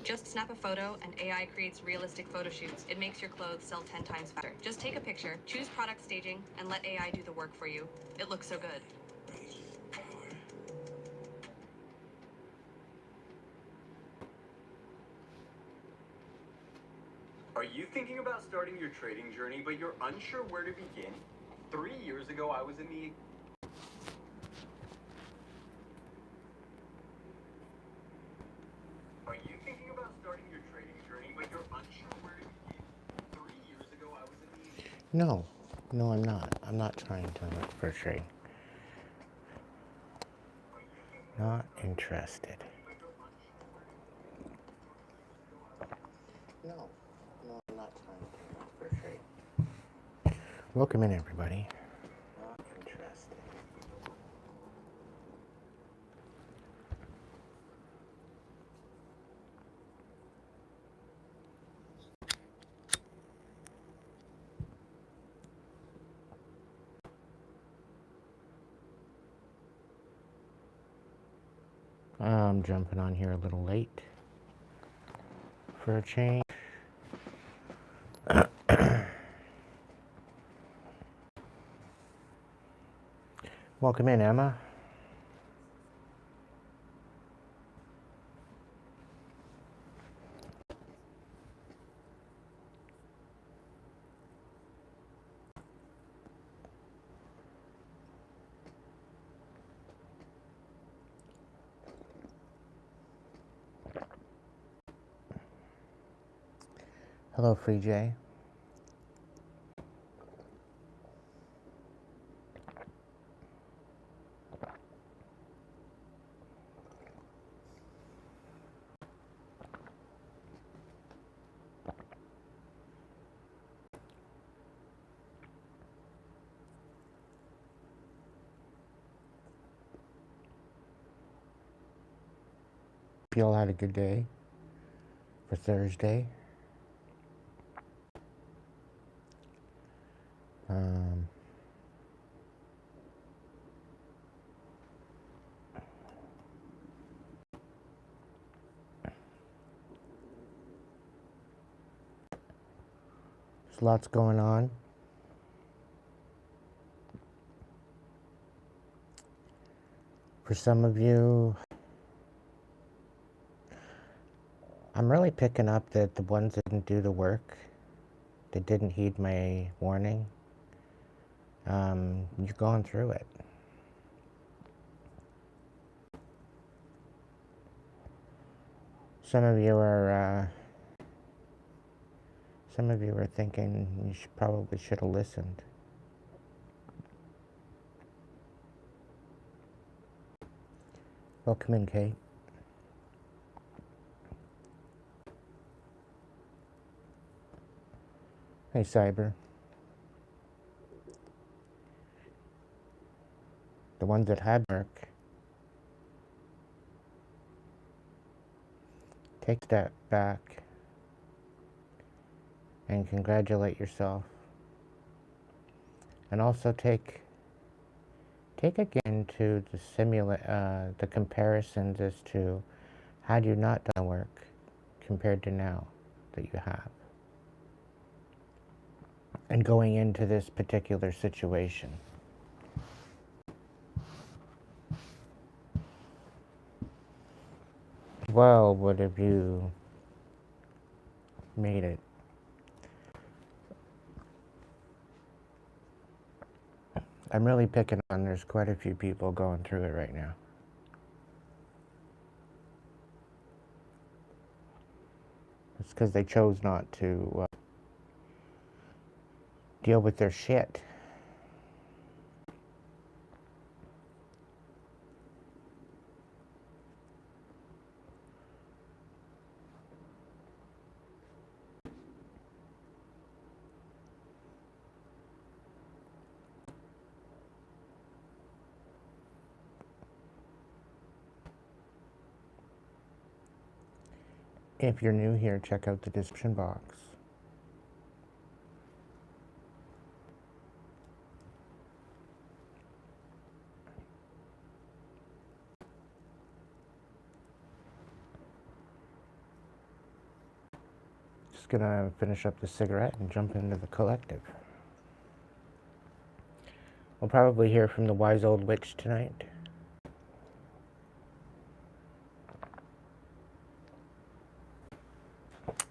Just snap a photo and AI creates realistic photo shoots. It makes your clothes sell 10 times faster. Just take a picture, choose product staging, and let AI do the work for you. It looks so good. Are you thinking about starting your trading journey, but you're unsure where to begin? 3 years ago, I was in the... Are you thinking about starting your trading journey, but you're unsure where to begin? 3 years ago, I was in the... No, I'm not. I'm not trying to look for a trade. Not interested. No, I'm not trying to look for a trade. Welcome in, everybody. Not interested. I'm jumping on here a little late for a change. Welcome in, Emma. Hello, Free J. Hope you all had a good day for Thursday. There's lots going on. For some of you, I'm really picking up that the ones that didn't do the work, that didn't heed my warning, you're going through it. Some of you are thinking you probably should have listened. Welcome in, Kate. Hey, Cyber. The ones that had work, take a step back and congratulate yourself. And also take again to the comparisons as to had you not done work compared to now that you have. And going into this particular situation. Well, what have you made it? I'm really picking on, there's quite a few people going through it right now. It's because they chose not to deal with their shit. If you're new here, check out the description box. just gonna finish up the cigarette and jump into the collective. We'll probably hear from the wise old witch tonight.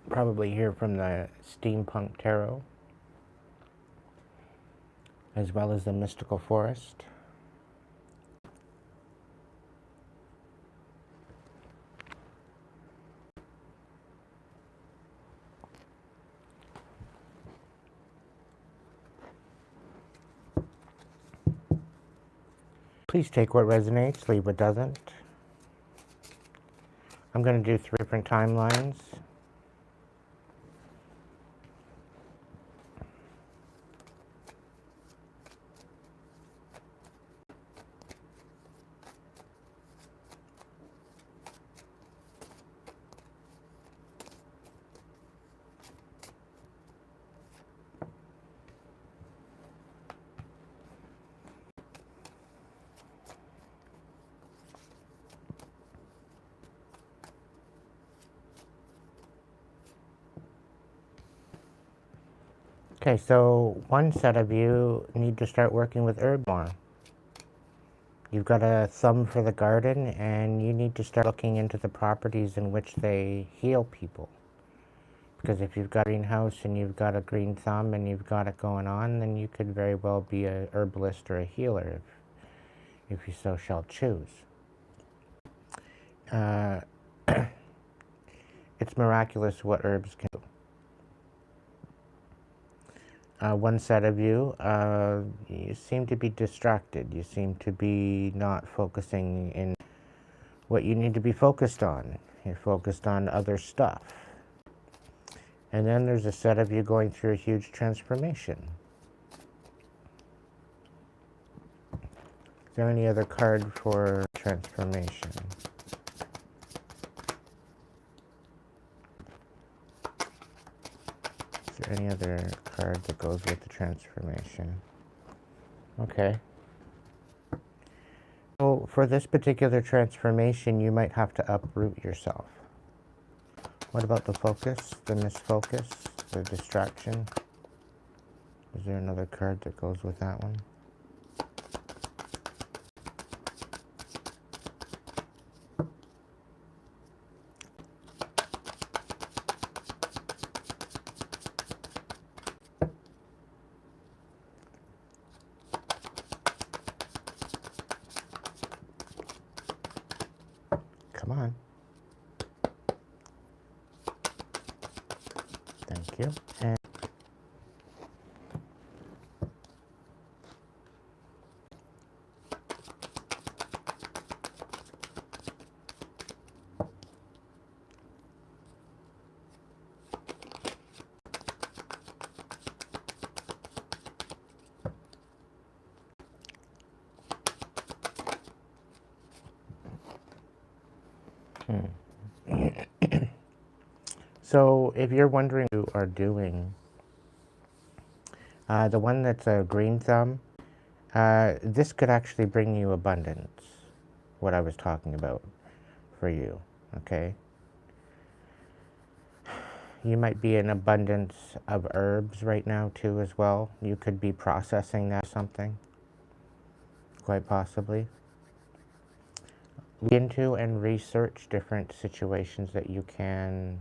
Probably hear from the steampunk tarot, as well as the mystical forest. Please take what resonates, leave what doesn't. I'm going to do 3 different timelines. Okay, so one set of you need to start working with herb more. You've got a thumb for the garden, and you need to start looking into the properties in which they heal people. Because if you've got a greenhouse and you've got a green thumb and you've got it going on, then you could very well be a herbalist or a healer, if you so shall choose. It's miraculous what herbs can do. One set of you, you seem to be distracted. You seem to be not focusing in what you need to be focused on. You're focused on other stuff. And then there's a set of you going through a huge transformation. Is there any other card for transformation? Is there any other card that goes with the transformation? Okay. So for this particular transformation, you might have to uproot yourself. What about the focus, the misfocus, the distraction? Is there another card that goes with that one? Come on. Thank you. And so if you're wondering what you are doing, the one that's a green thumb, this could actually bring you abundance, what I was talking about for you, okay? You might be in abundance of herbs right now too as well. You could be processing that something, quite possibly. Look into and research different situations that you can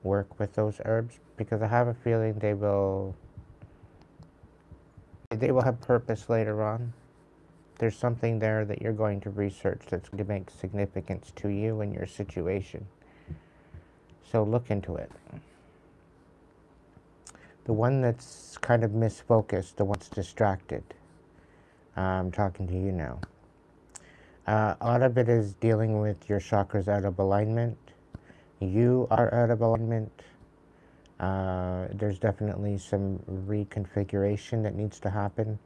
work with those herbs, because I have a feeling they will have purpose later on. There's something there that you're going to research that's going to make significance to you and your situation. So look into it. The one that's kind of misfocused, the one that's distracted, I'm talking to you now. A lot of it is dealing with your chakras out of alignment. You are out of alignment. There's definitely some reconfiguration that needs to happen.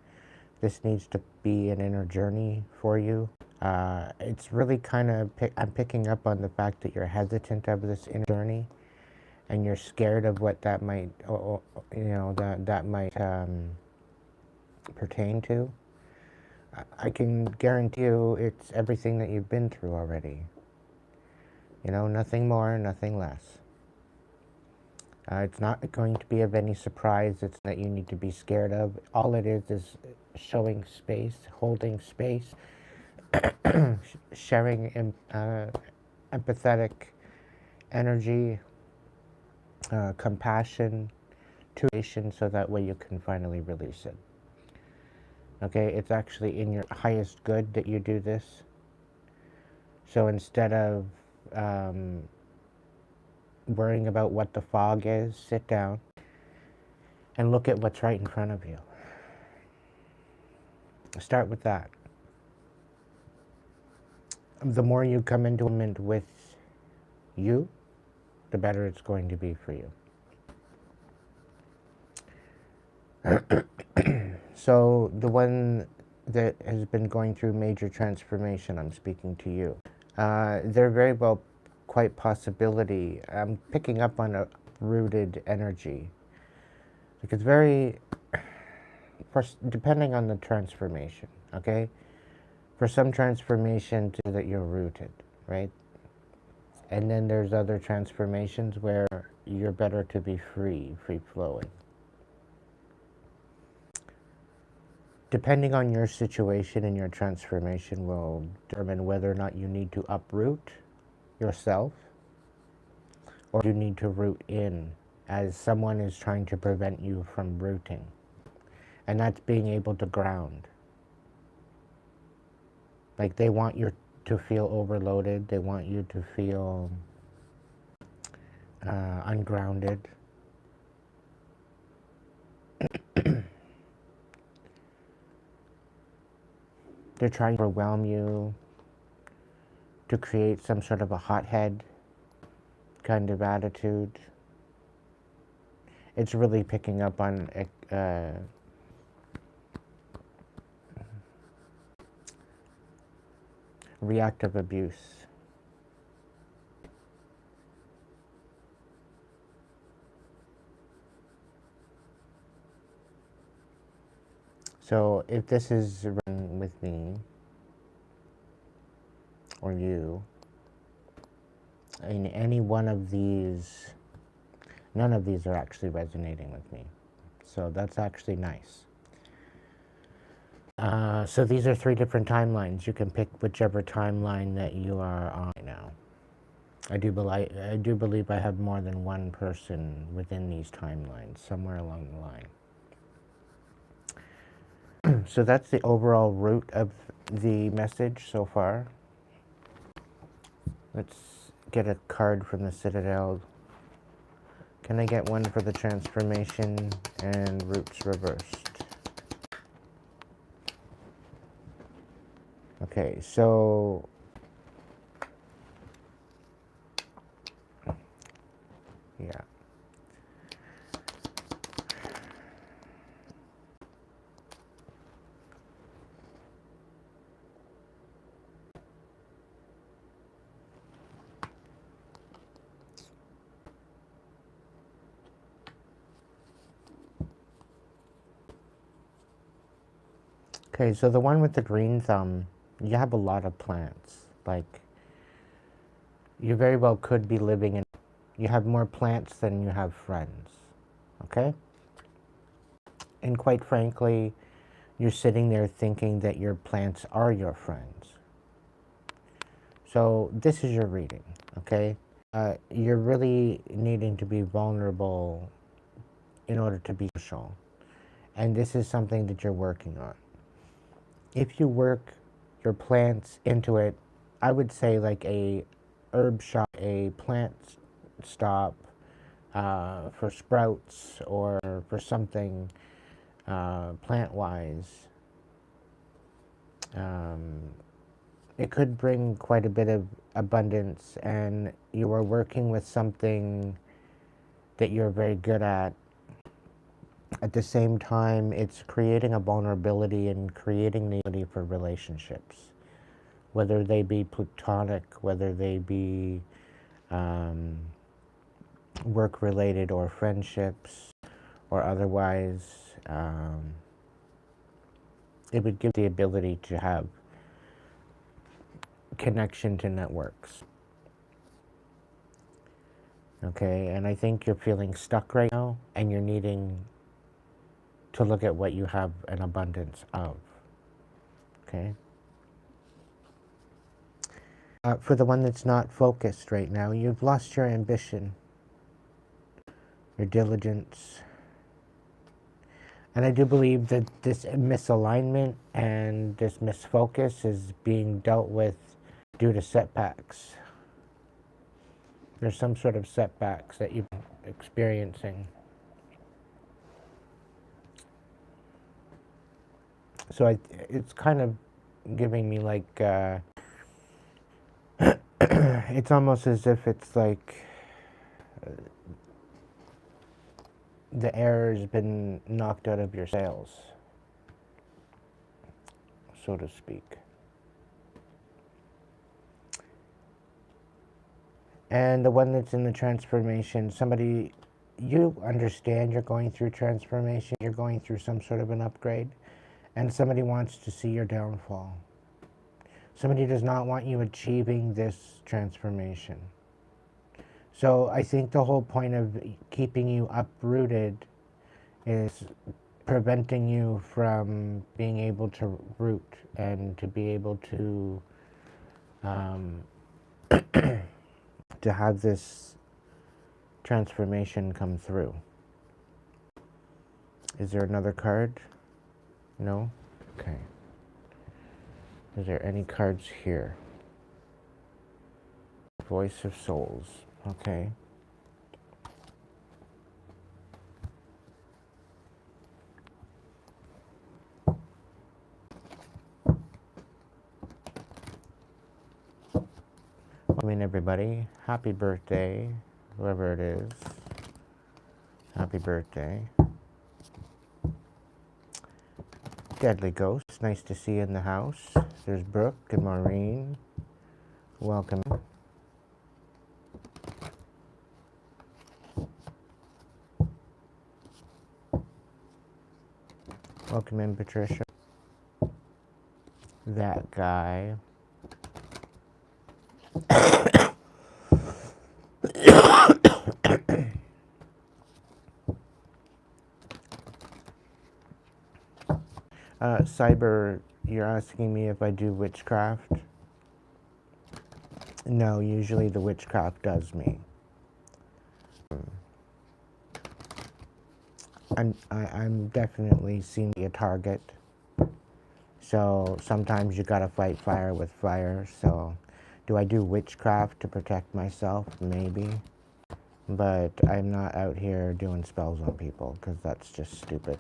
This needs to be an inner journey for you. It's really kind of, I'm picking up on the fact that you're hesitant of this inner journey, and you're scared of what that might, that might pertain to. I can guarantee you it's everything that you've been through already. You know, nothing more, nothing less. It's not going to be of any surprise. It's that you need to be scared of. All it is showing space, holding space, sharing empathetic energy, compassion, tuition, so that way you can finally release it. Okay, it's actually in your highest good that you do this. So instead of worrying about what the fog is, sit down and look at what's right in front of you. Start with that. The more you come into alignment with you, the better it's going to be for you. So the one that has been going through major transformation, I'm speaking to you. They're very well quite possibility. I'm picking up on a rooted energy. Like it's very, depending on the transformation, okay? For some transformation that you're rooted, right? And then there's other transformations where you're better to be free-flowing. Depending on your situation and your transformation will determine whether or not you need to uproot yourself or you need to root in, as someone is trying to prevent you from rooting. And that's being able to ground. Like they want you to feel overloaded. They want you to feel ungrounded. They're trying to overwhelm you, to create some sort of a hothead kind of attitude. It's really picking up on reactive abuse. So if this is running with me, or you, in any one of these, none of these are actually resonating with me. So that's actually nice. So these are 3 different timelines. You can pick whichever timeline that you are on right now. I do believe I have more than one person within these timelines, somewhere along the line. So that's the overall root of the message so far. Let's get a card from the Citadel. Can I get one for the transformation and roots reversed? Okay, so yeah. Okay, so the one with the green thumb, you have a lot of plants. Like, you very well could be living in, you have more plants than you have friends, okay? And quite frankly, you're sitting there thinking that your plants are your friends. So this is your reading, okay? You're really needing to be vulnerable in order to be social. And this is something that you're working on. If you work your plants into it, I would say like a herb shop, a plant stop for sprouts or for something plant-wise. It could bring quite a bit of abundance, and you are working with something that you're very good at. At the same time, it's creating a vulnerability and creating the ability for relationships, whether they be platonic, whether they be work-related or friendships or otherwise. It would give the ability to have connection to networks. Okay, and I think you're feeling stuck right now, and you're needing to look at what you have an abundance of. Okay? For the one that's not focused right now, you've lost your ambition, your diligence. And I do believe that this misalignment and this misfocus is being dealt with due to setbacks. There's some sort of setbacks that you're experiencing. So it's kind of giving me like, it's almost as if it's like the air has been knocked out of your sails, so to speak. And the one that's in the transformation, somebody, you understand you're going through transformation, you're going through some sort of an upgrade, and somebody wants to see your downfall. Somebody does not want you achieving this transformation. So I think the whole point of keeping you uprooted is preventing you from being able to root and to be able to to have this transformation come through. Is there another card? No? Okay. Is there any cards here? Voice of Souls. Okay. I mean, everybody, happy birthday, whoever it is. Happy birthday. Deadly Ghost, nice to see you in the house. There's Brooke and Maureen. Welcome. Welcome in, Patricia. That guy. Cyber, you're asking me if I do witchcraft? No, usually the witchcraft does me. I'm definitely seen to be a target. So sometimes you gotta fight fire with fire. So do I do witchcraft to protect myself? Maybe. But I'm not out here doing spells on people, because that's just stupid.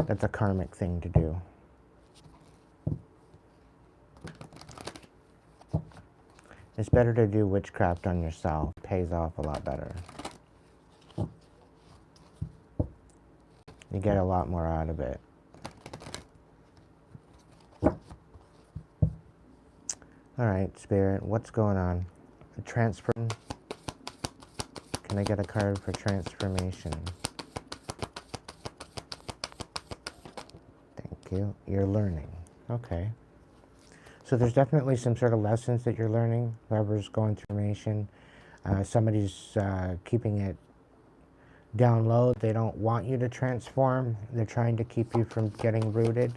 That's a karmic thing to do. It's better to do witchcraft on yourself. It pays off a lot better. You get a lot more out of it. Alright, Spirit, what's going on? A transfer. Can I get a card for transformation? Thank you. You're learning. Okay. So there's definitely some sort of lessons that you're learning. Whoever's going through transformation, somebody's keeping it down low. They don't want you to transform. They're trying to keep you from getting rooted,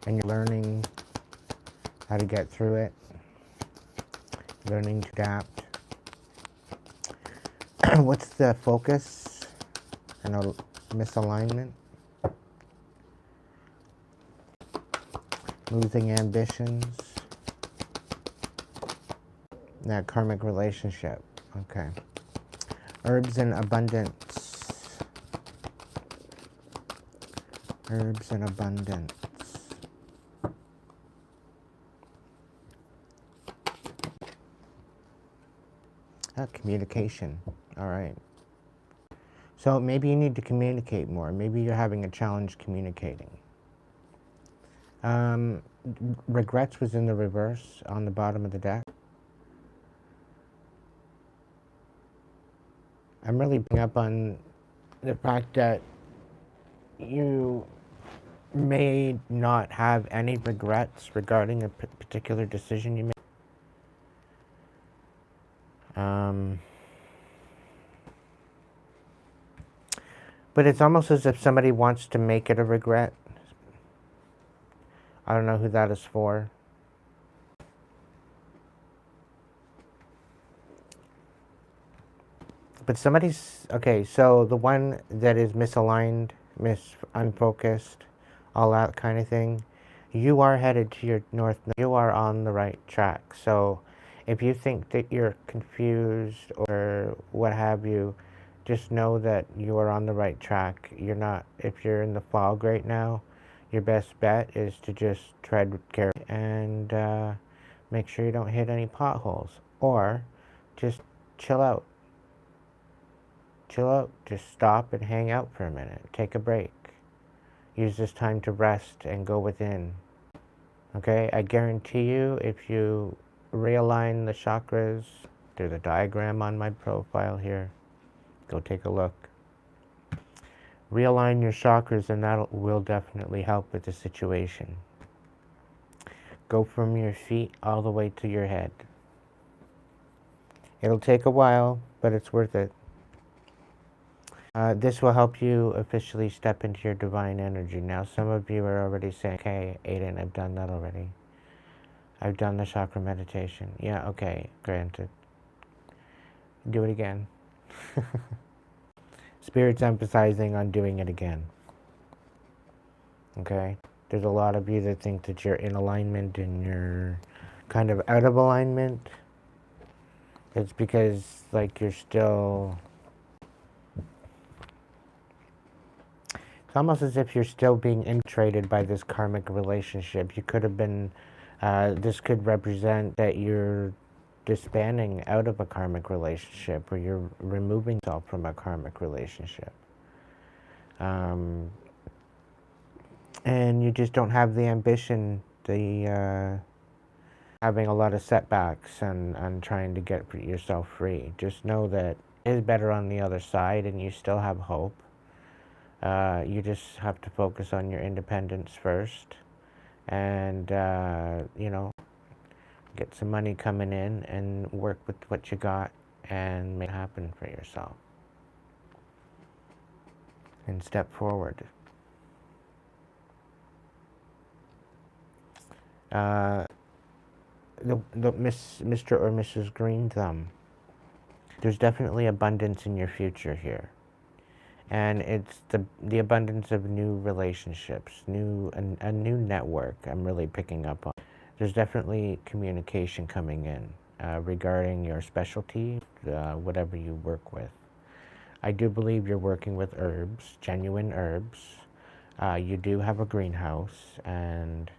and you're learning how to get through it. Learning to adapt. What's the focus? And a misalignment. Losing ambitions. That karmic relationship. Okay. Herbs in abundance. Herbs in abundance. Communication. All right. So maybe you need to communicate more. Maybe you're having a challenge communicating. Regrets was in the reverse on the bottom of the deck. I'm really picking up on the fact that you may not have any regrets regarding a particular decision you made. But it's almost as if somebody wants to make it a regret. I don't know who that is for. But somebody's, okay, so the one that is misaligned, unfocused, all that kind of thing, you are headed to your north. You are on the right track. So if you think that you're confused or what have you, just know that you are on the right track. You're not, if you're in the fog right now, your best bet is to just tread carefully and make sure you don't hit any potholes. Or just chill out. Chill out. Just stop and hang out for a minute. Take a break. Use this time to rest and go within. Okay? I guarantee you, if you realign the chakras, there's a diagram on my profile here. Go take a look. Realign your chakras and that will definitely help with the situation. Go from your feet all the way to your head. It'll take a while, but it's worth it. This will help you officially step into your divine energy. Now, some of you are already saying, okay, Aiden, I've done that already. I've done the chakra meditation. Yeah, okay, granted. Do it again. Spirit's emphasizing on doing it again. Okay? There's a lot of you that think that you're in alignment and you're kind of out of alignment. It's because, like, you're still... It's almost as if you're still being infiltrated by this karmic relationship. You could have been, this could represent that you're disbanding out of a karmic relationship, or you're removing yourself from a karmic relationship. And you just don't have the ambition, having a lot of setbacks and trying to get yourself free. Just know that it is better on the other side and you still have hope. You just have to focus on your independence first and, you know, get some money coming in and work with what you got and make it happen for yourself. And step forward. The Mr. or Mrs. Green Thumb. There's definitely abundance in your future here. And it's the abundance of new relationships, a new network I'm really picking up on. There's definitely communication coming in regarding your specialty, whatever you work with. I do believe you're working with herbs, genuine herbs. You do have a greenhouse, and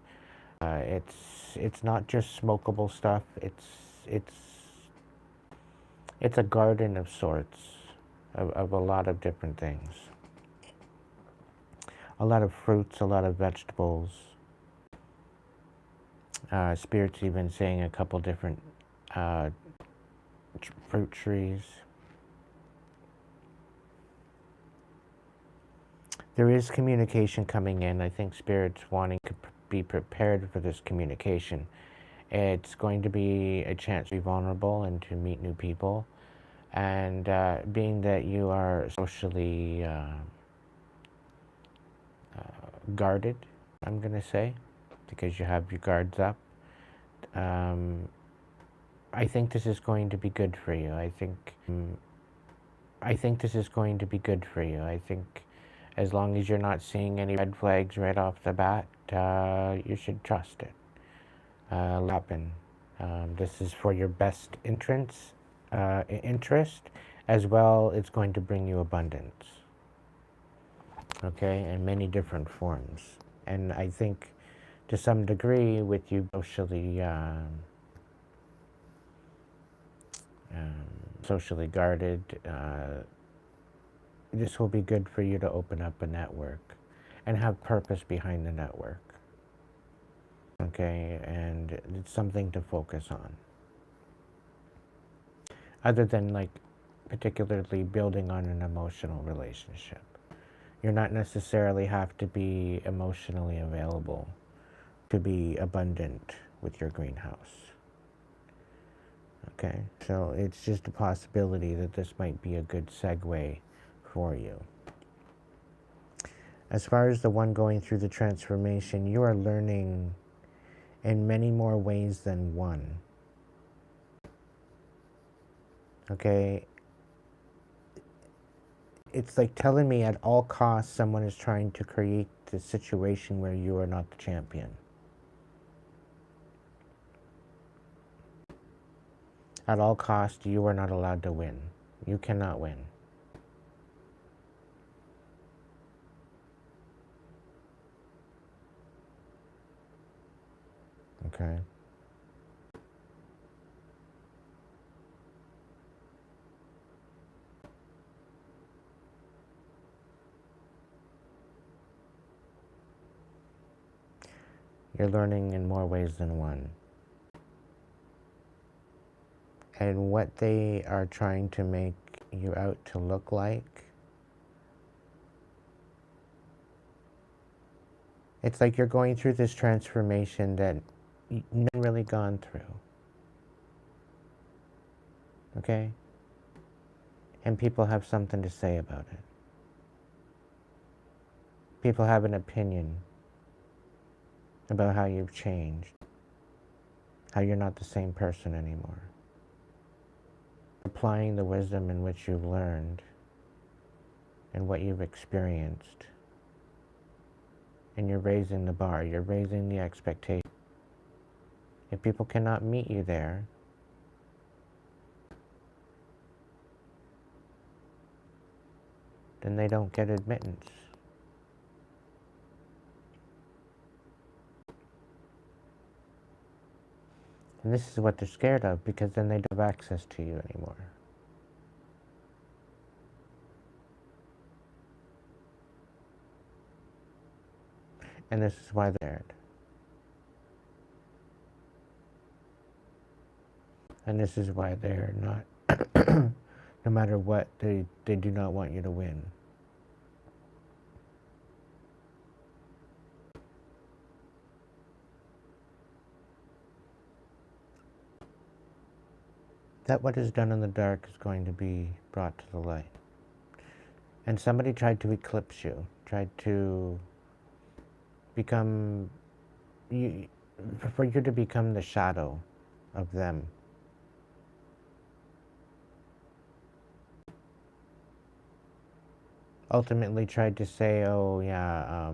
it's not just smokable stuff. It's a garden of sorts. Of a lot of different things. A lot of fruits, a lot of vegetables. Spirit's even saying a couple different fruit trees. There is communication coming in. I think Spirit's wanting to be prepared for this communication. It's going to be a chance to be vulnerable and to meet new people. And being that you are socially guarded, I'm going to say, because you have your guards up, I think this is going to be good for you. I think this is going to be good for you. I think as long as you're not seeing any red flags right off the bat, you should trust it. Happen. This is for your best interest, as well. It's going to bring you abundance. Okay, in many different forms. And I think to some degree with you socially guarded, this will be good for you to open up a network and have purpose behind the network. Okay, and it's something to focus on. Other than, like, particularly building on an emotional relationship. You're not necessarily have to be emotionally available to be abundant with your greenhouse. Okay, so it's just a possibility that this might be a good segue for you. As far as the one going through the transformation, you are learning in many more ways than one. Okay? It's like telling me at all costs someone is trying to create the situation where you are not the champion. At all costs, you are not allowed to win. You cannot win. Okay? You're learning in more ways than one. And what they are trying to make you out to look like, it's like you're going through this transformation that you've never really gone through. Okay? And people have something to say about it. People have an opinion about how you've changed, how you're not the same person anymore. Applying the wisdom in which you've learned and what you've experienced. And you're raising the bar, you're raising the expectation. If people cannot meet you there, then they don't get admittance. And this is what they're scared of, because then they don't have access to you anymore. And this is why they're scared. And this is why they're not, no matter what, they do not want you to win. That what is done in the dark is going to be brought to the light. And somebody tried to eclipse you, tried to become, for you to become the shadow of them. Ultimately tried to say, oh yeah,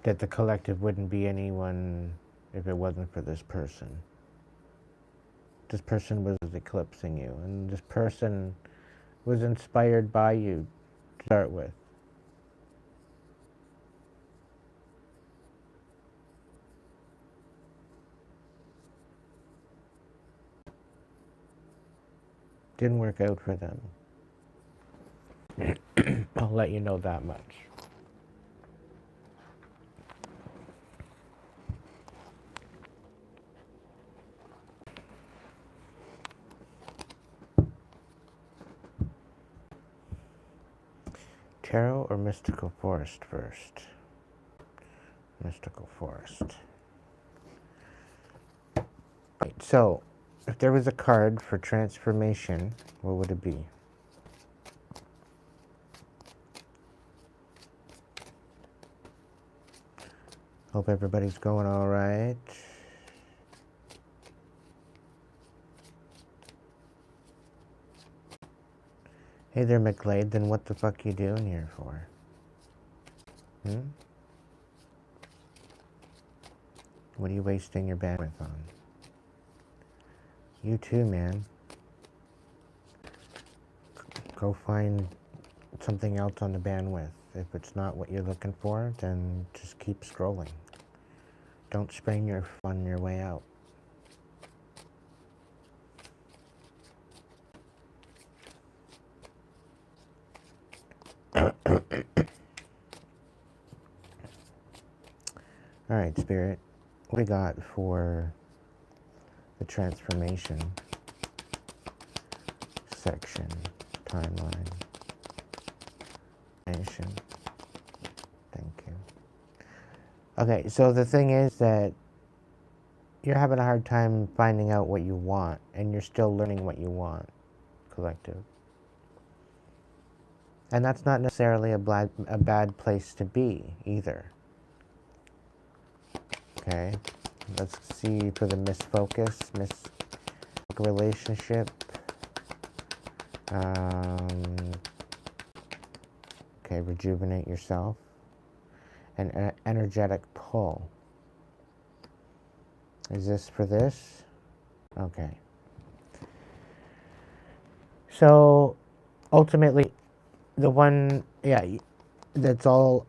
that the collective wouldn't be anyone if it wasn't for this person. This person was eclipsing you, and this person was inspired by you to start with. Didn't work out for them. I'll let you know that much. Tarot or mystical forest first? Mystical forest. Right, so, if there was a card for transformation, what would it be? Hope everybody's going all right. Hey there, McGlade, then what the fuck you doing here for? What are you wasting your bandwidth on? You too, man. Go find something else on the bandwidth. If it's not what you're looking for, then just keep scrolling. Don't sprain your on your way out. Alright, Spirit. What we got for the transformation section, timeline, nation. Thank you. Okay, so the thing is that you're having a hard time finding out what you want, and you're still learning what you want, collective. And that's not necessarily a bad place to be either. Okay, let's see for the misfocus, relationship. Okay, rejuvenate yourself. An energetic pull. Is this for this? Okay. So, ultimately, the one, yeah, that's all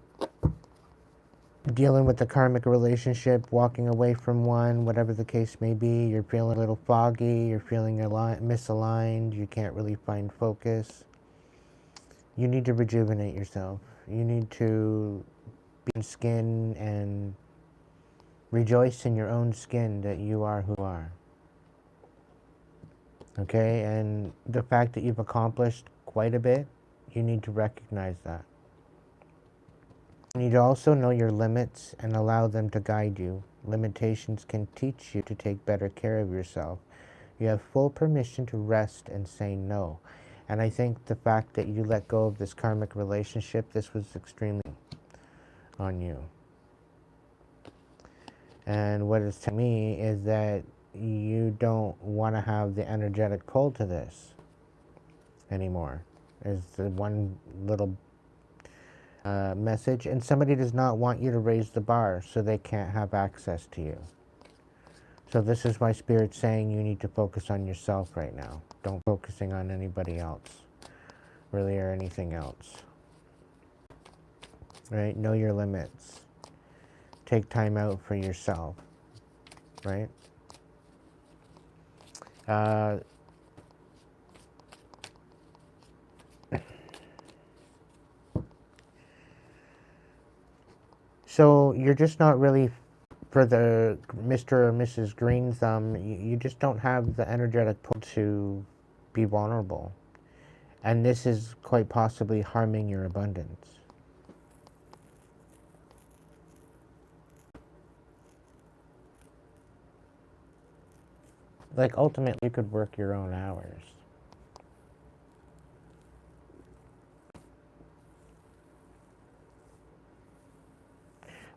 dealing with the karmic relationship, walking away from one, whatever the case may be. You're feeling a little foggy, you're feeling misaligned, you can't really find focus. You need to rejuvenate yourself. You need to be in skin and rejoice in your own skin that you are who you are. Okay, and the fact that you've accomplished quite a bit, you need to recognize that. You need to also know your limits and allow them to guide you. Limitations can teach you to take better care of yourself. You have full permission to rest and say no. And I think the fact that you let go of this karmic relationship, this was extremely on you. And what is to me is that you don't want to have the energetic pull to this anymore. Is the one little message. And somebody does not want you to raise the bar, so they can't have access to you. So this is why Spirit's saying you need to focus on yourself right now. Don't focusing on anybody else, really, or anything else. Right? Know your limits. Take time out for yourself. Right? So you're just not really, for the Mr. or Mrs. Green Thumb, you just don't have the energetic pull to be vulnerable. And this is quite possibly harming your abundance. Like, ultimately, you could work your own hours.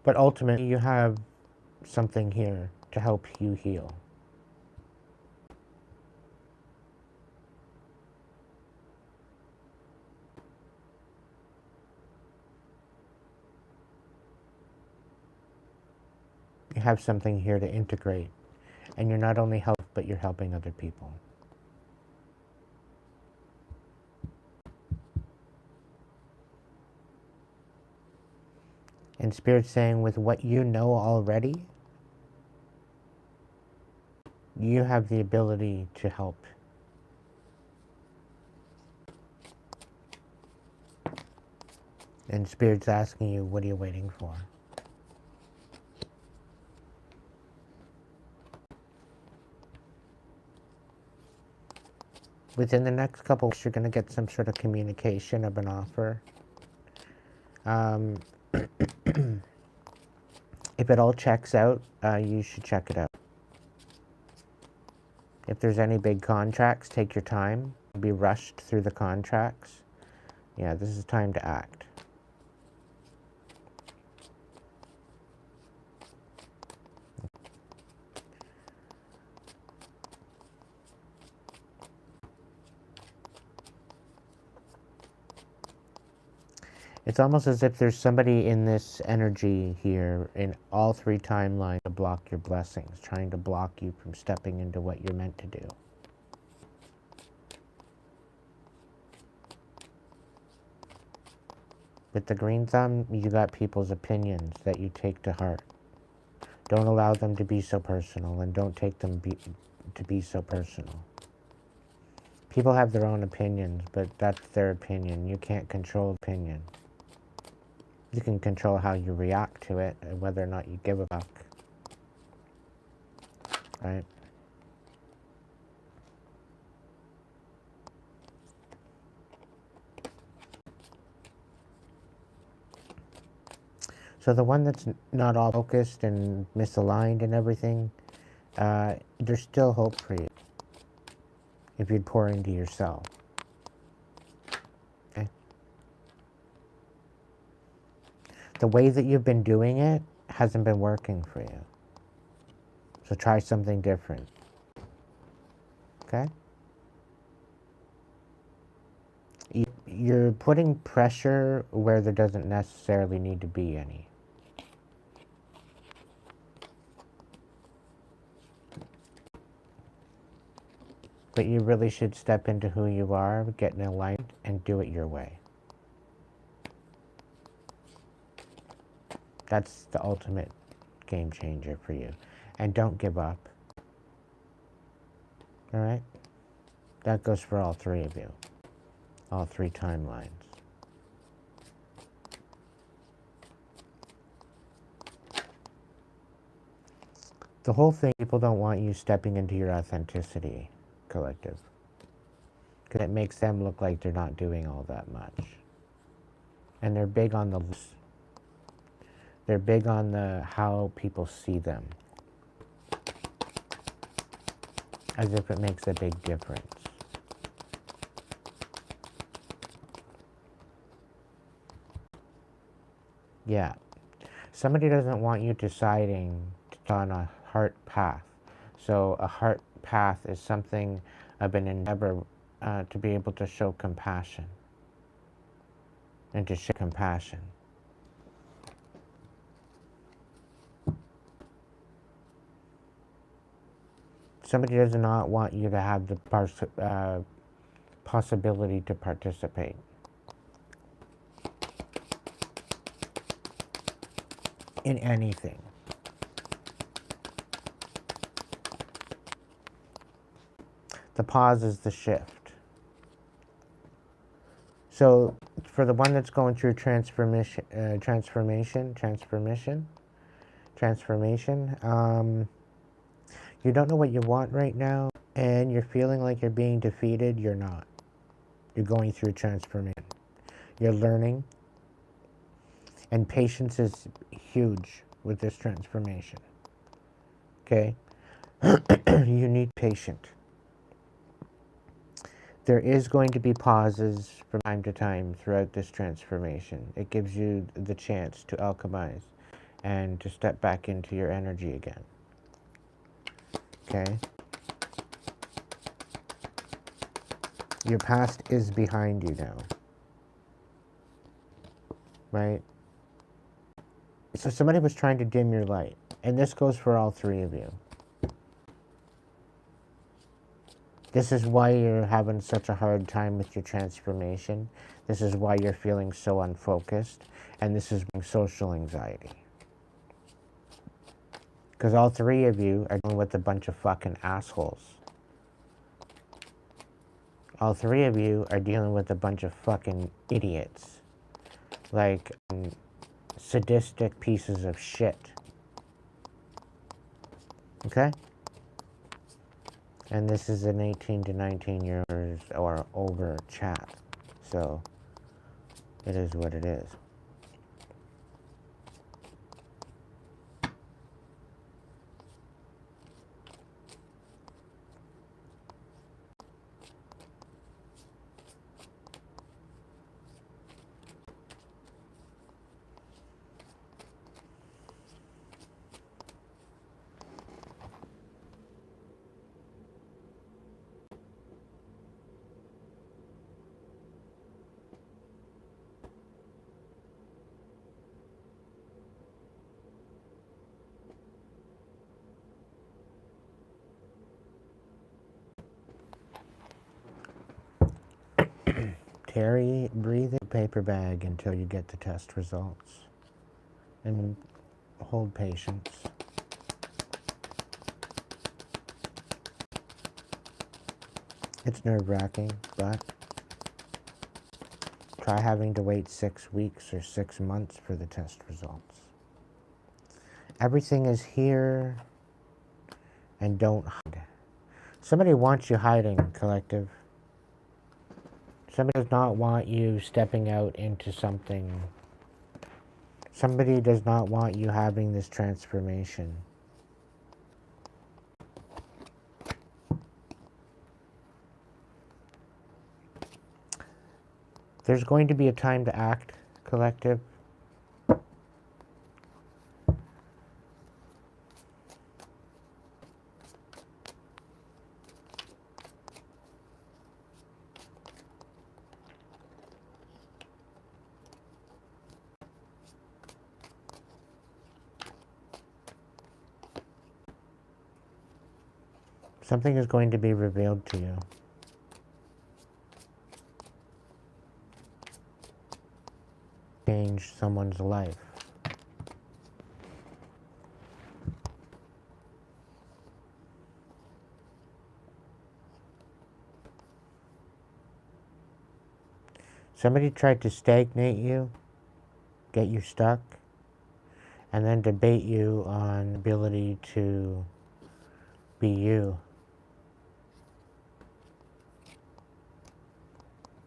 But ultimately, you have something here to help you heal. You have something here to integrate. And you're not only helping, but you're helping other people. And Spirit's saying, with what you know already, you have the ability to help. And Spirit's asking you, what are you waiting for? Within the next couple weeks, you're going to get some sort of communication of an offer. If it all checks out, you should check it out. If there's any big contracts, take your time. Be rushed through the contracts. Yeah, this is time to act. It's almost as if there's somebody in this energy here in all three timelines to block your blessings, trying to block you from stepping into what you're meant to do. With the green thumb, you got people's opinions that you take to heart. Don't allow them to be so personal, and don't take them to be so personal. People have their own opinions, but that's their opinion. You can't control opinion. You can control how you react to it and whether or not you give a fuck. Right? So the one that's not all focused and misaligned and everything, there's still hope for you if you'd pour into yourself. Okay? The way that you've been doing it hasn't been working for you. So try something different. Okay? You're putting pressure where there doesn't necessarily need to be any. But you really should step into who you are, get in alignment, and do it your way. That's the ultimate game changer for you. And don't give up. All right? That goes for all three of you. All three timelines. The whole thing, people don't want you stepping into your authenticity, collective. Because it makes them look like they're not doing all that much. And they're big on the... They're big on the how people see them. As if it makes a big difference. Yeah. Somebody doesn't want you deciding on a heart path. So a heart path is something of an endeavor to be able to show compassion. And to show compassion. Somebody does not want you to have the possibility to participate. In anything. The pause is the shift. So for the one that's going through transformation, you don't know what you want right now, and you're feeling like you're being defeated. You're not. You're going through transformation. You're learning. And patience is huge with this transformation. Okay? You need patience. There is going to be pauses from time to time throughout this transformation. It gives you the chance to alchemize and to step back into your energy again. Okay? Your past is behind you now. Right? So somebody was trying to dim your light. And this goes for all three of you. This is why you're having such a hard time with your transformation. This is why you're feeling so unfocused. And this is social anxiety. Because all three of you are dealing with a bunch of fucking assholes. All three of you are dealing with a bunch of fucking idiots. Like, sadistic pieces of shit. Okay? And this is an 18 to 19 years or over chat. So, it is what it is. Terry, breathe in a paper bag until you get the test results. And hold patience. It's nerve-wracking, but try having to wait 6 weeks or 6 months for the test results. Everything is here, and don't hide. Somebody wants you hiding, collective. Somebody does not want you stepping out into something. Somebody does not want you having this transformation. There's going to be a time to act, collective. Something is going to be revealed to you. Change someone's life. Somebody tried to stagnate you, get you stuck, and then debate you on ability to be you.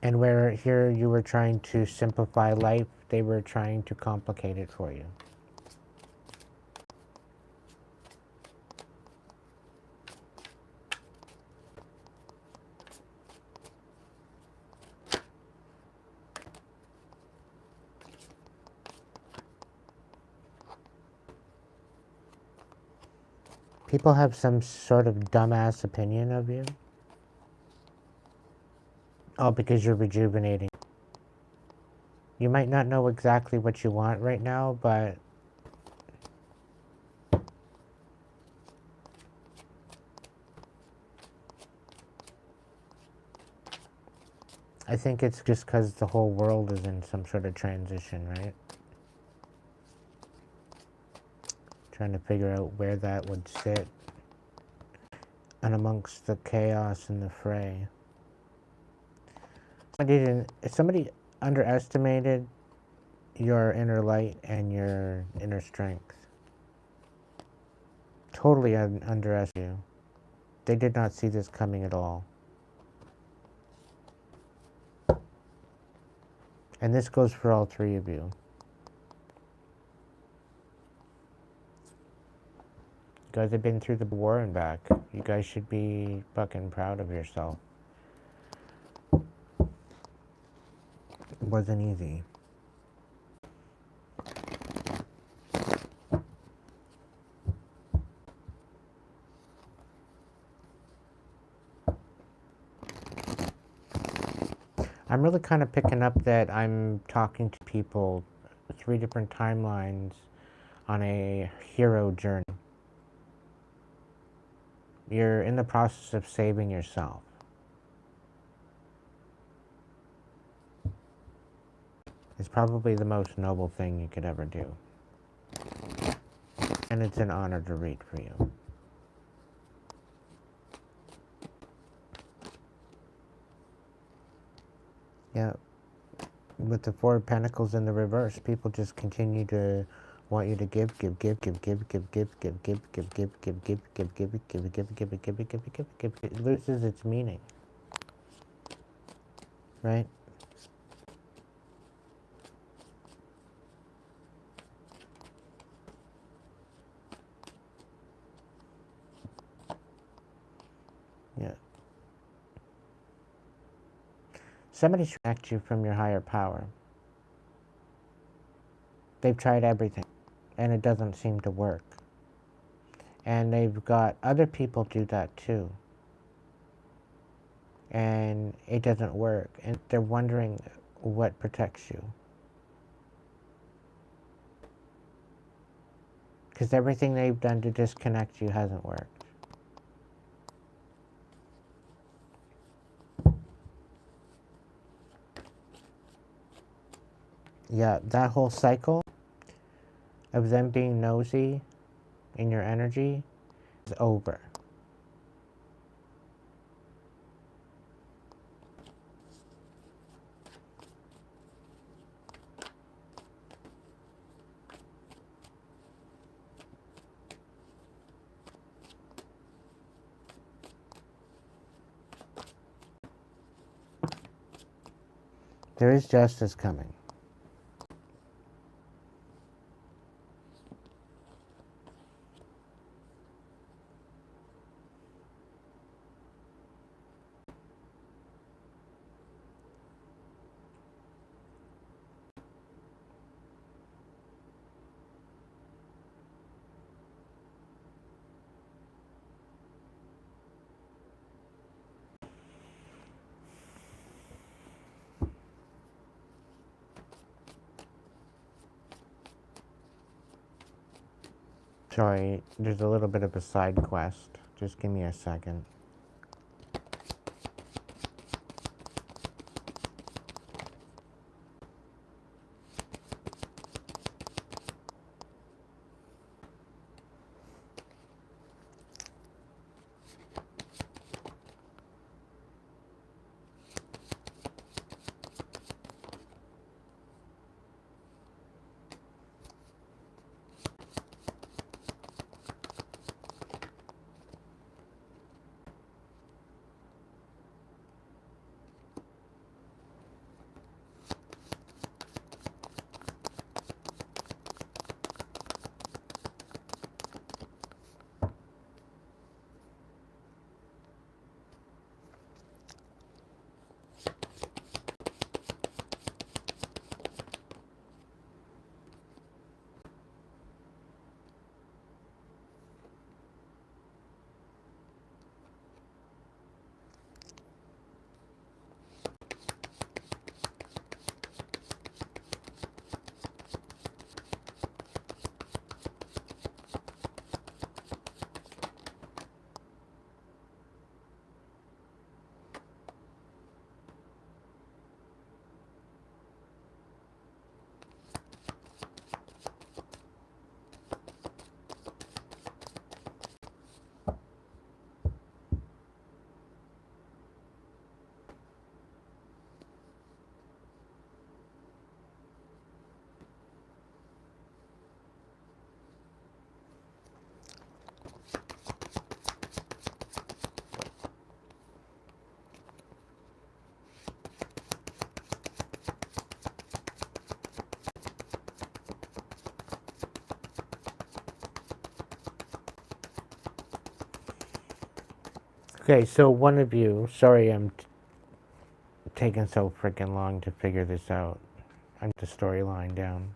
And where here you were trying to simplify life, they were trying to complicate it for you. People have some sort of dumbass opinion of you. Oh, because you're rejuvenating. You might not know exactly what you want right now, but I think it's just because the whole world is in some sort of transition, right? Trying to figure out where that would sit. And amongst the chaos and the fray. Somebody underestimated your inner light and your inner strength. Totally underestimated you. They did not see this coming at all. And this goes for all three of you. You guys have been through the war and back. You guys should be fucking proud of yourself. It wasn't easy. I'm really kind of picking up that I'm talking to people 3 different timelines on a hero journey. You're in the process of saving yourself. It's probably the most noble thing you could ever do. And it's an honor to read for you. Yeah. With the 4 of Pentacles in the reverse, people just continue to want you to give. It loses its meaning. Right? Yeah. Somebody should protect you from your higher power. They've tried everything, and it doesn't seem to work. And they've got other people do that too. And it doesn't work. And they're wondering what protects you. Because everything they've done to disconnect you hasn't worked. Yeah, that whole cycle of them being nosy in your energy is over. There is justice coming. Sorry, there's a little bit of a side quest. Just give me a second. Okay, so one of you, sorry I'm taking so freaking long to figure this out. I'm the storyline down.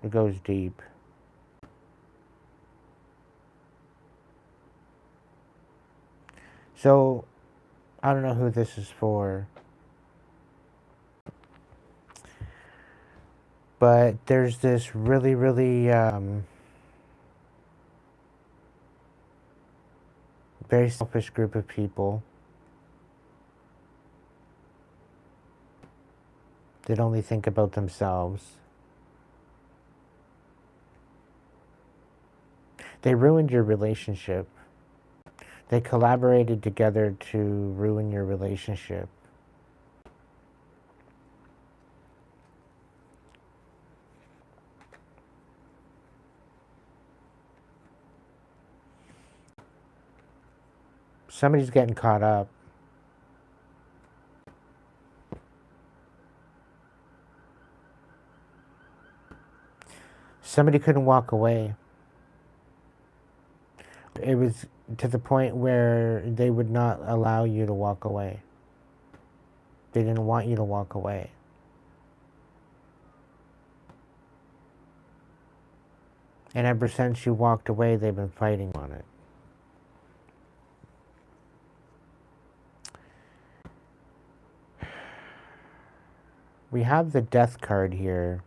It goes deep. So, I don't know who this is for, but there's this really, really, very selfish group of people that only think about themselves. They ruined your relationship. They collaborated together to ruin your relationship. Somebody's getting caught up. Somebody couldn't walk away. It was to the point where they would not allow you to walk away. They didn't want you to walk away. And ever since you walked away, they've been fighting on it. We have the Death card here,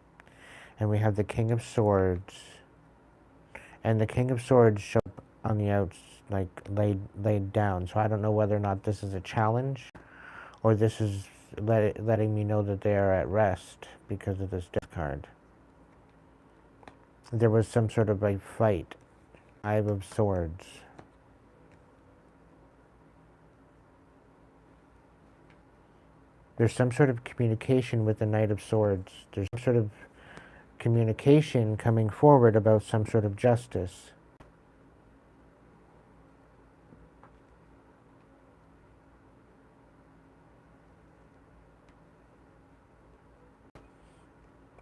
and we have the King of Swords. And the King of Swords show up on the outs, like laid down. So I don't know whether or not this is a challenge, or this is letting me know that they are at rest because of this Death card. There was some sort of a fight. Five of Swords. There's some sort of communication with the Knight of Swords. There's some sort of communication coming forward about some sort of justice.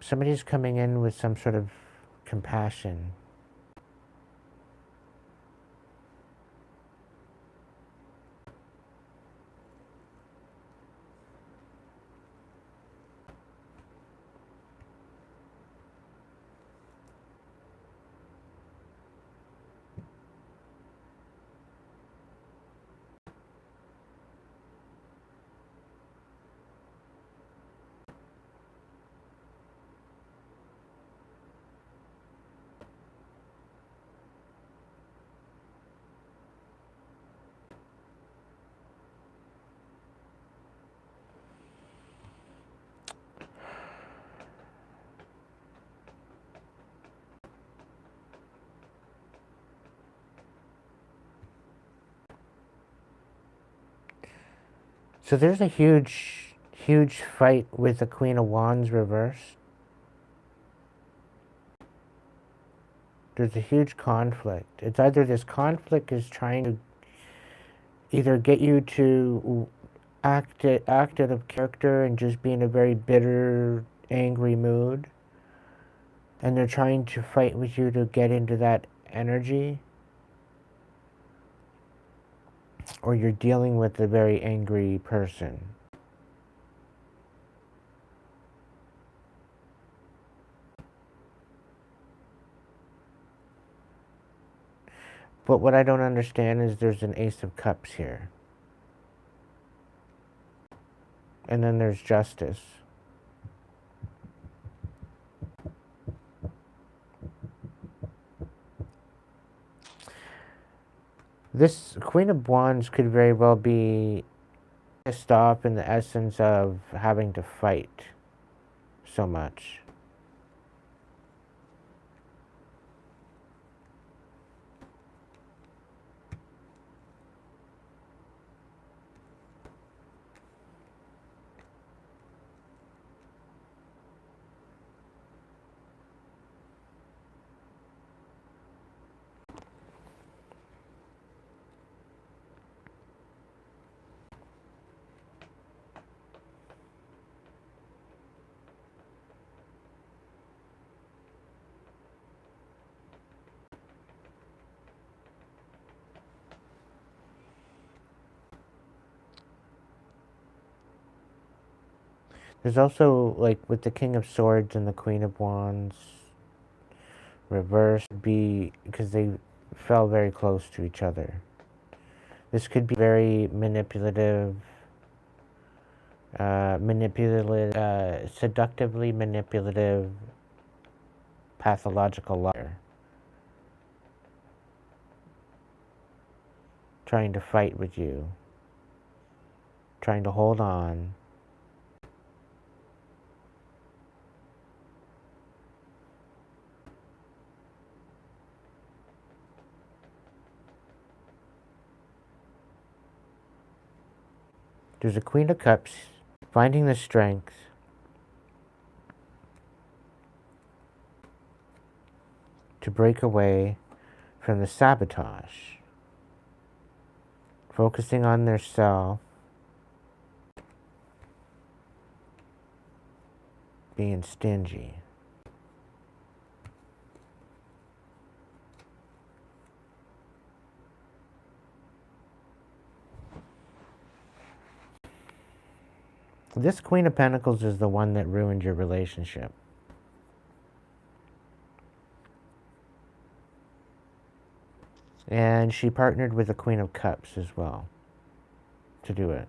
Somebody's coming in with some sort of compassion. So there's a huge fight with the Queen of Wands reversed. There's a huge conflict. It's either this conflict is trying to either get you to act out of character and just be in a very bitter, angry mood, and they're trying to fight with you to get into that energy, or you're dealing with a very angry person. But what I don't understand is there's an Ace of Cups here. And then there's Justice. This Queen of Wands could very well be pissed off in the essence of having to fight so much. There's also, like, with the King of Swords and the Queen of Wands reversed, because they fell very close to each other. This could be very manipulative, seductively manipulative, pathological liar. Trying to fight with you. Trying to hold on. There's a Queen of Cups, finding the strength to break away from the sabotage, focusing on their self, being stingy. This Queen of Pentacles is the one that ruined your relationship. And she partnered with the Queen of Cups as well to do it.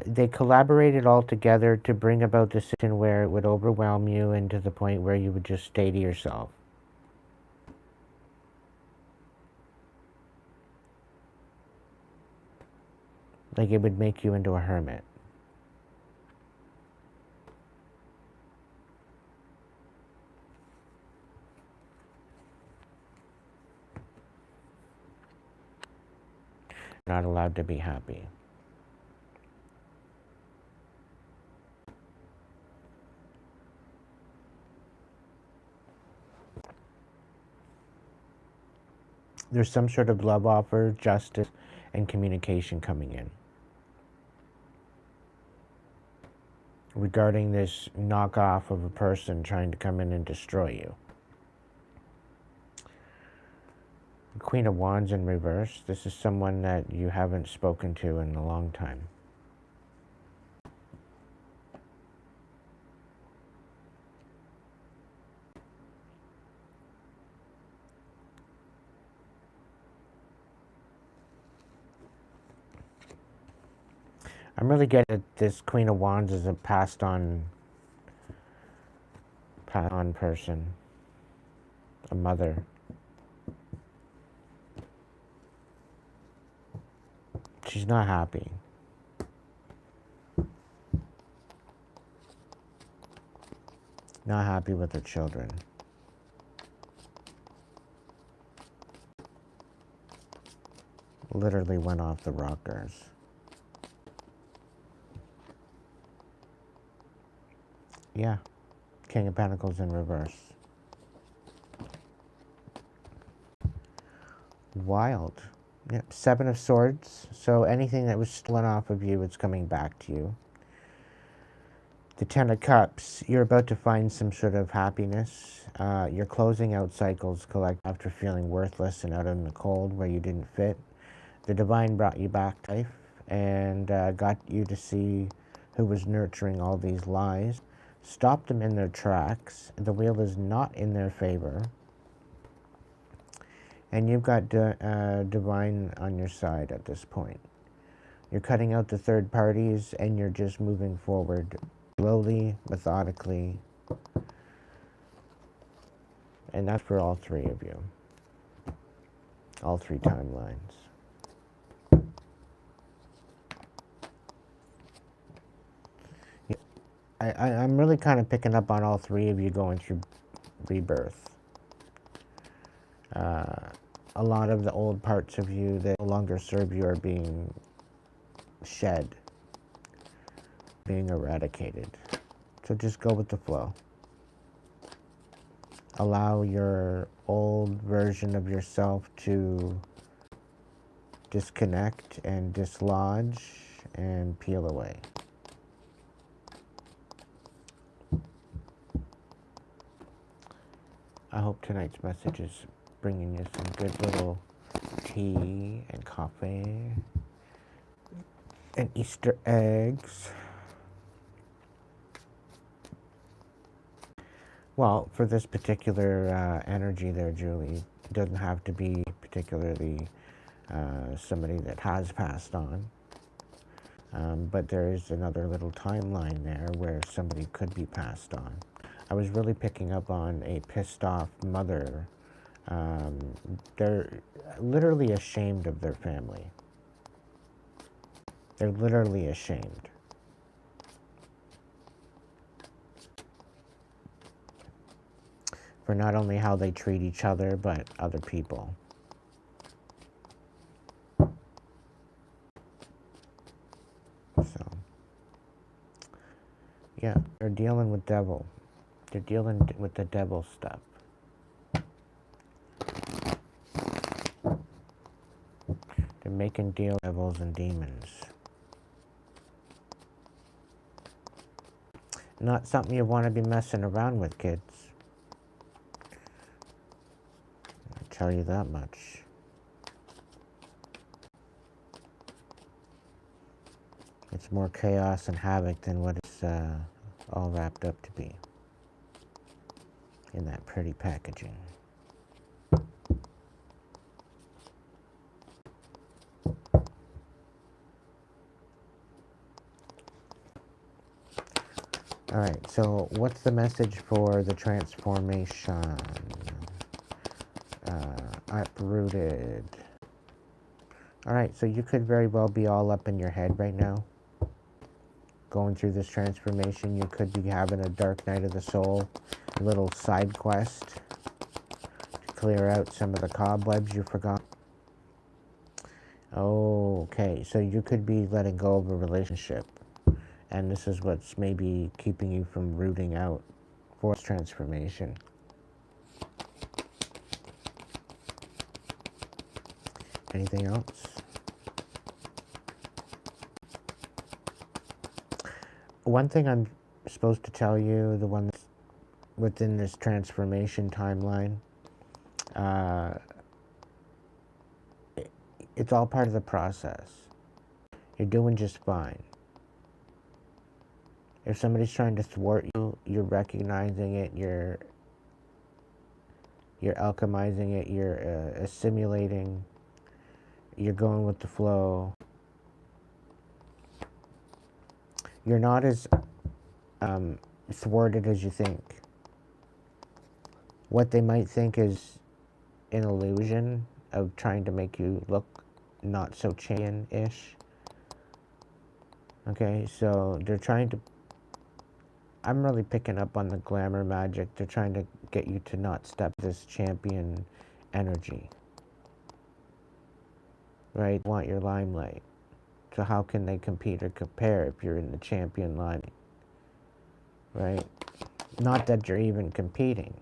They collaborated all together to bring about the situation where it would overwhelm you and to the point where you would just stay to yourself. Like, it would make you into a hermit. Not allowed to be happy. There's some sort of love offer, justice, and communication coming in regarding this knockoff of a person trying to come in and destroy you. Queen of Wands in reverse. This is someone that you haven't spoken to in a long time. I'm really getting that this Queen of Wands is a passed on person, a mother. She's not happy. Not happy with her children. literally went off the rockers. Yeah, King of Pentacles in reverse. Wild. Yep, Seven of Swords. So anything that was stolen off of you, it's coming back to you. The Ten of Cups. You're about to find some sort of happiness. You're closing out cycles collect after feeling worthless and out in the cold where you didn't fit. The Divine brought you back to life and got you to see who was nurturing all these lies. Stopped them in their tracks. The wheel is not in their favor. And you've got Divine on your side at this point. You're cutting out the third parties and you're just moving forward slowly, methodically. And that's for all three of you. All three timelines. I'm really kind of picking up on all three of you going through rebirth. A lot of the old parts of you that no longer serve you are being shed, being eradicated. So just go with the flow. Allow your old version of yourself to disconnect and dislodge and peel away. I hope tonight's message is bringing you some good little tea and coffee and Easter eggs. Well, for this particular energy there, Julie, it doesn't have to be particularly somebody that has passed on. But there is another little timeline there where somebody could be passed on. I was really picking up on a pissed off mother. They're literally ashamed of their family. They're literally ashamed. For not only how they treat each other, but other people. So, yeah, they're dealing with devil. They're dealing with the devil stuff. They're making deals with devils and demons. Not something you want to be messing around with, kids. I'll tell you that much. It's more chaos and havoc than what it's all wrapped up to be in that pretty packaging. Alright, so what's the message for the transformation? Uprooted. Alright, so you could very well be all up in your head right now. Going through this transformation, you could be having a dark night of the soul, a little side quest to clear out some of the cobwebs you forgot. Oh, okay, so you could be letting go of a relationship. And this is what's maybe keeping you from rooting out for this transformation. Anything else? One thing I'm supposed to tell you, the one that's within this transformation timeline, it's all part of the process. You're doing just fine. If somebody's trying to thwart you, you're recognizing it, you're alchemizing it, you're assimilating, you're going with the flow. You're not as thwarted as you think. What they might think is an illusion of trying to make you look not so champion-ish. Okay, so they're trying to... I'm really picking up on the glamour magic. They're trying to get you to not step this champion energy. right? Want your limelight. So how can they compete or compare if you're in the champion line, right? Not that you're even competing.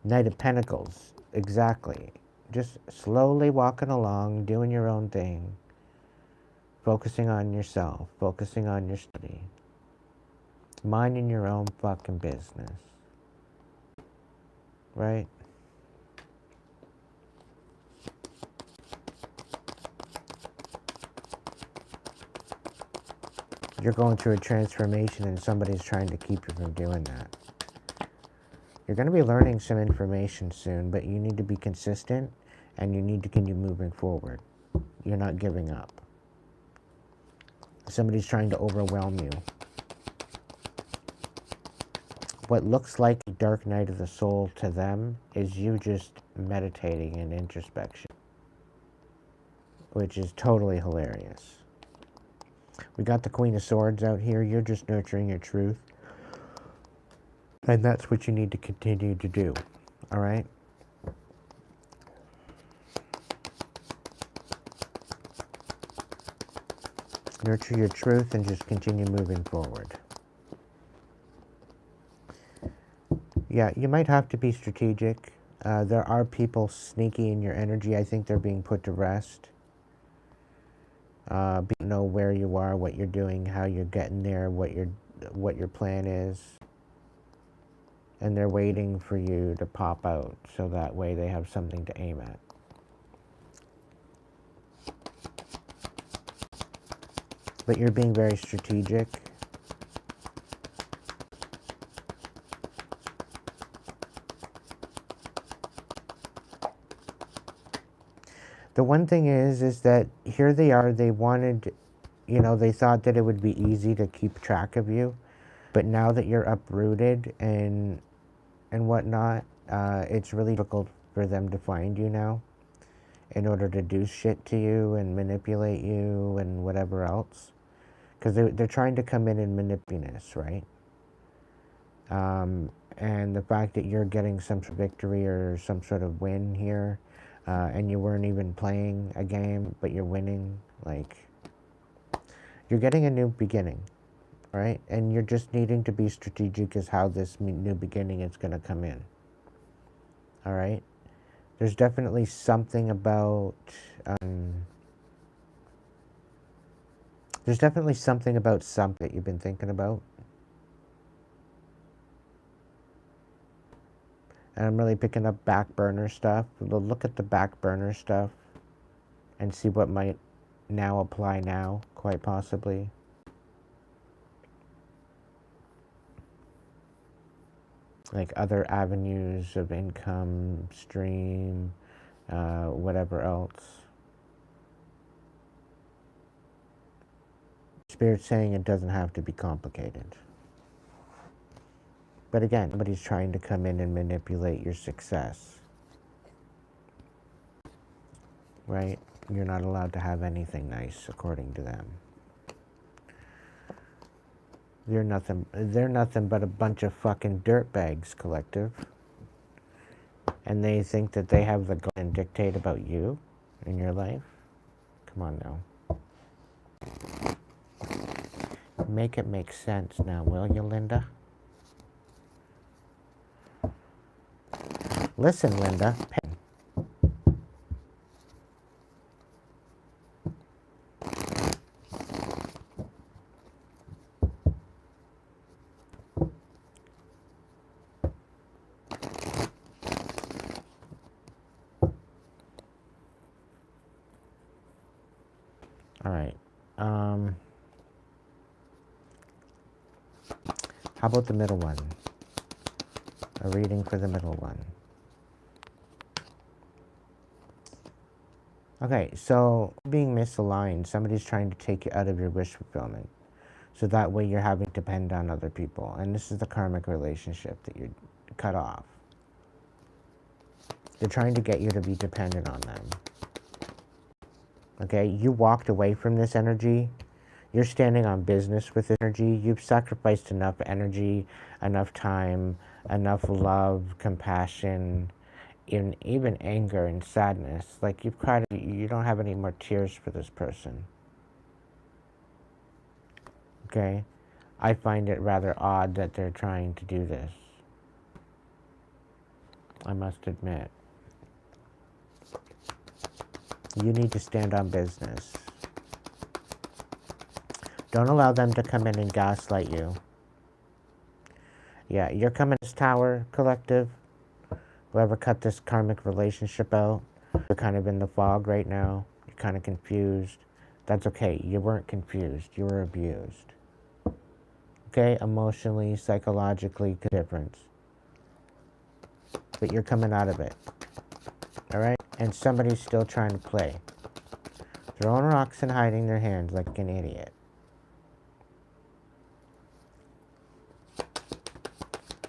Knight of Pentacles, exactly. Just slowly walking along, doing your own thing, focusing on yourself, focusing on your study, minding your own fucking business, right? You're going through a transformation and somebody's trying to keep you from doing that. You're going to be learning some information soon, but you need to be consistent and you need to continue moving forward. You're not giving up. Somebody's trying to overwhelm you. What looks like a dark night of the soul to them is you just meditating in introspection, which is totally hilarious. We got the Queen of Swords out here. You're just nurturing your truth. And that's what you need to continue to do. All right? Nurture your truth and just continue moving forward. Yeah, you might have to be strategic. There are people sneaky in your energy. I think they're being put to rest. Know where you are, what you're doing, how you're getting there, what your plan is. And they're waiting for you to pop out so that way they have something to aim at. But you're being very strategic. The one thing is that here they are, they wanted, they thought that it would be easy to keep track of you. But now that you're uprooted and whatnot, it's really difficult for them to find you now in order to do shit to you and manipulate you and whatever else. Because they're trying to come in and manipulate us, right? And the fact that you're getting some victory or some sort of win here, and you weren't even playing a game, but you're winning, like, you're getting a new beginning, right? And you're just needing to be strategic as how this new beginning is going to come in, all right? There's definitely something about, something that you've been thinking about. And I'm really picking up back burner stuff. We'll look at the back burner stuff and see what might now apply now, quite possibly. Like other avenues of income, stream, whatever else. Spirit's saying it doesn't have to be complicated. But again, somebody's trying to come in and manipulate your success. Right? You're not allowed to have anything nice, according to them. They're nothing but a bunch of fucking dirtbags, collective. And they think that they have the gun and dictate about you in your life? Come on now. Make it make sense now, will you, Linda? Listen, Linda. All right. How about the middle one? A reading for the middle one. Okay, so being misaligned, somebody's trying to take you out of your wish fulfillment. So that way you're having to depend on other people. And this is the karmic relationship that you're cut off. They're trying to get you to be dependent on them. Okay, you walked away from this energy. You're standing on business with this energy. You've sacrificed enough energy, enough time, enough love, compassion, even anger and sadness. Like you've cried, you don't have any more tears for this person. Okay? I find it rather odd that they're trying to do this. I must admit. You need to stand on business. Don't allow them to come in and gaslight you. Yeah, you're coming to this Tower Collective. Whoever cut this karmic relationship out, you're kind of in the fog right now. You're kind of confused. That's okay. You weren't confused. You were abused. Okay? Emotionally, psychologically, difference. But you're coming out of it. Alright? And somebody's still trying to play. Throwing rocks and hiding their hands like an idiot.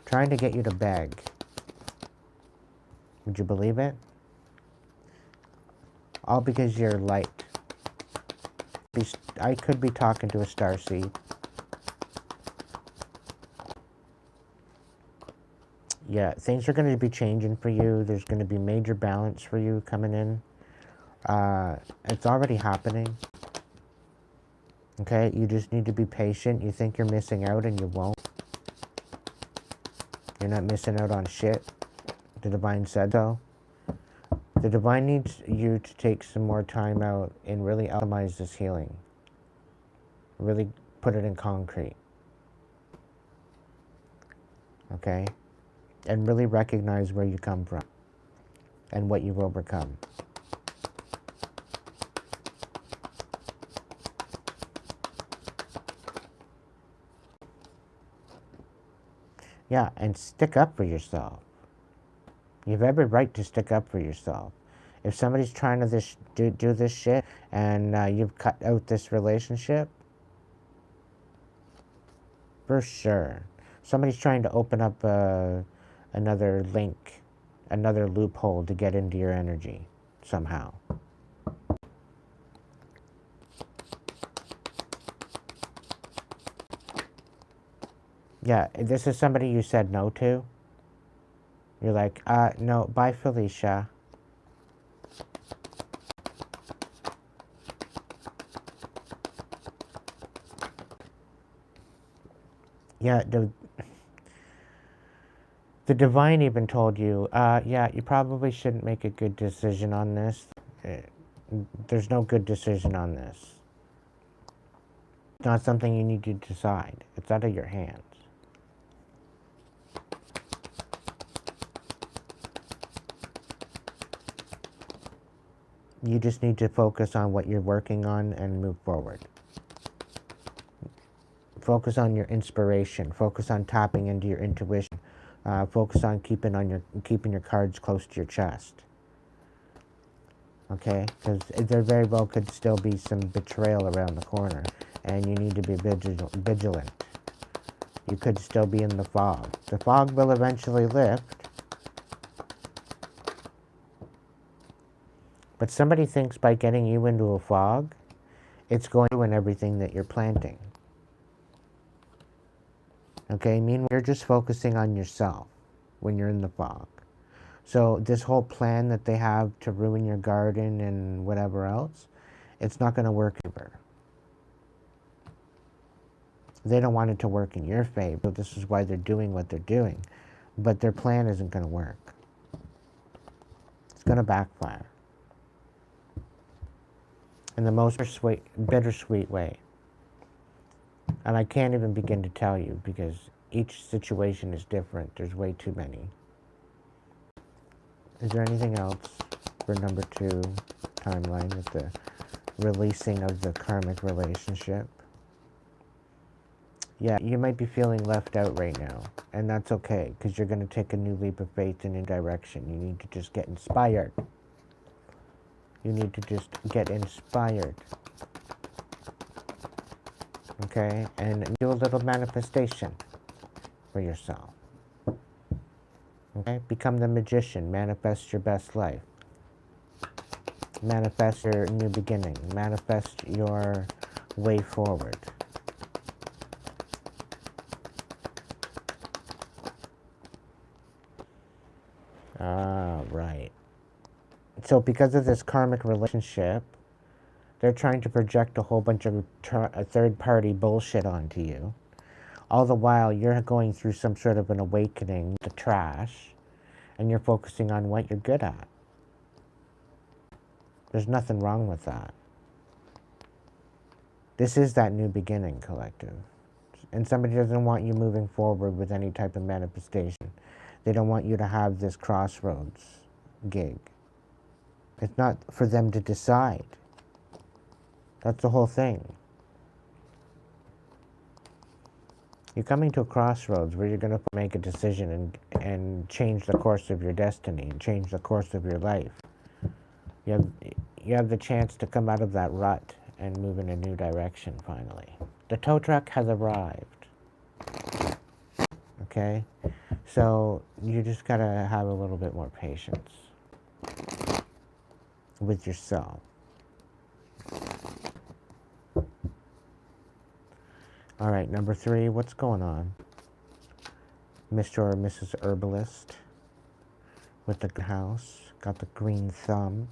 Trying to get you to beg. Would you believe it? All because you're light. I could be talking to a starseed. Yeah, things are going to be changing for you. There's going to be major balance for you coming in. It's already happening. Okay, you just need to be patient. You think you're missing out and you won't. You're not missing out on shit. The Divine said so. The Divine needs you to take some more time out and really alchemize this healing. Really put it in concrete. Okay? And really recognize where you come from and what you've overcome. Yeah, and stick up for yourself. You have every right to stick up for yourself. If somebody's trying to do this shit and you've cut out this relationship, for sure. Somebody's trying to open up another link, another loophole to get into your energy somehow. Yeah, this is somebody you said no to. You're like, no, bye, Felicia. Yeah, the Divine even told you, yeah, you probably shouldn't make a good decision on this. There's no good decision on this. It's not something you need to decide. It's out of your hands. You just need to focus on what you're working on and move forward. Focus on your inspiration. Focus on tapping into your intuition. Focus on keeping your cards close to your chest. Okay? Because there very well could still be some betrayal around the corner, and you need to be vigilant. You could still be in the fog. The fog will eventually lift. But somebody thinks by getting you into a fog, it's going to ruin everything that you're planting. Okay? Meanwhile, you're just focusing on yourself when you're in the fog. So this whole plan that they have to ruin your garden and whatever else, it's not going to work ever. They don't want it to work in your favor. This is why they're doing what they're doing. But their plan isn't going to work. It's going to backfire. In the most bittersweet way. And I can't even begin to tell you because each situation is different. There's way too many. Is there anything else for number 2 timeline with the releasing of the karmic relationship? Yeah, you might be feeling left out right now. And that's okay, because you're going to take a new leap of faith in a direction. You need to just get inspired. You need to just get inspired. Okay? And do a little manifestation for yourself. Okay? Become the magician. Manifest your best life. Manifest your new beginning. Manifest your way forward. Right. So because of this karmic relationship, they're trying to project a whole bunch of third-party bullshit onto you. All the while, you're going through some sort of an awakening, the trash, and you're focusing on what you're good at. There's nothing wrong with that. This is that new beginning, collective. And somebody doesn't want you moving forward with any type of manifestation. They don't want you to have this crossroads gig. It's not for them to decide. That's the whole thing. You're coming to a crossroads where you're going to make a decision and change the course of your destiny and change the course of your life. You have the chance to come out of that rut and move in a new direction finally. The tow truck has arrived. Okay? So you just got to have a little bit more patience with yourself. All right, number 3, what's going on? Mr. or Mrs. Herbalist with the house, got the green thumb,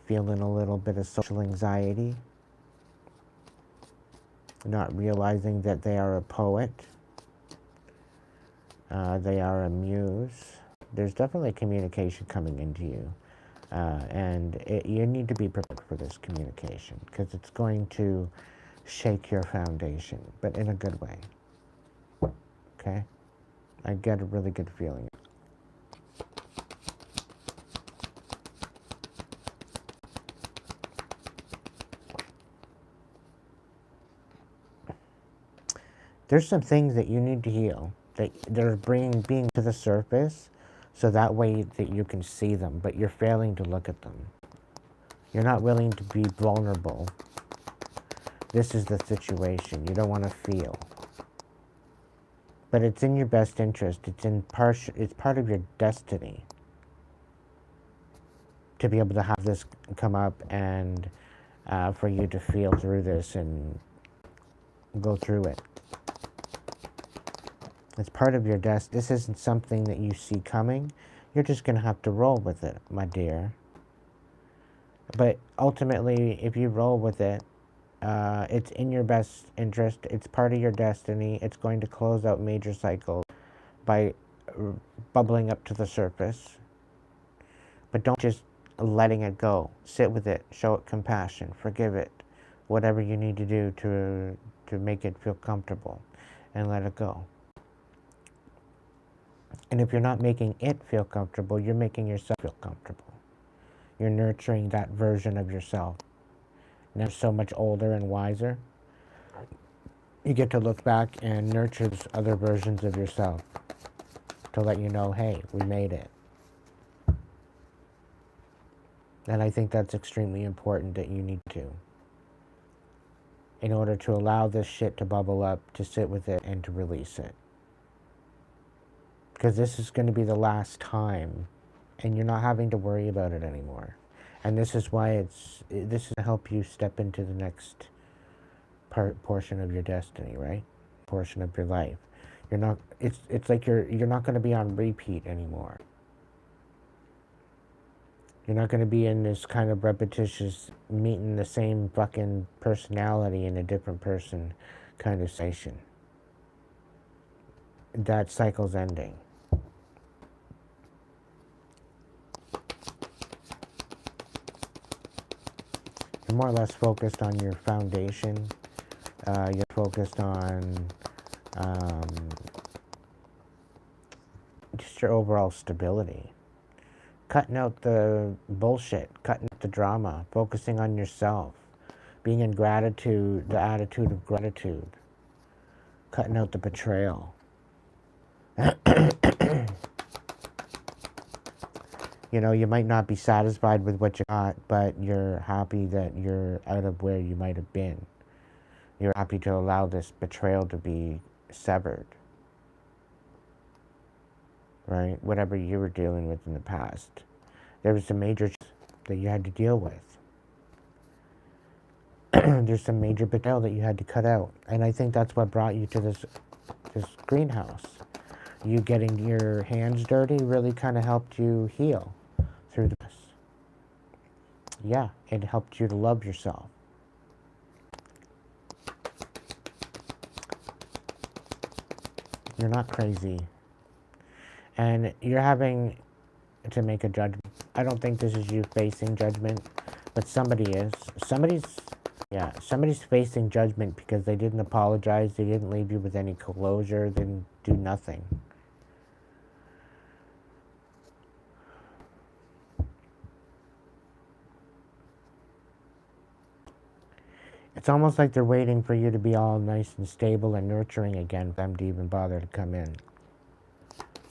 feeling a little bit of social anxiety, not realizing that they are a poet, they are a muse. There's definitely communication coming into you, and you need to be prepared for this communication because it's going to shake your foundation, but in a good way. Okay? I get a really good feeling. There's some things that you need to heal that they're being to the surface so that way that you can see them, but you're failing to look at them. You're not willing to be vulnerable. This is the situation. You don't want to feel. But it's in your best interest. It's part of your destiny to be able to have this come up and for you to feel through this and go through it. It's part of your destiny. This isn't something that you see coming. You're just going to have to roll with it, my dear. But ultimately, if you roll with it, it's in your best interest. It's part of your destiny. It's going to close out major cycles by bubbling up to the surface. But don't just letting it go. Sit with it. Show it compassion. Forgive it. Whatever you need to do to make it feel comfortable. And let it go. And if you're not making it feel comfortable, you're making yourself feel comfortable. You're nurturing that version of yourself. Now so much older and wiser, you get to look back and nurture other versions of yourself to let you know, hey, we made it. And I think that's extremely important that you need to. In order to allow this shit to bubble up, to sit with it, and to release it. Because this is going to be the last time, and you're not having to worry about it anymore. And this is why this is to help you step into the next portion of your destiny, right? Portion of your life. You're not. It's like you're not going to be on repeat anymore. You're not going to be in this kind of repetitious meeting the same fucking personality in a different person kind of station. That cycle's ending. You're more or less focused on your foundation. You're focused on just your overall stability. Cutting out the bullshit, cutting out the drama, focusing on yourself, being in gratitude, the attitude of gratitude, cutting out the betrayal. You know, you might not be satisfied with what you got, but you're happy that you're out of where you might have been. You're happy to allow this betrayal to be severed. Right? Whatever you were dealing with in the past. There was some major that you had to deal with. There's some major betrayal that you had to cut out. And I think that's what brought you to this greenhouse. You getting your hands dirty really kind of helped you heal through this. Yeah, it helped you to love yourself. You're not crazy. And you're having to make a judgment. I don't think this is you facing judgment, but somebody is. Somebody's facing judgment because they didn't apologize, they didn't leave you with any closure, they didn't do nothing. It's almost like they're waiting for you to be all nice and stable and nurturing again for them to even bother to come in.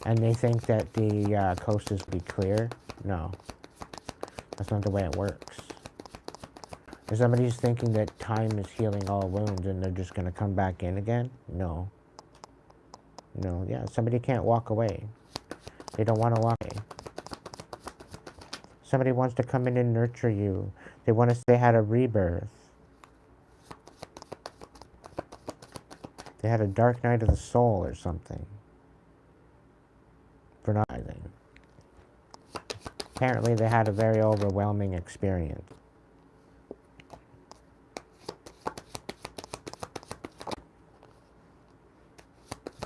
And they think that the coast is be clear. No, that's not the way it works. If somebody's thinking that time is healing all wounds and they're just going to come back in again, no. No, yeah, somebody can't walk away. They don't want to walk away. Somebody wants to come in and nurture you. They want to say they had a rebirth. They had a dark night of the soul or something. For nothing. Apparently they had a very overwhelming experience.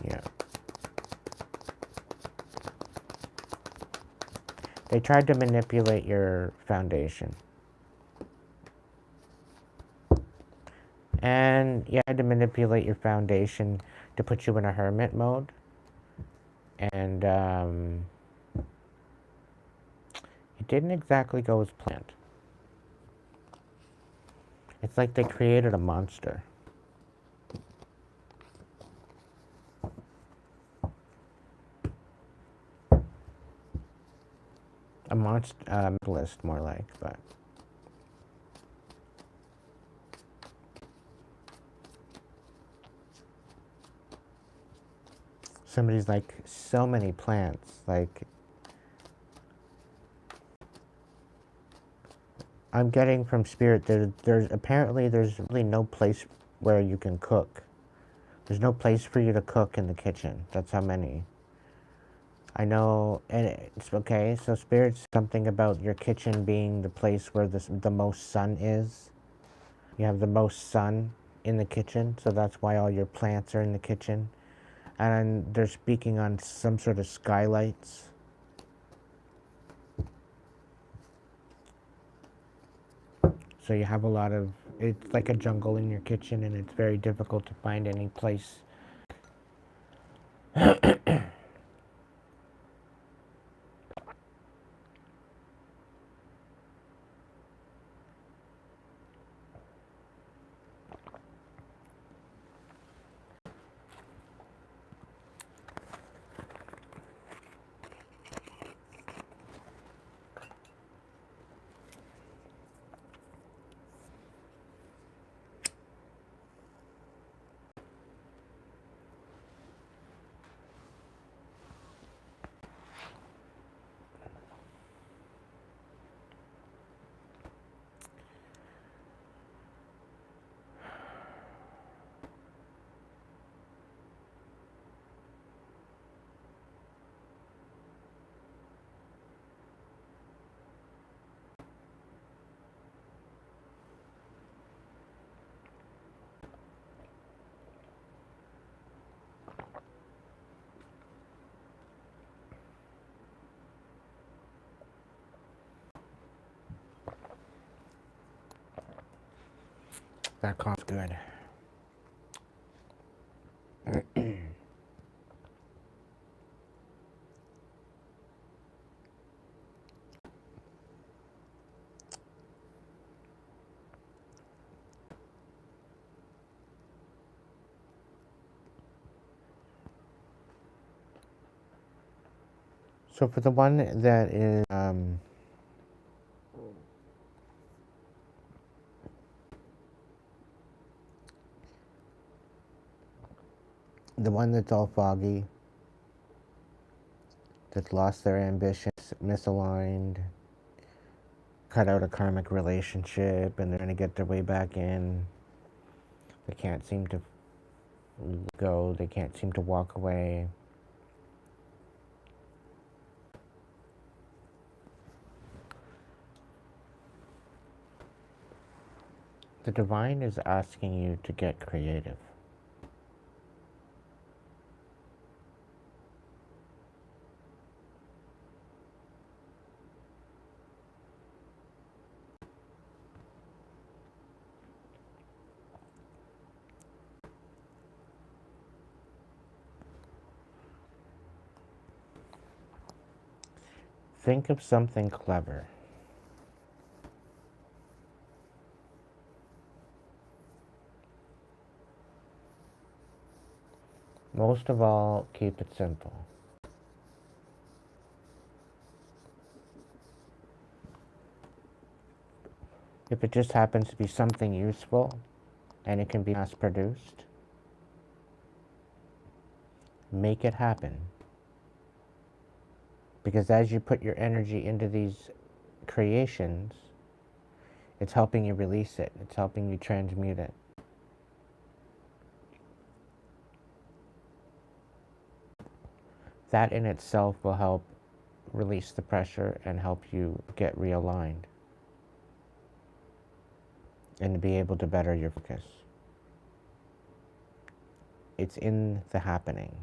Yeah. They tried to manipulate your foundation. And you had to manipulate your foundation to put you in a hermit mode. And it didn't exactly go as planned. It's like they created a monster. A monster, mentalist more like, but. Somebody's like, so many plants, like. I'm getting from spirit there's apparently there's really no place where you can cook. There's no place for you to cook in the kitchen. That's how many. I know, and it's okay. So spirit's something about your kitchen being the place where the most sun is. You have the most sun in the kitchen, so that's why all your plants are in the kitchen. And they're speaking on some sort of skylights. So you have a lot of, it's like a jungle in your kitchen, and it's very difficult to find any place. That cough's good. So for the one that is the one that's all foggy, that's lost their ambitions, misaligned, cut out a karmic relationship, and they're trying to get their way back in. They can't seem to go, they can't seem to walk away. The divine is asking you to get creative. Think of something clever. Most of all, keep it simple. If it just happens to be something useful and it can be mass produced, make it happen. Because as you put your energy into these creations, it's helping you release it. It's helping you transmute it. That in itself will help release the pressure and help you get realigned and to be able to better your focus. It's in the happening.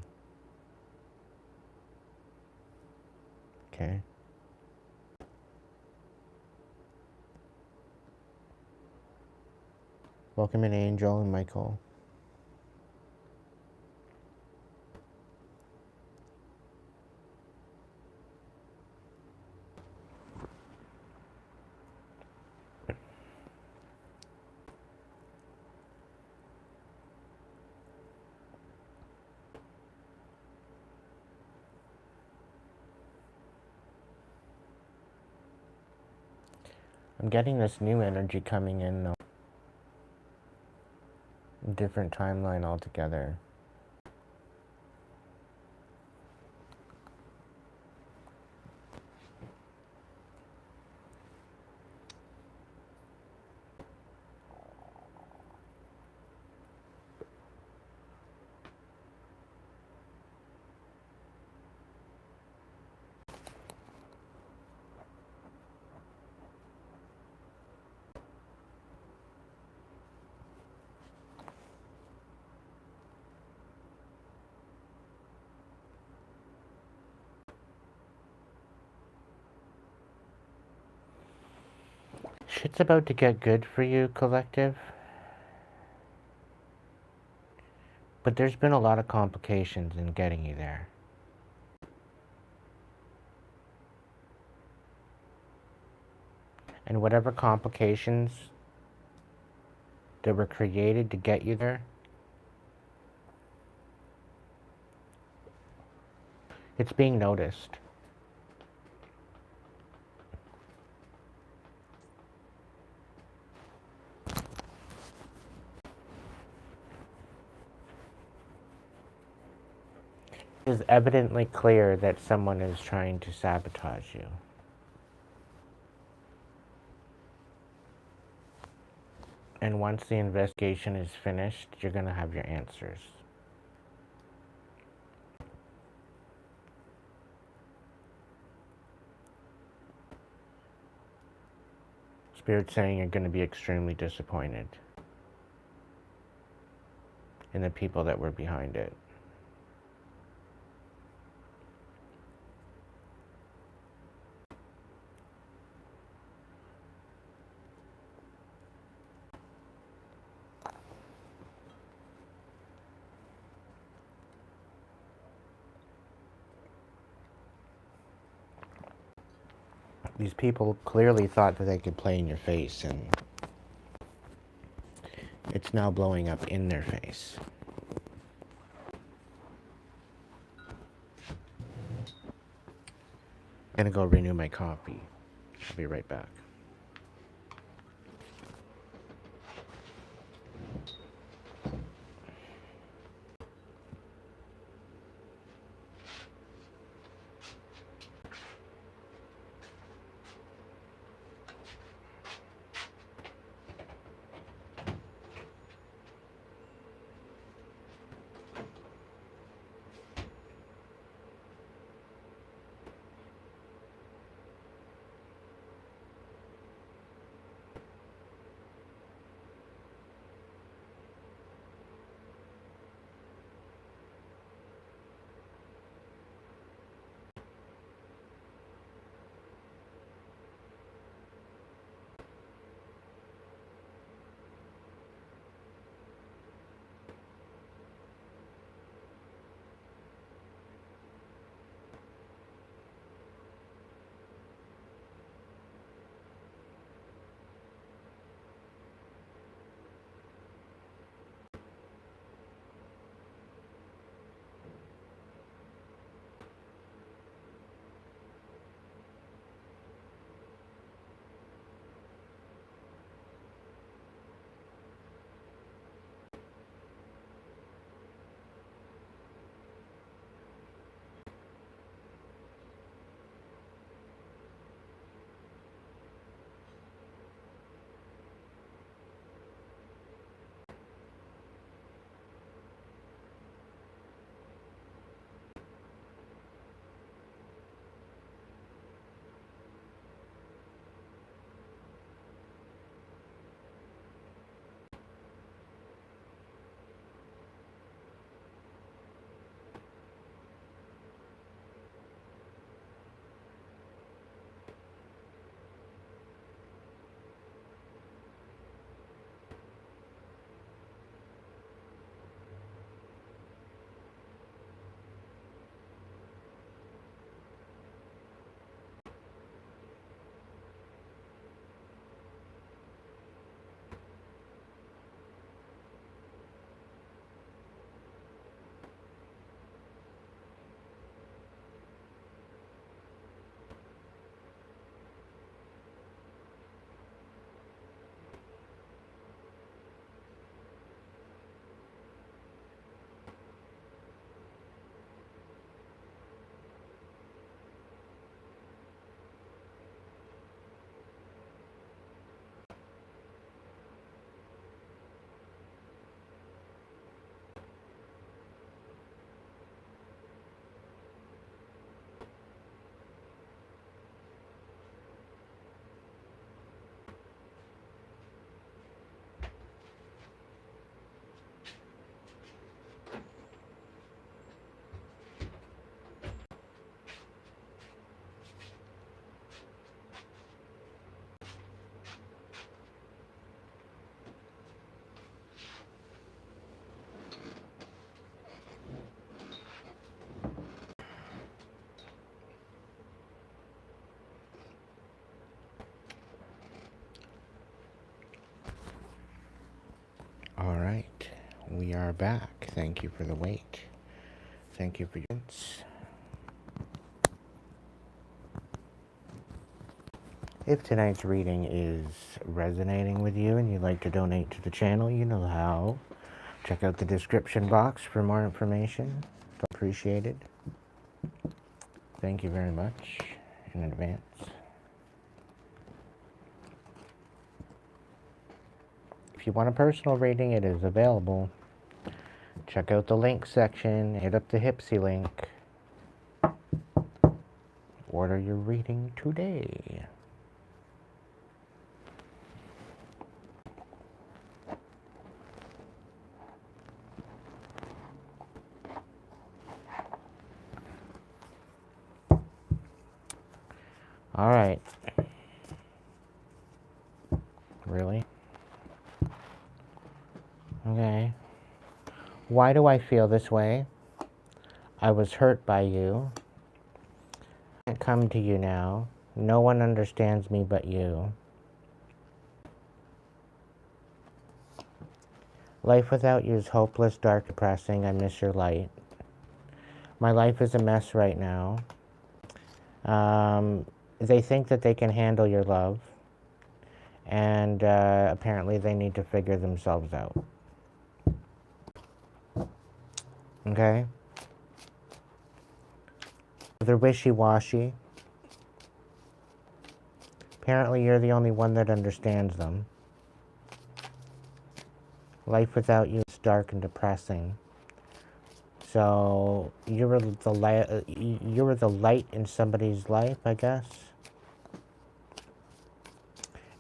Okay? Welcome in, Angel and Michael. I'm getting this new energy coming in though. Different timeline altogether. Shit's about to get good for you, collective. But there's been a lot of complications in getting you there. And whatever complications that were created to get you there, it's being noticed. It is evidently clear that someone is trying to sabotage you. And once the investigation is finished, you're going to have your answers. Spirit's saying you're going to be extremely disappointed in the people that were behind it. These people clearly thought that they could play in your face, and it's now blowing up in their face. I'm gonna go renew my coffee. I'll be right back. are back. Thank you for the wait. Thank you for your... If tonight's reading is resonating with you and you'd like to donate to the channel, you know how. Check out the description box for more information. Appreciate it. Thank you very much in advance. If you want a personal reading, it is available. Check out the link section. Hit up the Hipsy link. Order your reading today. All right. Really? Okay. Why do I feel this way? I was hurt by you. I can't come to you now. No one understands me but you. Life without you is hopeless, dark, depressing. I miss your light. My life is a mess right now. They think that they can handle your love. And apparently they need to figure themselves out. Okay? They're wishy-washy. Apparently you're the only one that understands them. Life without you is dark and depressing. So you were the light in somebody's life, I guess.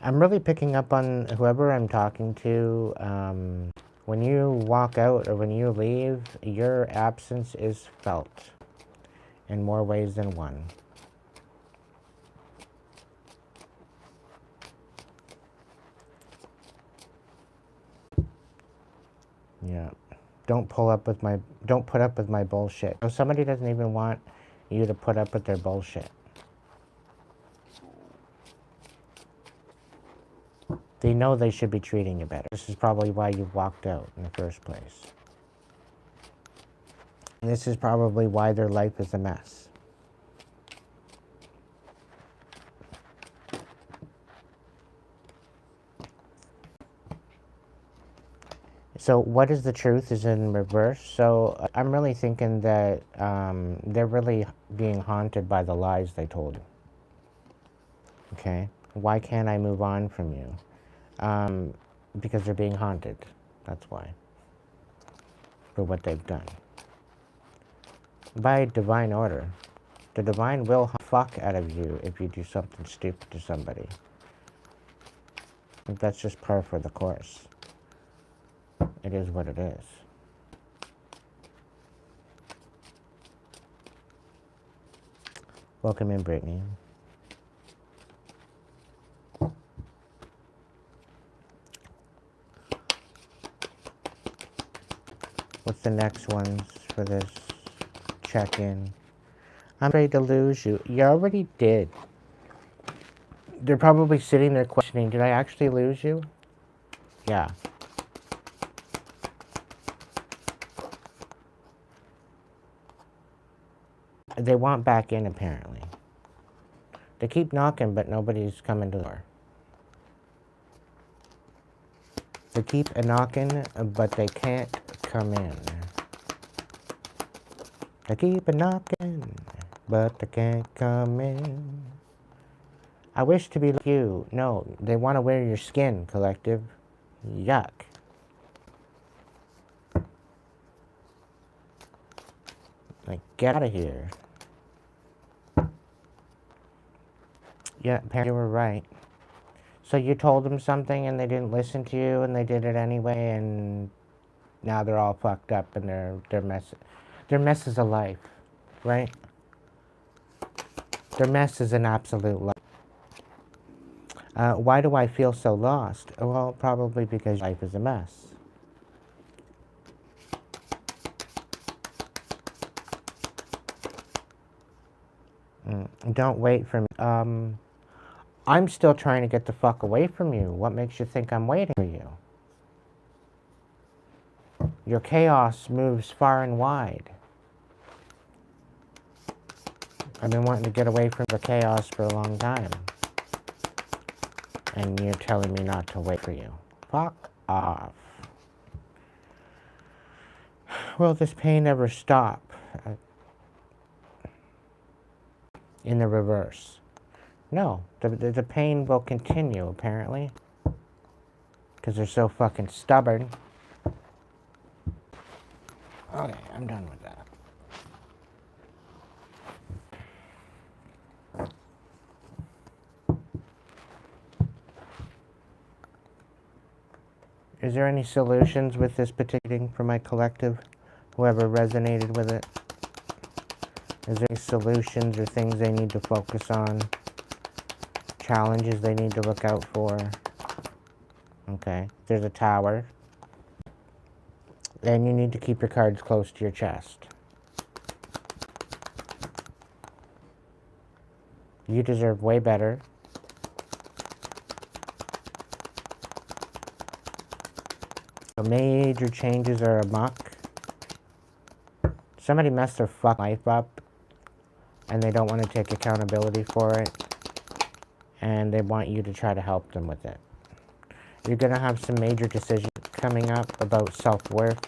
I'm really picking up on whoever I'm talking to. When you walk out or when you leave, your absence is felt in more ways than one. Yeah. Don't put up with my bullshit. So somebody doesn't even want you to put up with their bullshit. They know they should be treating you better. This is probably why you walked out in the first place. And this is probably why their life is a mess. So what is the truth is in reverse. So I'm really thinking that they're really being haunted by the lies they told you. Okay? Why can't I move on from you? Because they're being haunted. That's why. For what they've done. By divine order. The divine will fuck out of you if you do something stupid to somebody. I think that's just par for the course. It is what it is. Welcome in, Brittany. What's the next ones for this check-in? I'm ready to lose you. You already did. They're probably sitting there questioning, did I actually lose you? Yeah. They want back in, apparently. They keep knocking, but nobody's coming to the door. They keep knocking, but they can't come in. They keep knocking, but they can't come in. I wish to be like you. No, they want to wear your skin, collective. Yuck. Like, get out of here. Yeah, apparently you were right. So you told them something and they didn't listen to you and they did it anyway and now they're all fucked up and they're messes of life, right? Their mess is an absolute life. Why do I feel so lost? Well, probably because life is a mess. Don't wait for me. I'm still trying to get the fuck away from you. What makes you think I'm waiting for you? Your chaos moves far and wide. I've been wanting to get away from the chaos for a long time. And you're telling me not to wait for you. Fuck off. Will this pain ever stop? In the reverse. No, the pain will continue, apparently. Because they're so fucking stubborn. Okay, I'm done with that. Is there any solutions with this particular thing for my collective? Whoever resonated with it? Is there any solutions or things they need to focus on? Challenges they need to look out for? Okay, there's a tower. Then you need to keep your cards close to your chest. You deserve way better. So major changes are amok. Somebody messed their fuck life up and they don't want to take accountability for it. And they want you to try to help them with it. You're going to have some major decisions coming up about self-worth.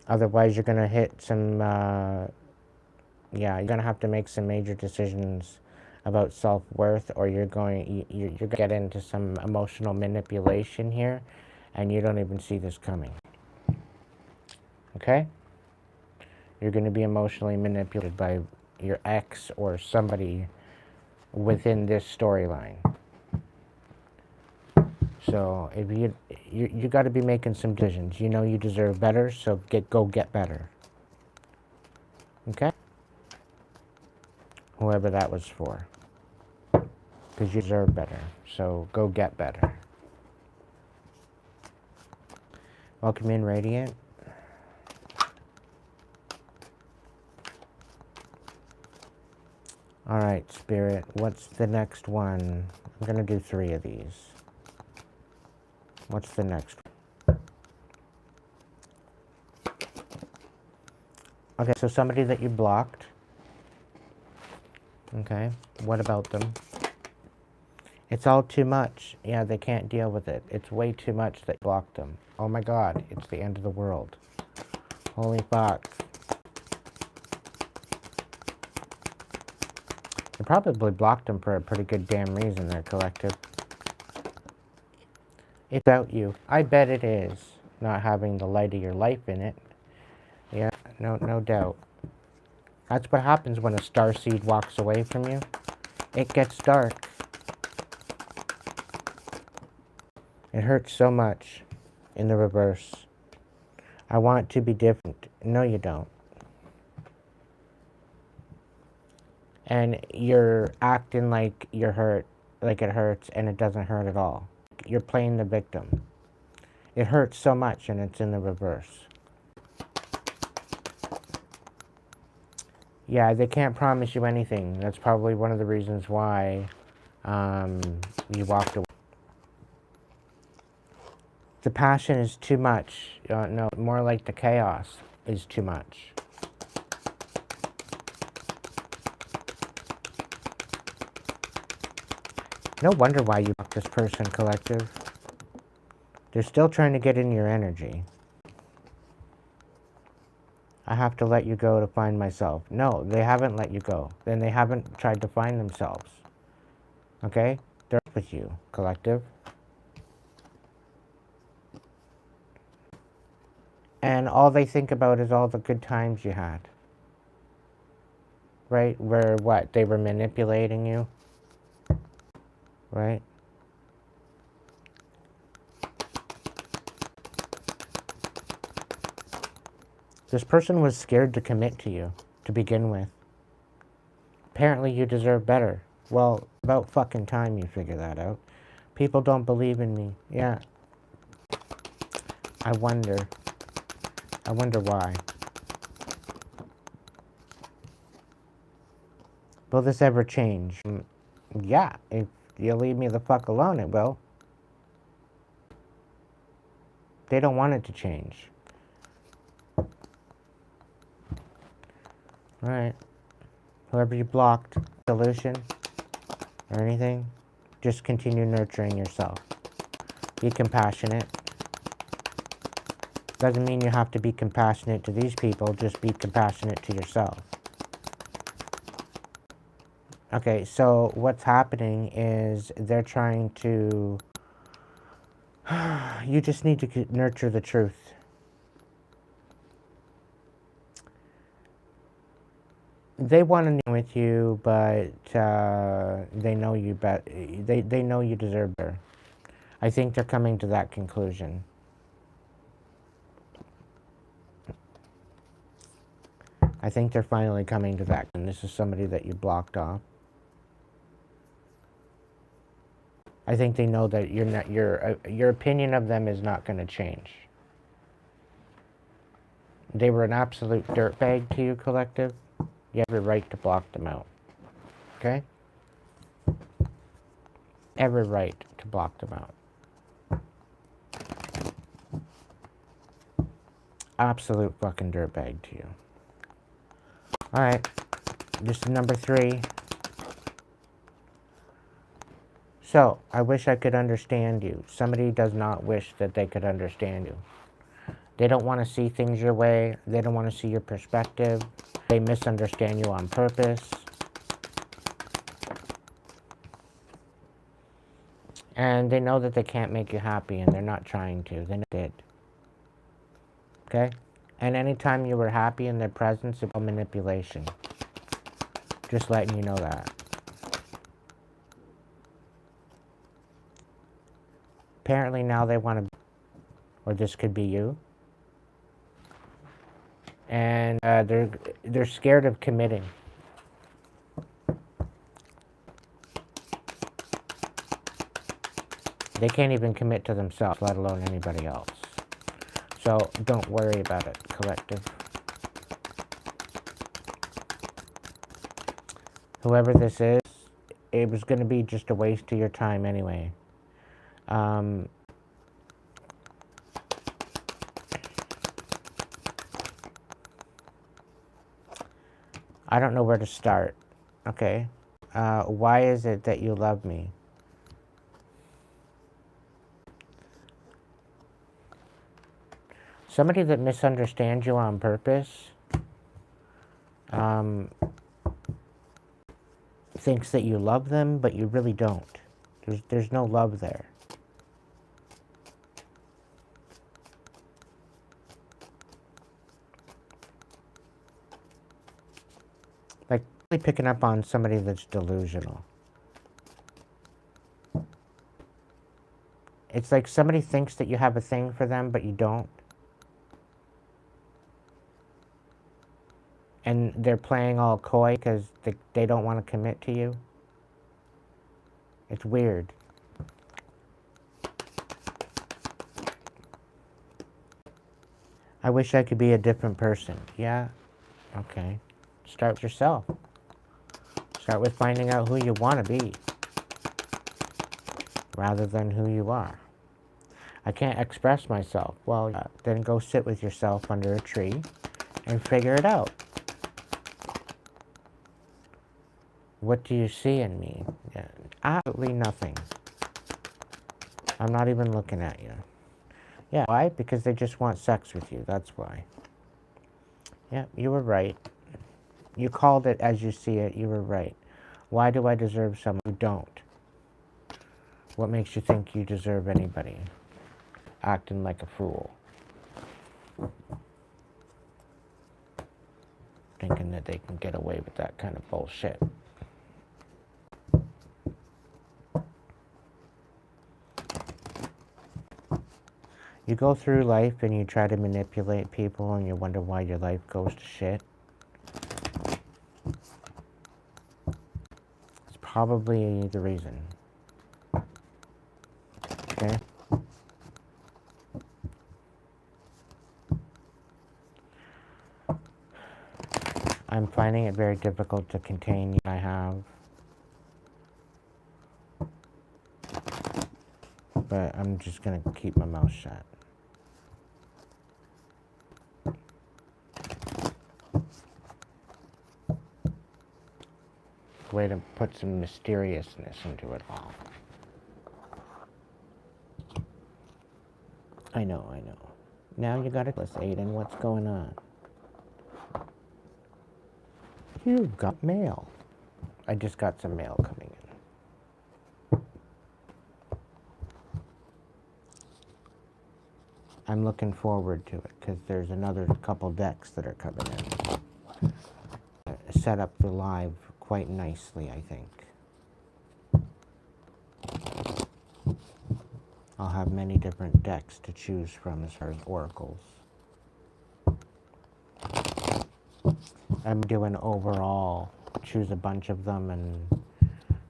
Otherwise, you're going to hit some, you're going to have to make some major decisions about self-worth, or you're going to get into some emotional manipulation here, and you don't even see this coming. Okay? You're going to be emotionally manipulated by your ex or somebody within this storyline. So if you got to be making some decisions. You know you deserve better, so go get better. Okay? Whoever that was for. Because you deserve better, so go get better. Welcome in, Radiant. Alright, Spirit, what's the next one? I'm going to do 3 of these. What's the next one? Okay, so somebody that you blocked. Okay, what about them? It's all too much. Yeah, they can't deal with it. It's way too much that you blocked them. Oh my god, it's the end of the world. Holy fuck. You probably blocked them for a pretty good damn reason there, collective. It's about you. I bet it is. Not having the light of your life in it. Yeah, no doubt. That's what happens when a starseed walks away from you. It gets dark. It hurts so much in the reverse. I want it to be different. No, you don't. And you're acting like you're hurt, like it hurts, and it doesn't hurt at all. You're playing the victim. It hurts so much, and it's in the reverse. Yeah, they can't promise you anything. That's probably one of the reasons why you walked away. The passion is too much. No, more like the chaos is too much. No wonder why you blocked this person, collective. They're still trying to get in your energy. I have to let you go to find myself. No, they haven't let you go. Then they haven't tried to find themselves. Okay? They're with you, collective. And all they think about is all the good times you had. Right? Where what? They were manipulating you? Right? This person was scared to commit to you, to begin with. Apparently you deserve better. Well, about fucking time you figure that out. People don't believe in me. Yeah. I wonder why. Will this ever change? Yeah, if you leave me the fuck alone, it will. They don't want it to change. Alright. Whoever you blocked, solution, or anything, just continue nurturing yourself. Be compassionate. Doesn't mean you have to be compassionate to these people, just be compassionate to yourself. Okay, so what's happening is they're trying to... You just need to nurture the truth. They want to know with you, but they know you they know you deserve better. I think they're coming to that conclusion. I think they're finally coming to that, and this is somebody that you blocked off. I think they know that you're not, your opinion of them is not going to change. They were an absolute dirtbag to you, collective. You have every right to block them out. Okay? Every right to block them out. Absolute fucking dirtbag to you. Alright. This is number 3. So, I wish I could understand you. Somebody does not wish that they could understand you. They don't want to see things your way. They don't want to see your perspective. They misunderstand you on purpose. And they know that they can't make you happy, and they're not trying to. They did. Okay? And anytime you were happy in their presence, it's all manipulation. Just letting you know that. Apparently now they want to... Or this could be you. And they're scared of committing. They can't even commit to themselves, let alone anybody else. So don't worry about it, collective. Whoever this is, it was going to be just a waste of your time anyway. I don't know where to start. Okay. Why is it that you love me? Somebody that misunderstands you on purpose thinks that you love them, but you really don't. There's no love there. Like, really picking up on somebody that's delusional. It's like somebody thinks that you have a thing for them, but you don't. And they're playing all coy because they don't want to commit to you. It's weird. I wish I could be a different person. Yeah? Okay. Start with yourself. Start with finding out who you want to be, rather than who you are. I can't express myself. Well, then go sit with yourself under a tree and figure it out. What do you see in me? Yeah, absolutely nothing. I'm not even looking at you. Yeah, why? Because they just want sex with you. That's why. Yeah, you were right. You called it as you see it. You were right. Why do I deserve someone who don't? What makes you think you deserve anybody? Acting like a fool. Thinking that they can get away with that kind of bullshit. You go through life and you try to manipulate people and you wonder why your life goes to shit. It's probably the reason. Okay? I'm finding it very difficult to contain. I have. But I'm just gonna keep my mouth shut. Way to put some mysteriousness into it all. I know. Now you got it, Aiden. What's going on? You got mail. I just got some mail coming in. I'm looking forward to it because there's another couple decks that are coming in. Set up the live quite nicely, I think. I'll have many different decks to choose from as far as oracles. I'm doing overall, choose a bunch of them and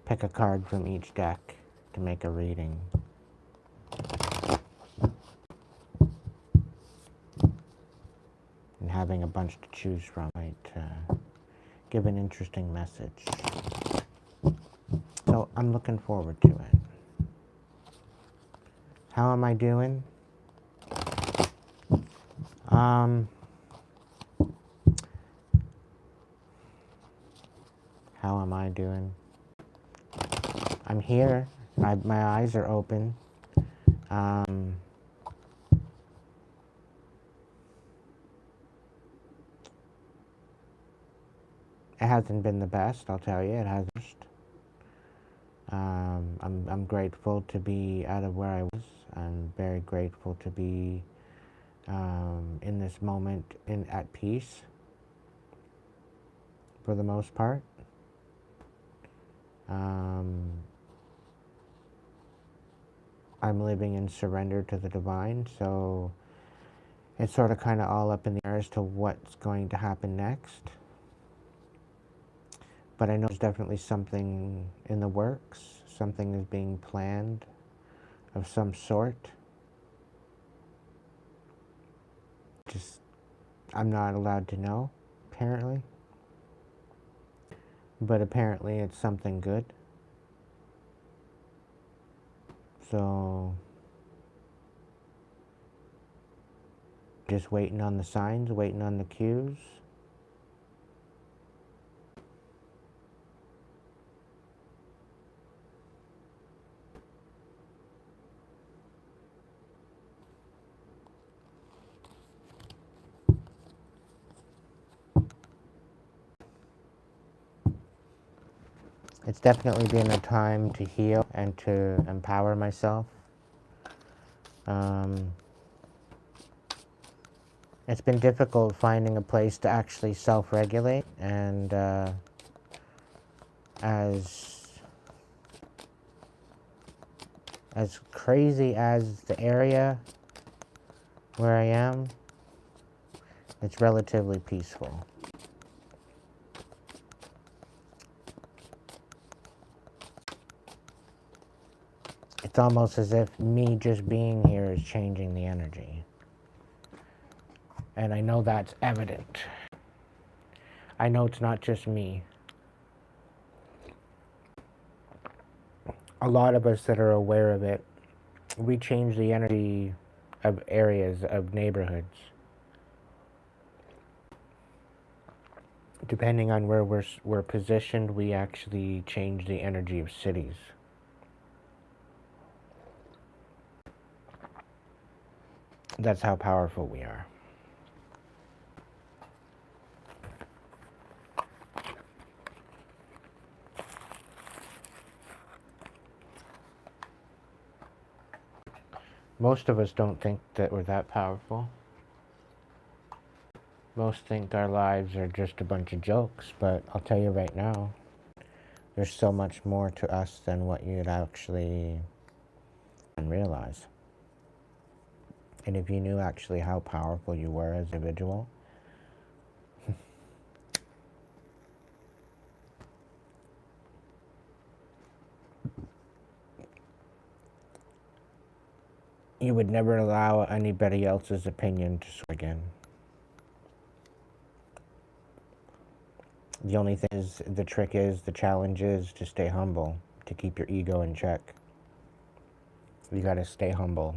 pick a card from each deck to make a reading. And having a bunch to choose from might give an interesting message. So I'm looking forward to it. How am I doing? How am I doing? I'm here. My eyes are open. It hasn't been the best, I'll tell you. It hasn't. I'm grateful to be out of where I was. I'm very grateful to be in this moment at peace, for the most part. I'm living in surrender to the divine, so it's sort of kind of all up in the air as to what's going to happen next. But I know there's definitely something in the works. Something is being planned of some sort. Just, I'm not allowed to know, apparently. But apparently it's something good. So, just waiting on the signs, waiting on the cues. It's definitely been a time to heal and to empower myself. It's been difficult finding a place to actually self-regulate, and as crazy as the area where I am, it's relatively peaceful. It's almost as if me just being here is changing the energy. And I know that's evident. I know it's not just me. A lot of us that are aware of it, we change the energy of areas, of neighborhoods. Depending on where we're positioned, we actually change the energy of cities. That's how powerful we are. Most of us don't think that we're that powerful. Most think our lives are just a bunch of jokes, but I'll tell you right now, there's so much more to us than what you'd actually realize. And if you knew actually how powerful you were as an individual, you would never allow anybody else's opinion to sway again. The only thing is, the trick is, the challenge is to stay humble, to keep your ego in check. You gotta stay humble.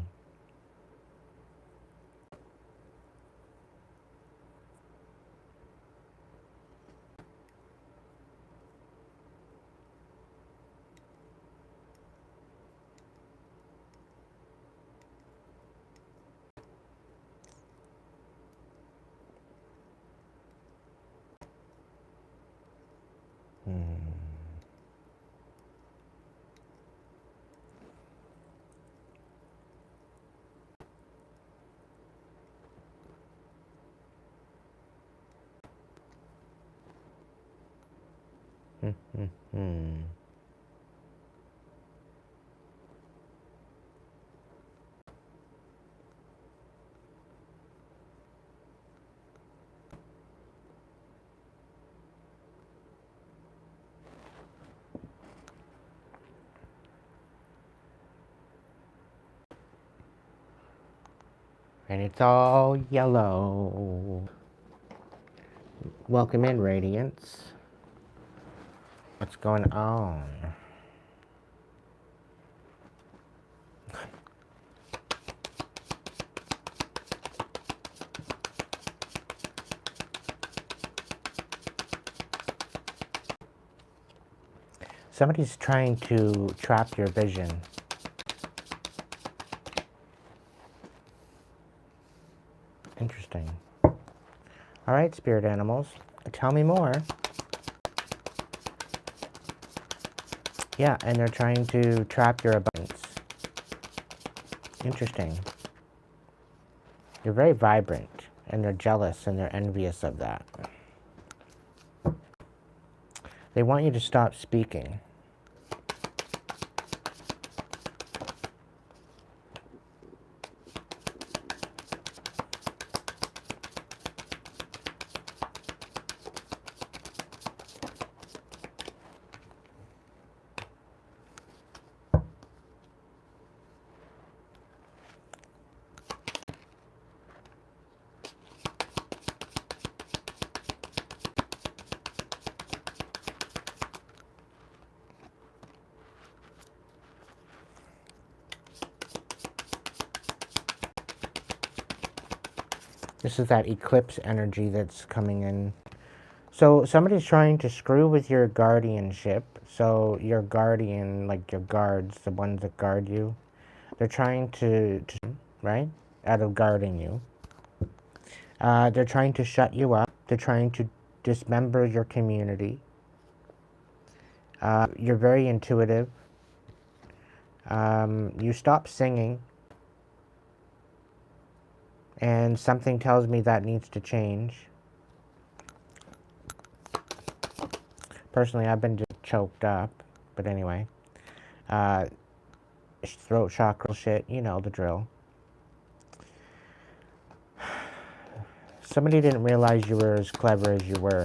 And it's all yellow. Welcome in, Radiance. What's going on? Somebody's trying to trap your vision. Interesting. All right, spirit animals, tell me more. Yeah, and they're trying to trap your abundance. Interesting. You're very vibrant, and they're jealous and they're envious of that. They want you to stop speaking. This is that eclipse energy that's coming in. So somebody's trying to screw with your guardianship. So your guardian, like your guards, the ones that guard you, they're trying to right? Out of guarding you. They're trying to shut you up. They're trying to dismember your community. You're very intuitive. You stop singing. And something tells me that needs to change. Personally, I've been just choked up. But anyway. Throat chakra shit, you know the drill. Somebody didn't realize you were as clever as you were.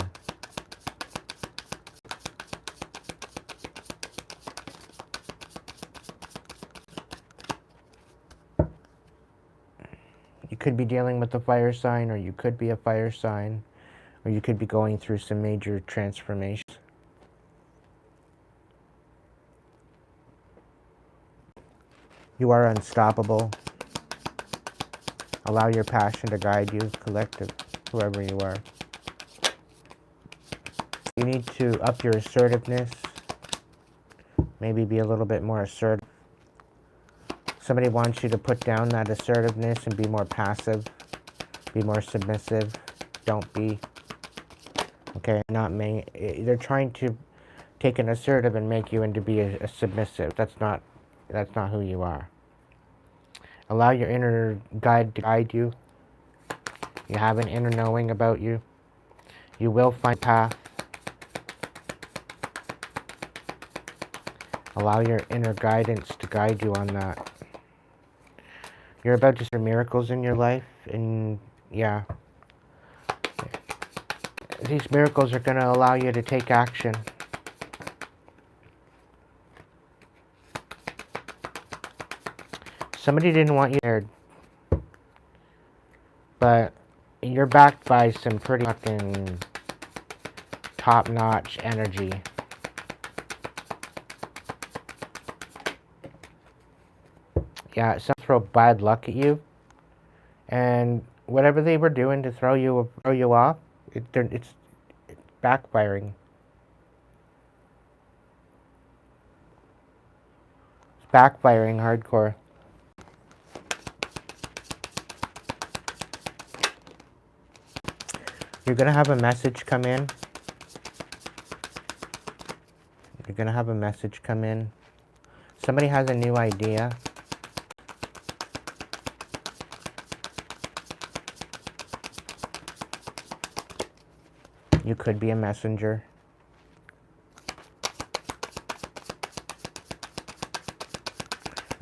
You could be dealing with a fire sign, or you could be a fire sign, or you could be going through some major transformations. You are unstoppable. Allow your passion to guide you, collective, whoever you are. You need to up your assertiveness. Maybe be a little bit more assertive. Somebody wants you to put down that assertiveness and be more passive. Be more submissive. Don't be. Okay, they're trying to take an assertive and make you into be a submissive. That's not who you are. Allow your inner guide to guide you. You have an inner knowing about you. You will find a path. Allow your inner guidance to guide you on that. You're about to see miracles in your life, and yeah. These miracles are going to allow you to take action. Somebody didn't want you there, but you're backed by some pretty fucking top-notch energy. Yeah, some throw bad luck at you, and whatever they were doing to throw you off, it's backfiring. It's backfiring hardcore. You're going to have a message come in. You're going to have a message come in. Somebody has a new idea. You could be a messenger.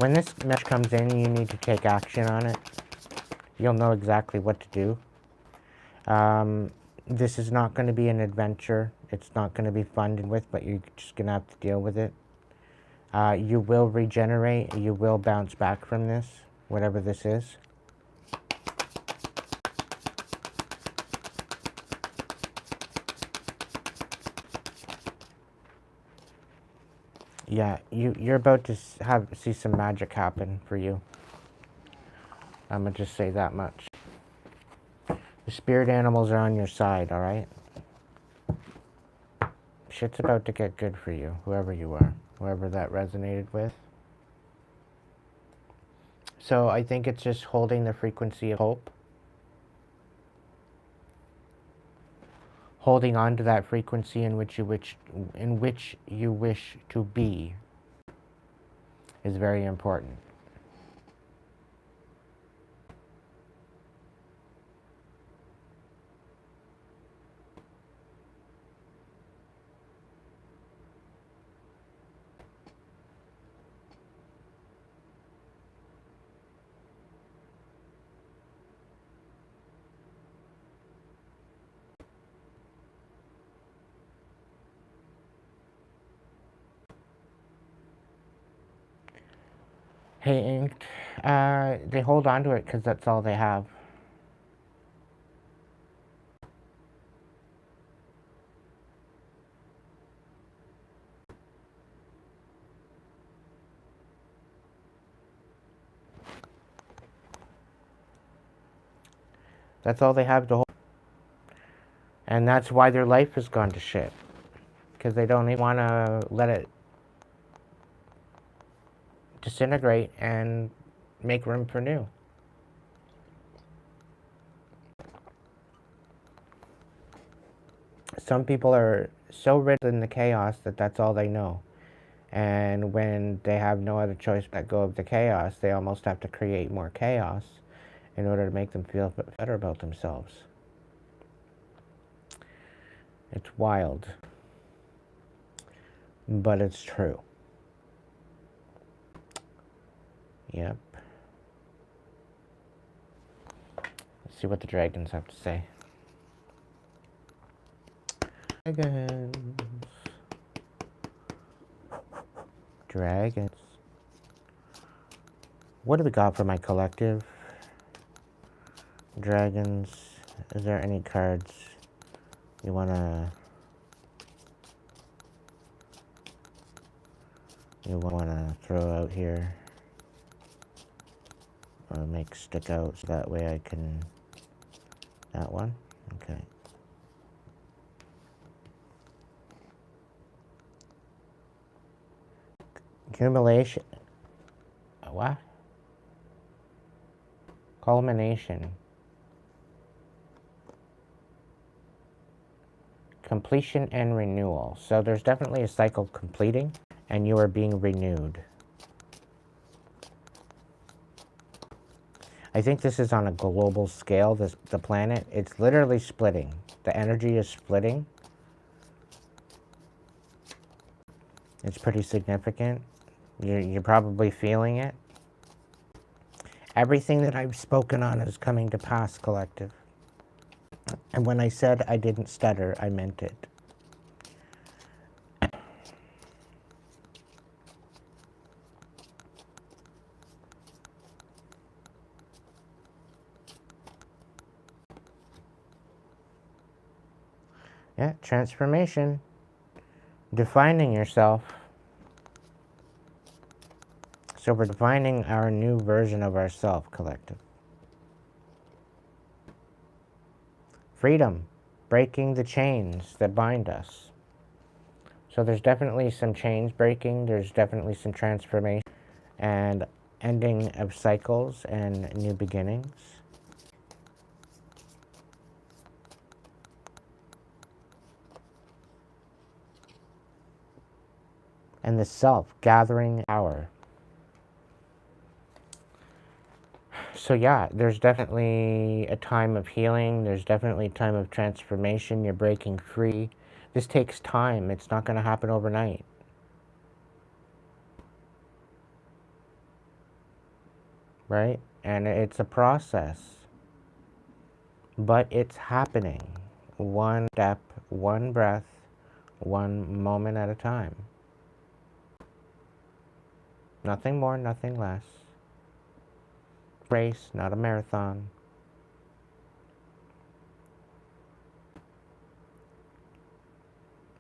When this message comes in, you need to take action on it. You'll know exactly what to do. This is not going to be an adventure. It's not going to be fun to with, but you're just going to have to deal with it. You will regenerate. You will bounce back from this, whatever this is. Yeah, you're about to see some magic happen for you. I'm going to just say that much. The spirit animals are on your side, alright? Shit's about to get good for you, whoever you are, whoever that resonated with. So I think it's just holding the frequency of hope. Holding on to that frequency in which you wish to be is very important. Hey, Inked, they hold on to it because that's all they have. That's all they have to hold. And that's why their life has gone to shit. Because they don't even want to let it disintegrate and make room for new. Some people are so rid in the chaos that that's all they know. And when they have no other choice but let go of the chaos, they almost have to create more chaos in order to make them feel better about themselves. It's wild. But it's true. Yep. Let's see what the dragons have to say. Dragons. Dragons. What do we got for my collective? Dragons. Is there any cards you wanna throw out here or make stick out so that way I can... That one? Okay. Accumulation. What? Culmination. Completion and renewal. So there's definitely a cycle completing, and you are being renewed. I think this is on a global scale, the planet. It's literally splitting. The energy is splitting. It's pretty significant. You're probably feeling it. Everything that I've spoken on is coming to pass, collective. And when I said I didn't stutter, I meant it. Yeah, transformation. Defining yourself. So we're defining our new version of ourselves, collective. Freedom. Breaking the chains that bind us. So there's definitely some chains breaking. There's definitely some transformation and ending of cycles and new beginnings. And the self gathering power. So yeah, there's definitely a time of healing. There's definitely a time of transformation. You're breaking free. This takes time. It's not going to happen overnight. right? And it's a process, but it's happening. One step, one breath, one moment at a time. Nothing more, nothing less. Race, not a marathon.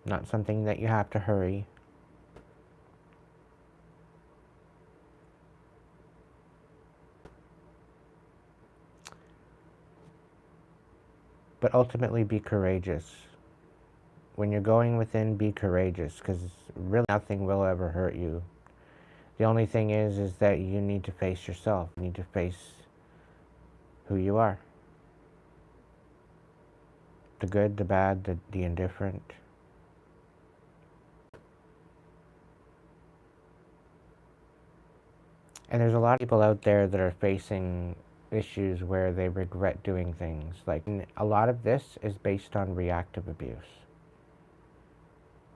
Not something that you have to hurry. But ultimately be courageous. When you're going within, be courageous, because really nothing will ever hurt you. The only thing is that you need to face yourself. You need to face who you are. The good, the bad, the indifferent. And there's a lot of people out there that are facing issues where they regret doing things. Like, a lot of this is based on reactive abuse.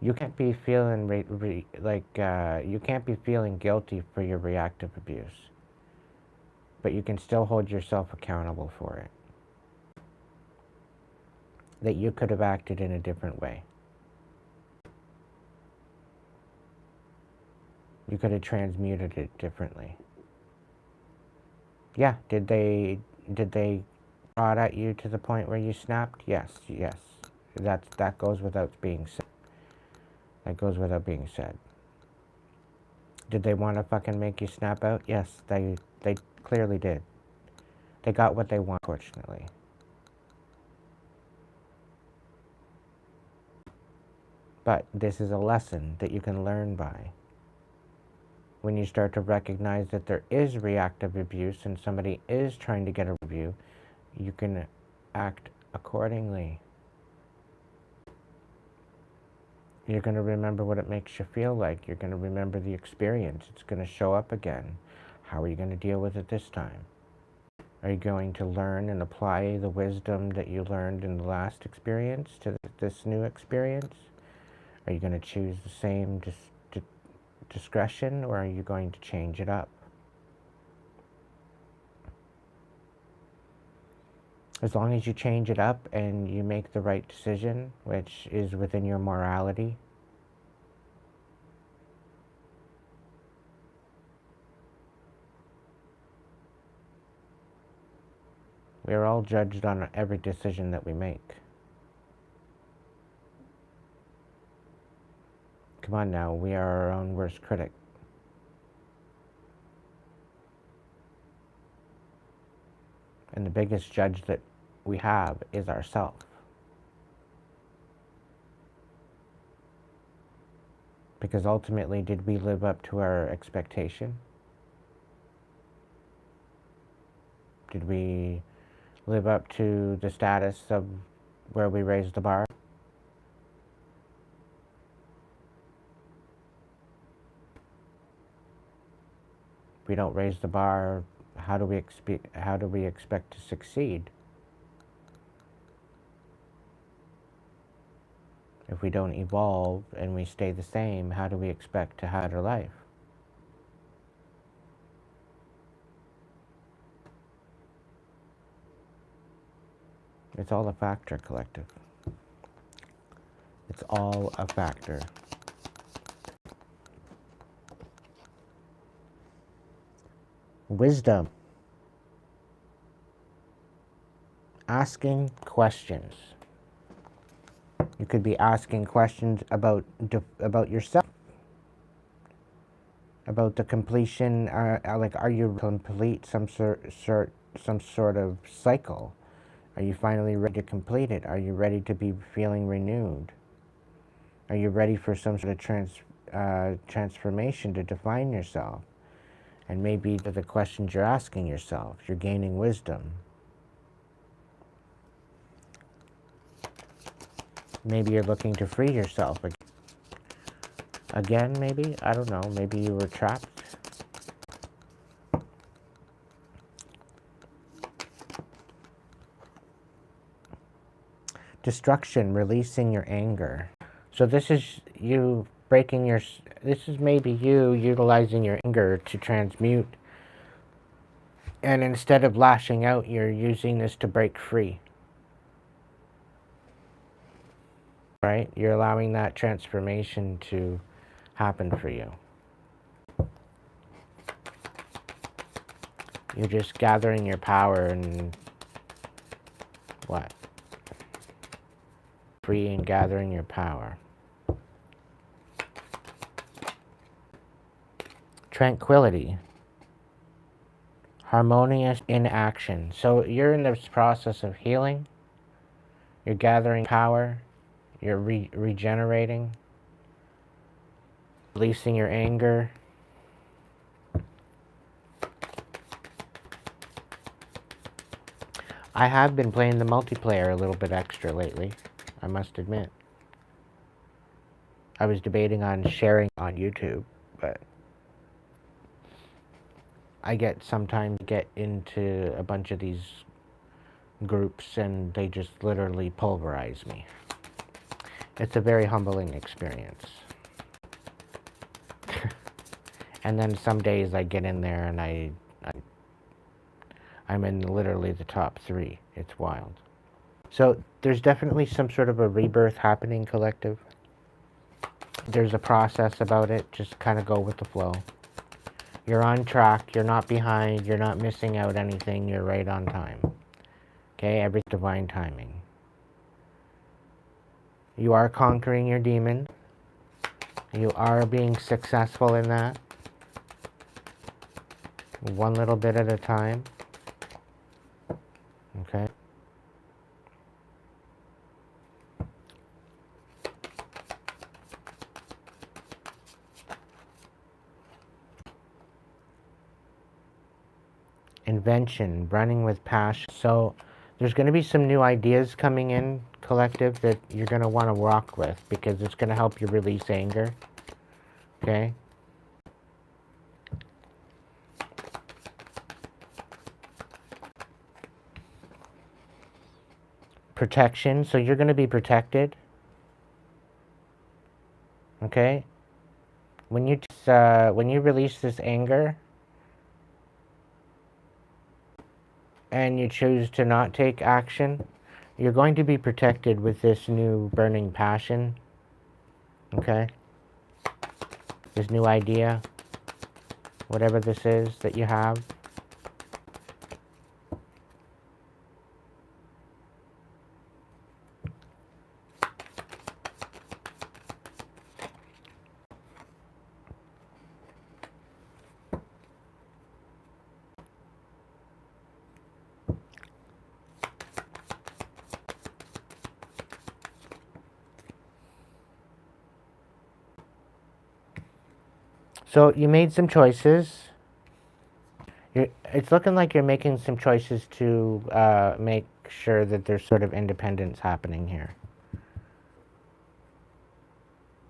You can't be feeling you can't be feeling guilty for your reactive abuse, but you can still hold yourself accountable for it. That you could have acted in a different way. You could have transmuted it differently. Yeah, did they prod at you to the point where you snapped? Yes. That goes without being said. That goes without being said. Did they want to fucking make you snap out? Yes, they clearly did. They got what they want, fortunately. But this is a lesson that you can learn by. When you start to recognize that there is reactive abuse and somebody is trying to get a review, you can act accordingly. You're going to remember what it makes you feel like. You're going to remember the experience. It's going to show up again. How are you going to deal with it this time? Are you going to learn and apply the wisdom that you learned in the last experience to this new experience? Are you going to choose the same discretion, or are you going to change it up? As long as you change it up and you make the right decision, which is within your morality, we are all judged on every decision that we make. Come on now, we are our own worst critic. And the biggest judge that we have is ourselves. Because ultimately, did we live up to our expectation? Did we live up to the status of where we raised the bar? If we don't raise the bar, how do we expect to succeed? If we don't evolve and we stay the same, how do we expect to have a life? It's all a factor, collective. It's all a factor. Wisdom. Asking questions. You could be asking questions about yourself, about the completion. Like, are you complete some sort of cycle? Are you finally ready to complete it? Are you ready to be feeling renewed? Are you ready for some sort of transformation to define yourself? And maybe the questions you're asking yourself, you're gaining wisdom. Maybe you're looking to free yourself again, maybe? I don't know. Maybe you were trapped. Destruction, releasing your anger. So this is you this is maybe you utilizing your anger to transmute And instead of lashing out, you're using this to break free. Right? You're allowing that transformation to happen for you. You're just gathering your power and what? Free and gathering your power. Tranquility. Harmonious in action. So you're in this process of healing. You're gathering power. You're regenerating. Releasing your anger. I have been playing the multiplayer a little bit extra lately, I must admit. I was debating on sharing on YouTube, but I sometimes get into a bunch of these groups and they just literally pulverize me. It's a very humbling experience. And then some days I get in there and I'm in literally the top 3. It's wild. So there's definitely some sort of a rebirth happening, collective. There's a process about it. Just kind of go with the flow. You're on track. You're not behind. You're not missing out anything. You're right on time. Okay? Every divine timing. You are conquering your demon. You are being successful in that. One little bit at a time. Okay? Invention, running with passion. So there's going to be some new ideas coming in, collective, that you're going to want to rock with because it's going to help you release anger. Okay? Protection. So you're going to be protected. Okay? When you release this anger and you choose to not take action, you're going to be protected with this new burning passion. Okay? This new idea, whatever this is that you have. So you made some choices. It's looking like you're making some choices to make sure that there's sort of independence happening here.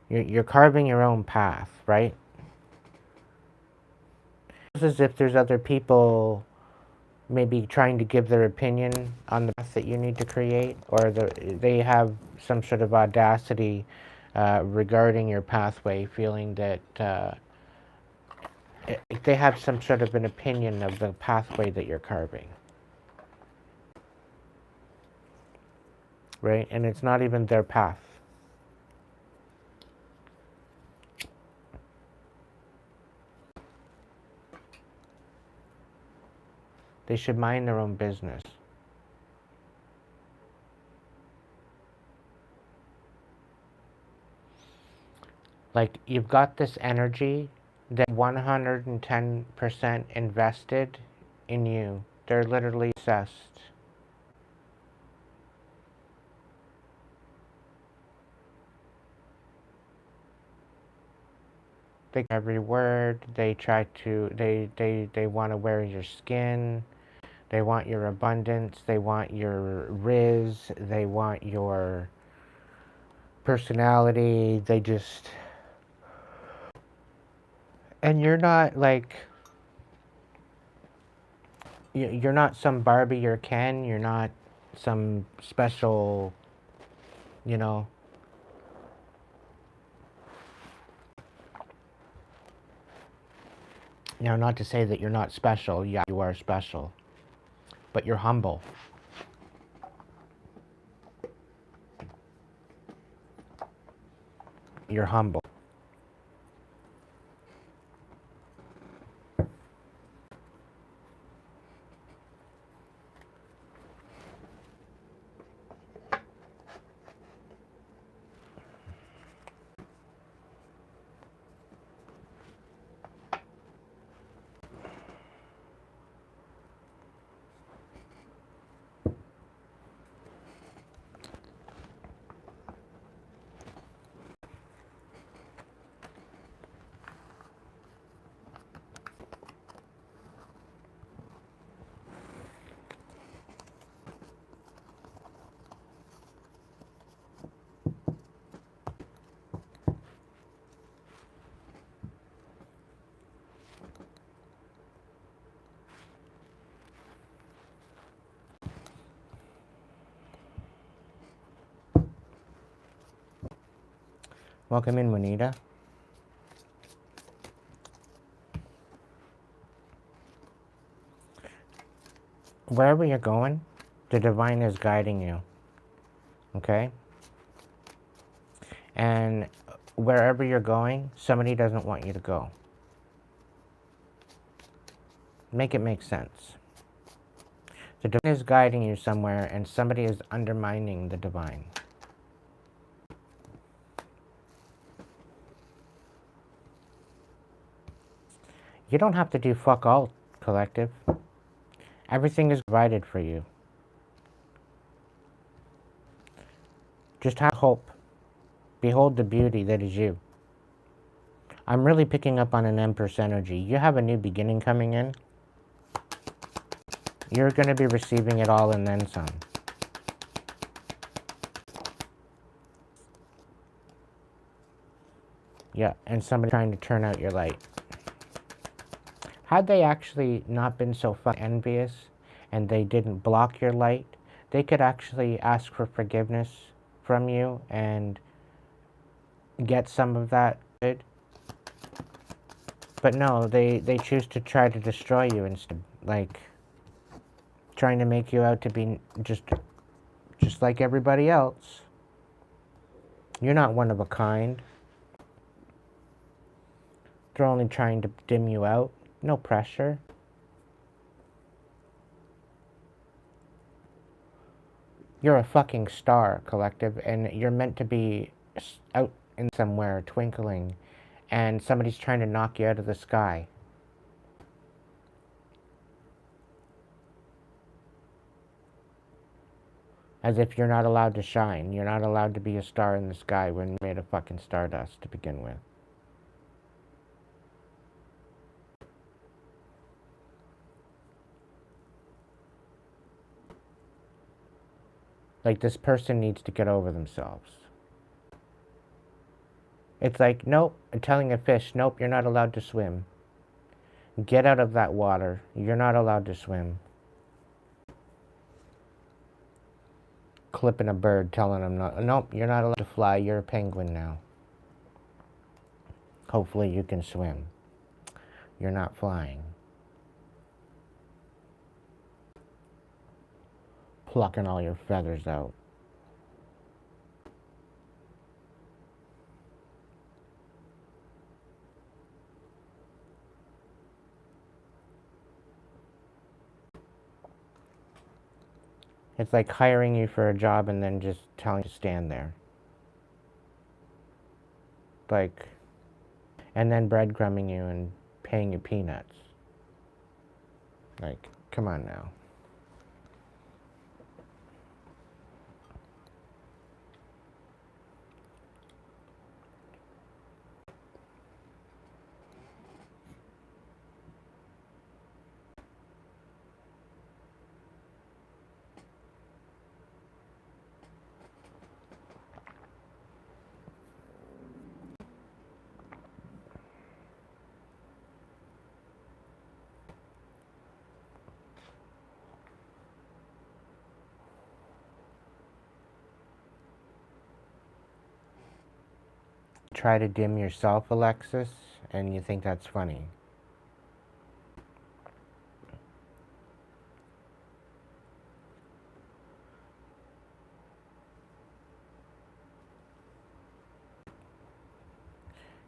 You're carving your own path, right? It's as if there's other people maybe trying to give their opinion on the path that you need to create, or they have some sort of audacity regarding your pathway, feeling that they have some sort of an opinion of the pathway that you're carving. Right? And it's not even their path. They should mind their own business. Like, you've got this energy that 110% invested in you. They're literally obsessed. They every word. They try to. They want to wear your skin. They want your abundance. They want your riz. They want your personality. They just. And you're not like. You're not some Barbie or Ken. You're not some special. You know. Now, not to say that you're not special. Yeah, you are special. But you're humble. You're humble. Welcome in, Juanita. Wherever you're going, the divine is guiding you. Okay? And wherever you're going, somebody doesn't want you to go. Make it make sense. The divine is guiding you somewhere, and somebody is undermining the divine. You don't have to do fuck all, collective. Everything is provided for you. Just have hope. Behold the beauty that is you. I'm really picking up on an Empress energy. You have a new beginning coming in. You're going to be receiving it all and then some. Yeah, and somebody trying to turn out your light. Had they actually not been so envious and they didn't block your light, they could actually ask for forgiveness from you and get some of that good. But no, they choose to try to destroy you instead. Like, trying to make you out to be just like everybody else. You're not one of a kind. They're only trying to dim you out. No pressure. You're a fucking star, collective, and you're meant to be out in somewhere twinkling, and somebody's trying to knock you out of the sky. As if you're not allowed to shine. You're not allowed to be a star in the sky when you're made of fucking stardust to begin with. Like, this person needs to get over themselves. It's like, nope, I'm telling a fish, nope, you're not allowed to swim. Get out of that water. You're not allowed to swim. Clipping a bird, telling him, nope, you're not allowed to fly. You're a penguin now. Hopefully you can swim. You're not flying. Plucking all your feathers out. It's like hiring you for a job and then just telling you to stand there. Like, and then breadcrumbing you and paying you peanuts. Like, come on now. Try to dim yourself, Alexis, and you think that's funny.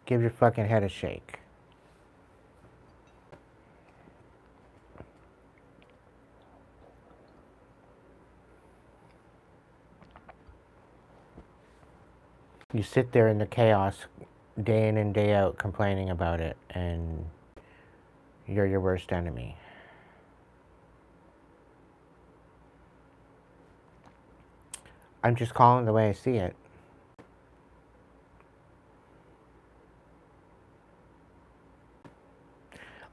Give your fucking head a shake. You sit there in the chaos day in and day out complaining about it, and you're your worst enemy. I'm just calling the way I see it.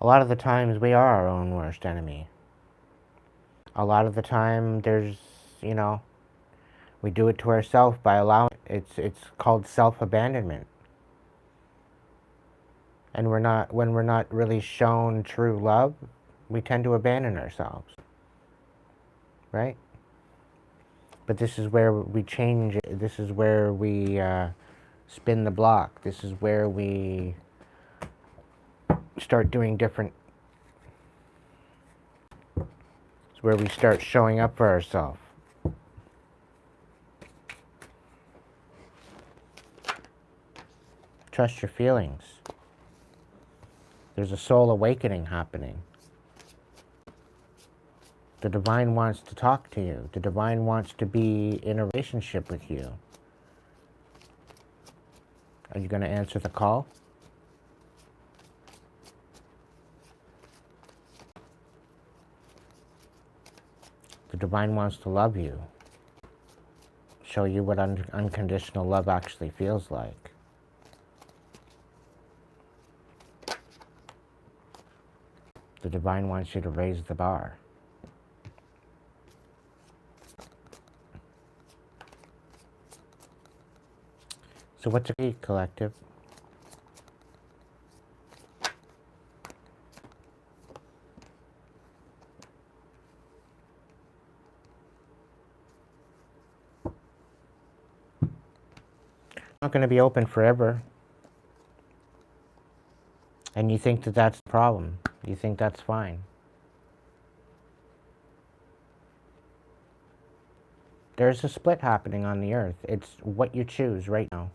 A lot of the times we are our own worst enemy. A lot of the time there's, you know, we do it to ourselves by allowing it. It's called self-abandonment. And when we're not really shown true love, we tend to abandon ourselves. Right? But this is where we change it. This is where we spin the block. This is where we start doing different. It's where we start showing up for ourselves. Trust your feelings. There's a soul awakening happening. The divine wants to talk to you. The divine wants to be in a relationship with you. Are you going to answer the call? The divine wants to love you. Show you what unconditional love actually feels like. The divine wants you to raise the bar. So what's a key, collective? Not going to be open forever. And you think that that's the problem. You think that's fine. There's a split happening on the earth. It's what you choose right now.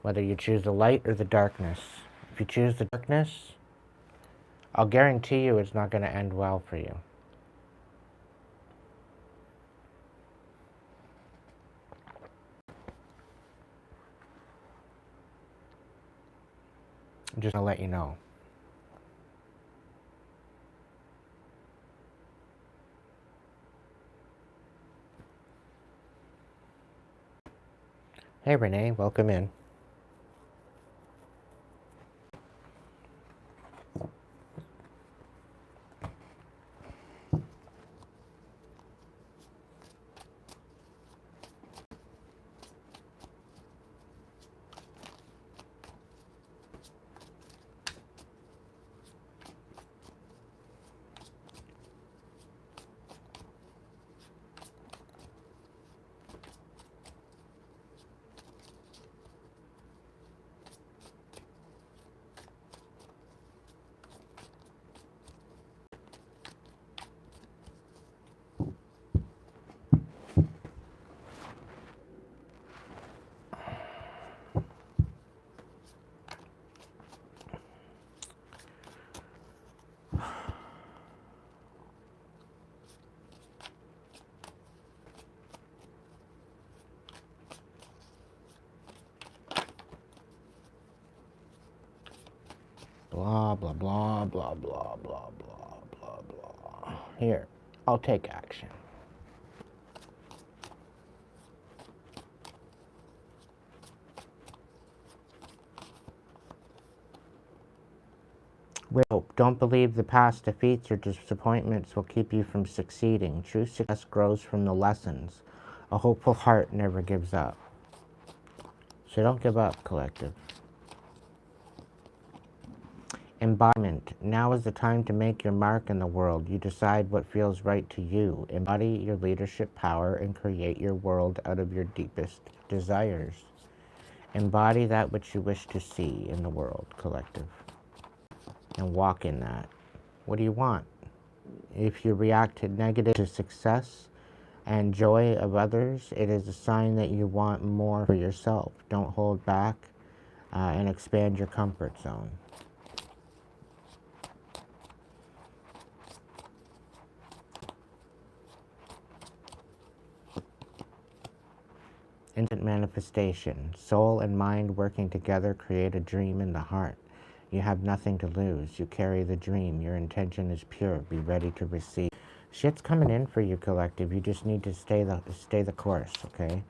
Whether you choose the light or the darkness. If you choose the darkness, I'll guarantee you it's not going to end well for you. I'm just going to let you know. Hey Renee, welcome in. Blah, blah, blah, blah, blah, blah, blah, blah, blah. Here, I'll take action. Don't believe the past defeats or disappointments will keep you from succeeding. True success grows from the lessons. A hopeful heart never gives up. So don't give up, collective. Embodiment. Now is the time to make your mark in the world. You decide what feels right to you. Embody your leadership power and create your world out of your deepest desires. Embody that which you wish to see in the world, collective. And walk in that. What do you want? If you react negative to success and joy of others, it is a sign that you want more for yourself. Don't hold back. and expand your comfort zone. Instant manifestation. Soul and mind working together create a dream in the heart. You have nothing to lose. You carry the dream. Your intention is pure. Be ready to receive. Shit's coming in for you, collective. You just need to stay the course, okay?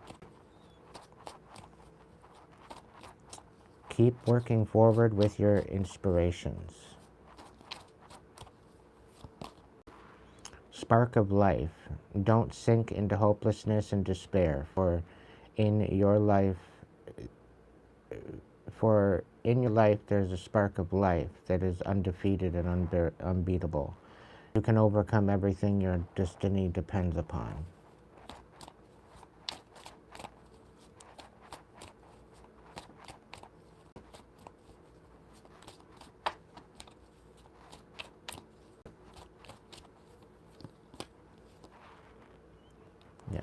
Keep working forward with your inspirations. Spark of life. Don't sink into hopelessness and despair, for in your life there's a spark of life that is undefeated and unbeatable. You can overcome everything your destiny depends upon. Yeah.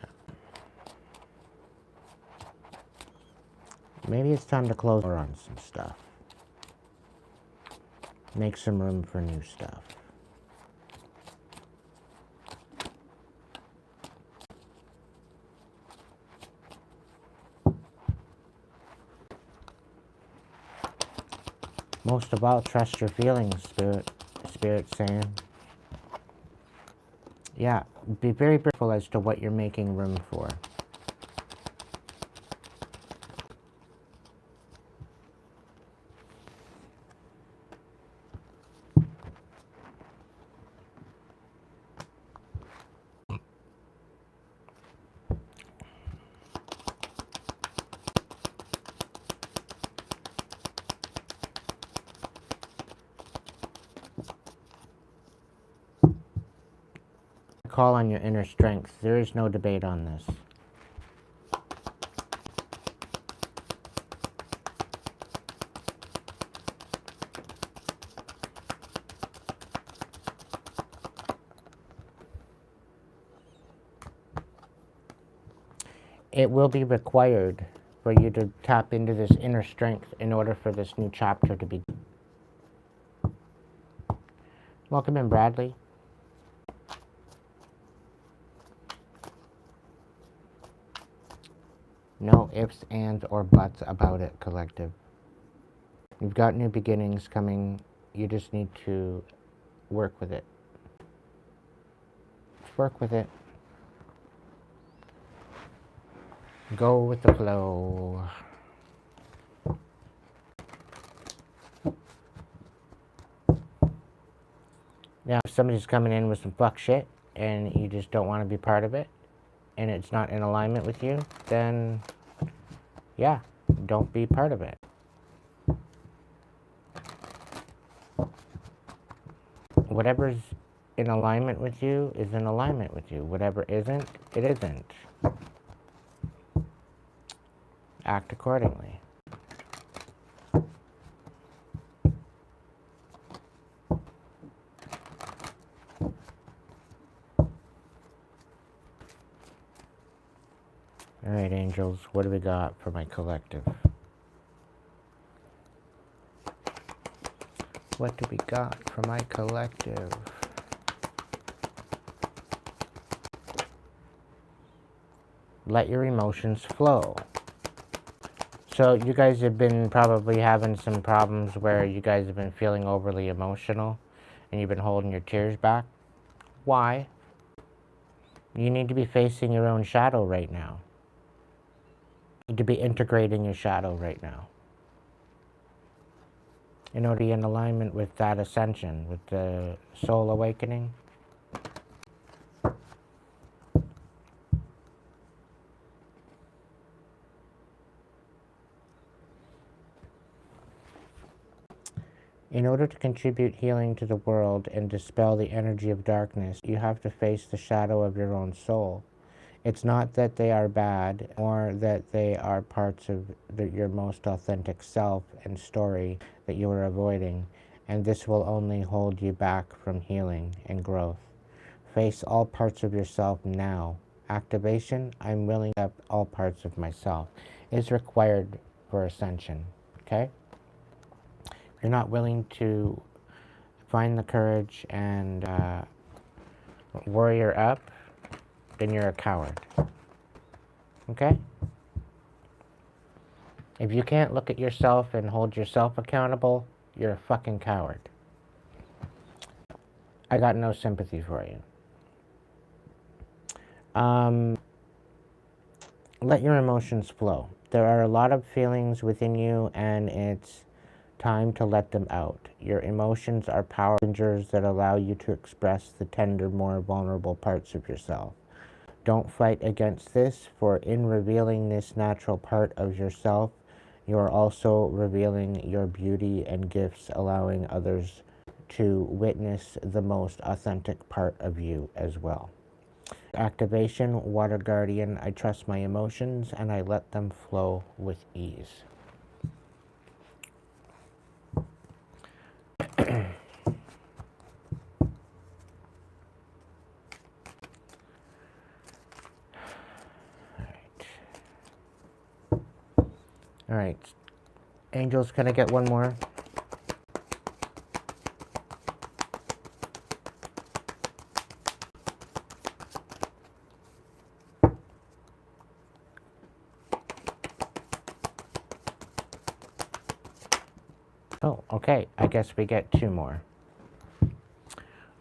Maybe it's time to close on some stuff. Make some room for new stuff. Most of all, trust your feelings, Spirit's saying. Yeah, be very careful as to what you're making room for. Call on your inner strength. There is no debate on this. It will be required for you to tap into this inner strength in order for this new chapter to begin. Welcome in, Bradley. No ifs, ands, or buts about it, collective. You've got new beginnings coming. You just need to work with it. Just work with it. Go with the flow. Now, if somebody's coming in with some fuck shit and you just don't want to be part of it, and it's not in alignment with you, then yeah, don't be part of it. Whatever's in alignment with you is in alignment with you. Whatever isn't, it isn't. Act accordingly. All right, angels, what do we got for my collective? What do we got for my collective? Let your emotions flow. So you guys have been probably having some problems where you guys have been feeling overly emotional and you've been holding your tears back. Why? You need to be facing your own shadow right now. You need to be integrating your shadow right now. In order to be in alignment with that ascension, with the soul awakening. In order to contribute healing to the world and dispel the energy of darkness, you have to face the shadow of your own soul. It's not that they are bad or that they are parts of your most authentic self and story that you are avoiding, and this will only hold you back from healing and growth. Face all parts of yourself now. Activation, I'm willing to accept all parts of myself, is required for ascension. okay? If you're not willing to find the courage and warrior up, then you're a coward, okay? If you can't look at yourself and hold yourself accountable, you're a fucking coward. I got no sympathy for you. Let your emotions flow. There are a lot of feelings within you, and it's time to let them out. Your emotions are power rangers that allow you to express the tender, more vulnerable parts of yourself. Don't fight against this, for in revealing this natural part of yourself, you are also revealing your beauty and gifts, allowing others to witness the most authentic part of you as well. Activation, Water Guardian, I trust my emotions and I let them flow with ease. All right. Angels, can I get one more? Oh, okay. I guess we get two more.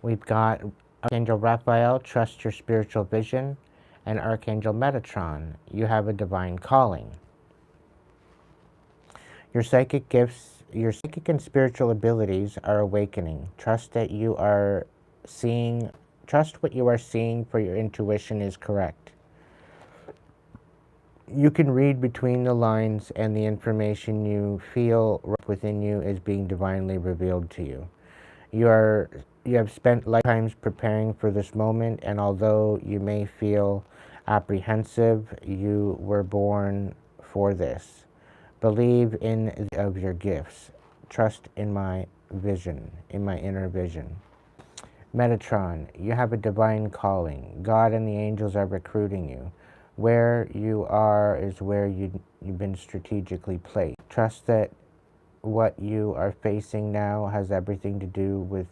We've got Archangel Raphael, trust your spiritual vision, and Archangel Metatron, you have a divine calling. Your psychic gifts, your psychic and spiritual abilities are awakening. Trust what you are seeing, for your intuition is correct. You can read between the lines, and the information you feel within you is being divinely revealed to you. You have spent lifetimes preparing for this moment, and although you may feel apprehensive, you were born for this. Believe in of your gifts. Trust in my vision, in my inner vision. Metatron, you have a divine calling. God and the angels are recruiting you. Where you are is where you've been strategically placed. Trust that what you are facing now has everything to do with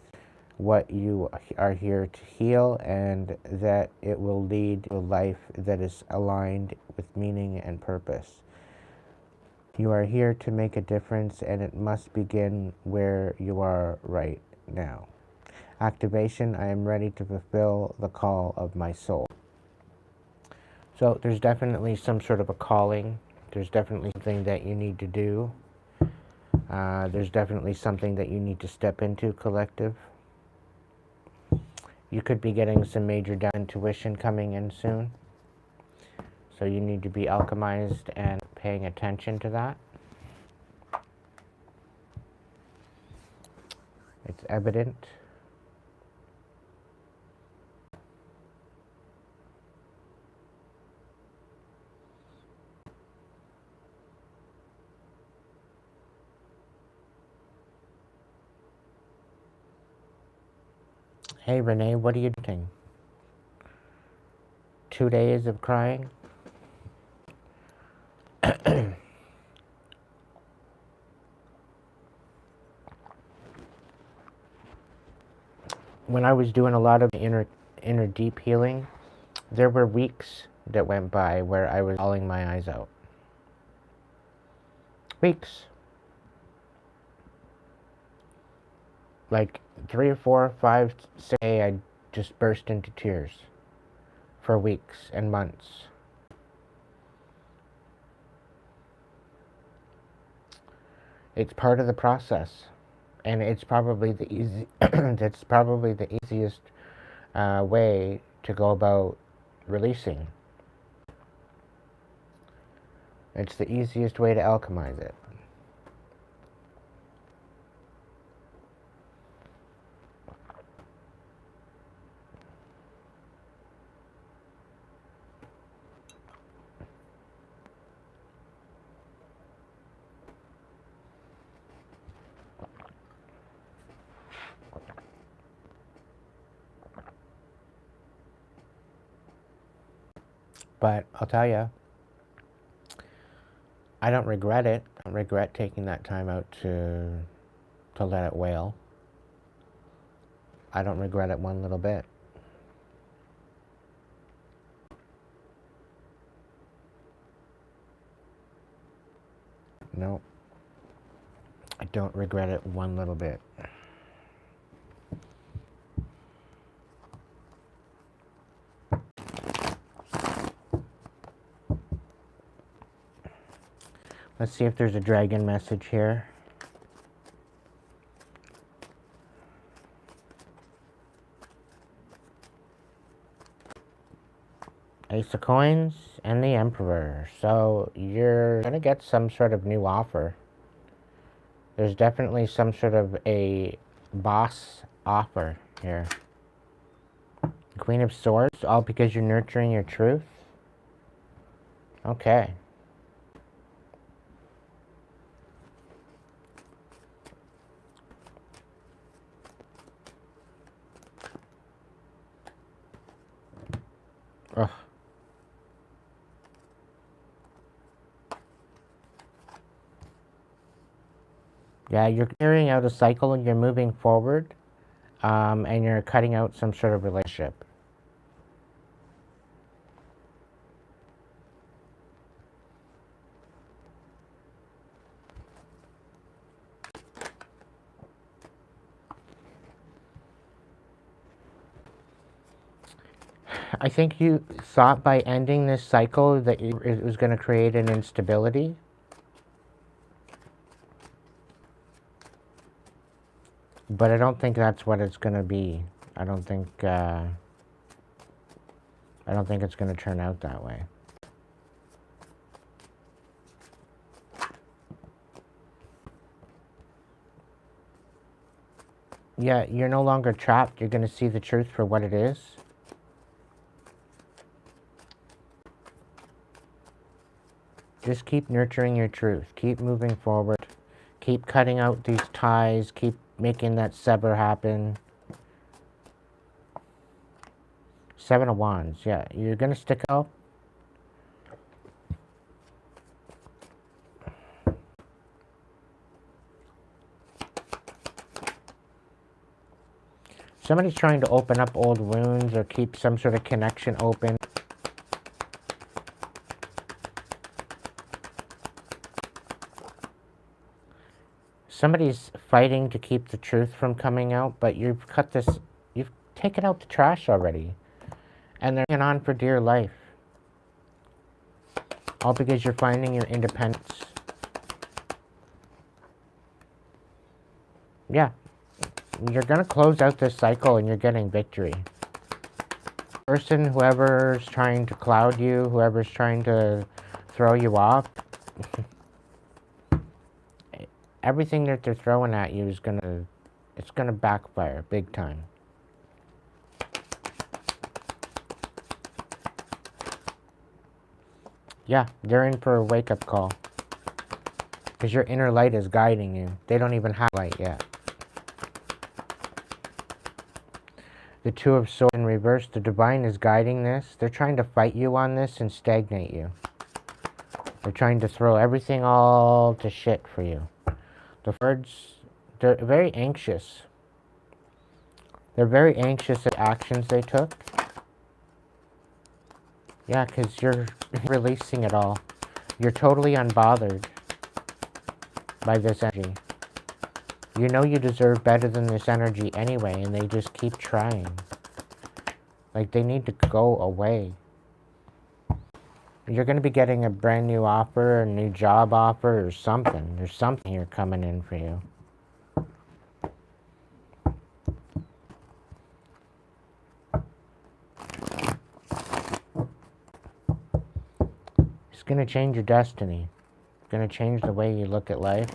what you are here to heal, and that it will lead to a life that is aligned with meaning and purpose. You are here to make a difference, and it must begin where you are right now. Activation, I am ready to fulfill the call of my soul. So there's definitely some sort of a calling. There's definitely something that you need to do. There's definitely something that you need to step into, collective. You could be getting some major intuition coming in soon. So you need to be alchemized and paying attention to that. It's evident. Hey Renee, what are you doing? 2 days of crying? When I was doing a lot of inner deep healing, there were weeks that went by where I was bawling my eyes out. Weeks. Like 3 or 4, 5, 6 days, I just burst into tears for weeks and months. It's part of the process, and it's probably the that's probably the easiest way to go about releasing. It's the easiest way to alchemize it. But I'll tell you, I don't regret it. I don't regret taking that time out to let it wail. I don't regret it one little bit. No, I don't regret it one little bit. Let's see if there's a dragon message here. Ace of Coins and the Emperor. So you're going to get some sort of new offer. There's definitely some sort of a boss offer here. Queen of Swords, all because you're nurturing your truth? Okay. Ugh. Yeah, you're carrying out a cycle and you're moving forward, and you're cutting out some sort of relationship. I think you thought by ending this cycle that it was going to create an instability. But I don't think that's what it's going to be. I don't think it's going to turn out that way. Yeah, you're no longer trapped. You're going to see the truth for what it is. Just keep nurturing your truth. Keep moving forward. Keep cutting out these ties. Keep making that sever happen. Seven of Wands. Yeah, you're going to stick out. Somebody's trying to open up old wounds or keep some sort of connection open. Somebody's fighting to keep the truth from coming out, but you've taken out the trash already. And they're hanging on for dear life. All because you're finding your independence. Yeah. You're going to close out this cycle and you're getting victory. Person, whoever's trying to cloud you, whoever's trying to throw you off, everything that they're throwing at you is it's gonna backfire big time. Yeah, they're in for a wake-up call. Because your inner light is guiding you. They don't even have light yet. The Two of Swords in reverse, the Divine is guiding this. They're trying to fight you on this and stagnate you. They're trying to throw everything all to shit for you. The birds, they're very anxious. They're very anxious at actions they took. Yeah, because you're releasing it all. You're totally unbothered by this energy. You know you deserve better than this energy anyway, and they just keep trying. Like, they need to go away. You're going to be getting a brand new offer, a new job offer, or something. There's something here coming in for you. It's going to change your destiny. It's going to change the way you look at life.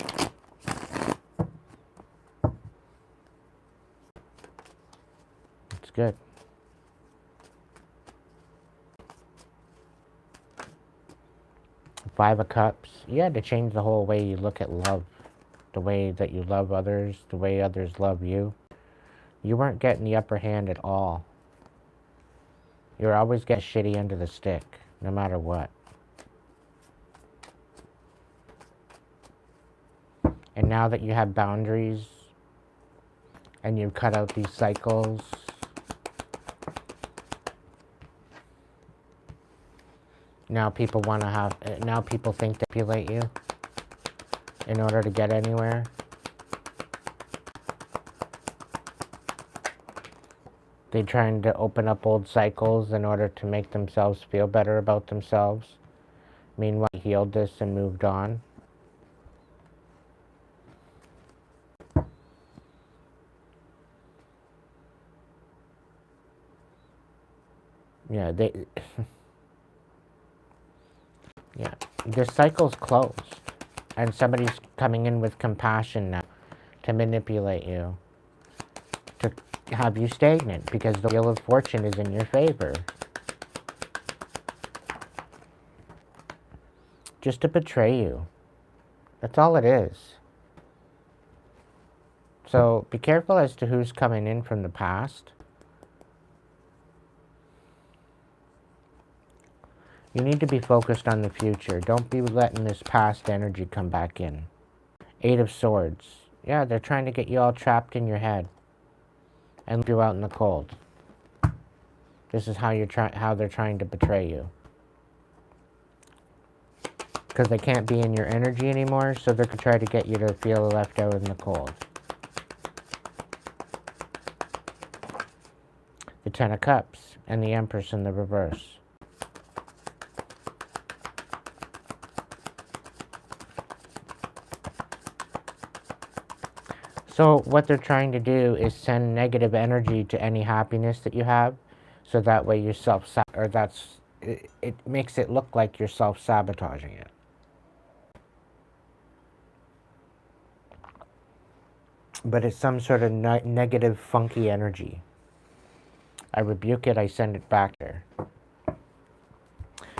It's good. Five of Cups. You had to change the whole way you look at love. The way that you love others. The way others love you. You weren't getting the upper hand at all. You were always getting shitty under the stick. No matter what. now that you have boundaries and you've cut out these cycles, now people think they manipulate you in order to get anywhere. They're trying to open up old cycles in order to make themselves feel better about themselves. Meanwhile, he healed this and moved on. Yeah, yeah, the cycle's closed. And somebody's coming in with compassion now to manipulate you, to have you stagnant, because the wheel of fortune is in your favor. Just to betray you. That's all it is. So be careful as to who's coming in from the past. You need to be focused on the future. Don't be letting this past energy come back in. 8 of Swords. Yeah, they're trying to get you all trapped in your head and leave you out in the cold. This is how they're trying to betray you. Because they can't be in your energy anymore, so they're going to try to get you to feel left out in the cold. The 10 of Cups and the Empress in the reverse. So what they're trying to do is send negative energy to any happiness that you have, so that way it makes it look like you're self-sabotaging it. But it's some sort of negative, funky energy. I rebuke it, I send it back there.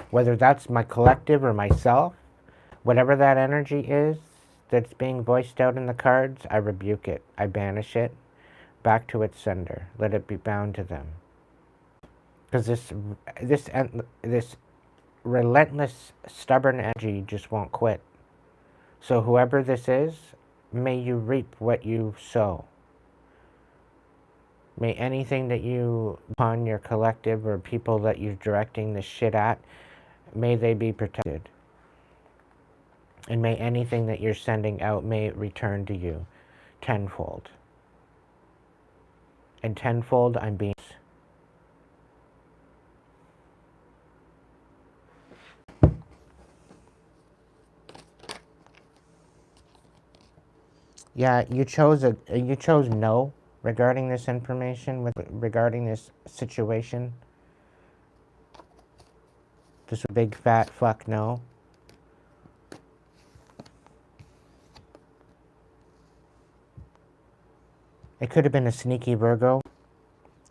Whether that's my collective or myself, whatever that energy is that's being voiced out in the cards, I rebuke it. I banish it back to its sender. Let it be bound to them. Because this relentless, stubborn energy just won't quit. So whoever this is, may you reap what you sow. May anything that you, upon your collective or people that you're directing this shit at, may they be protected. And may anything that you're sending out, may it return to you tenfold. And tenfold, I'm being... Yeah, you chose no regarding this information, regarding this situation. This big fat fuck no. It could have been a sneaky Virgo.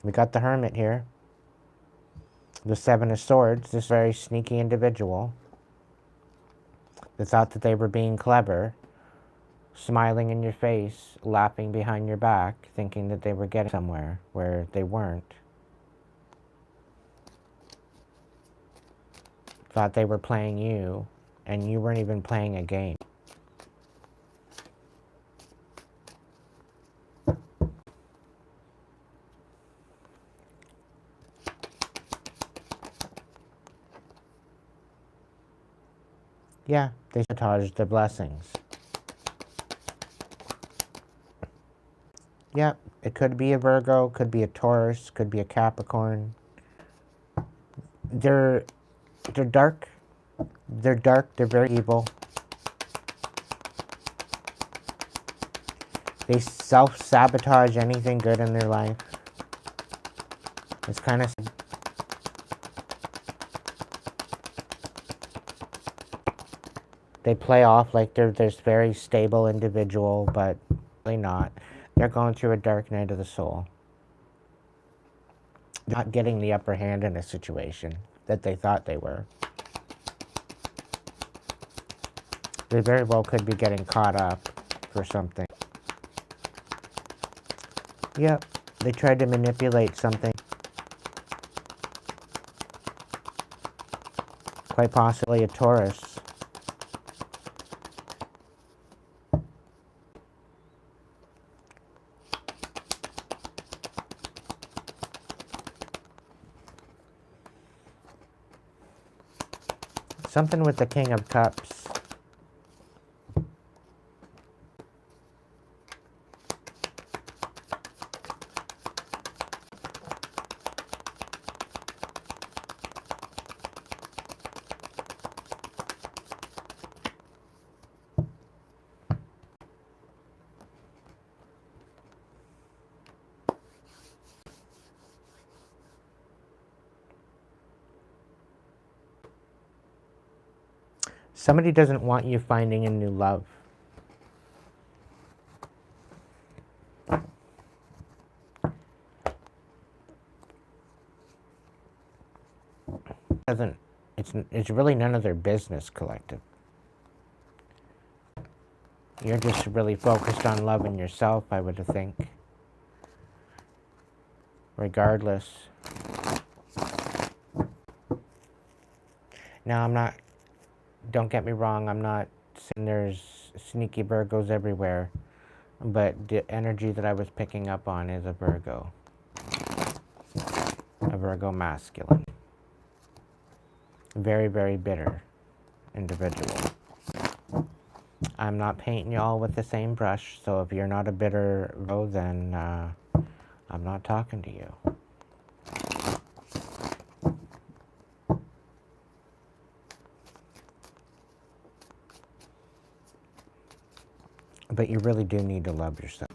We got the Hermit here. The 7 of Swords, this very sneaky individual. They thought that they were being clever, smiling in your face, laughing behind your back, thinking that they were getting somewhere where they weren't. Thought they were playing you, and you weren't even playing a game. Yeah, they sabotaged the blessings. Yeah, it could be a Virgo, could be a Taurus, could be a Capricorn. They're dark. They're dark, they're very evil. They self-sabotage anything good in their life. It's kind of... They play off like they're this very stable individual, but really not. They're going through a dark night of the soul. They're not getting the upper hand in a situation that they thought they were. They very well could be getting caught up for something. Yep, they tried to manipulate something. Quite possibly a Taurus. Something with the King of Cups. Somebody doesn't want you finding a new love. It's really none of their business, collective. You're just really focused on loving yourself, I would think. Regardless. Now, don't get me wrong, I'm not saying there's sneaky Virgos everywhere, but the energy that I was picking up on is a Virgo. A Virgo masculine. Very, very bitter individual. I'm not painting y'all with the same brush, so if you're not a bitter Virgo, then I'm not talking to you. But you really do need to love yourself.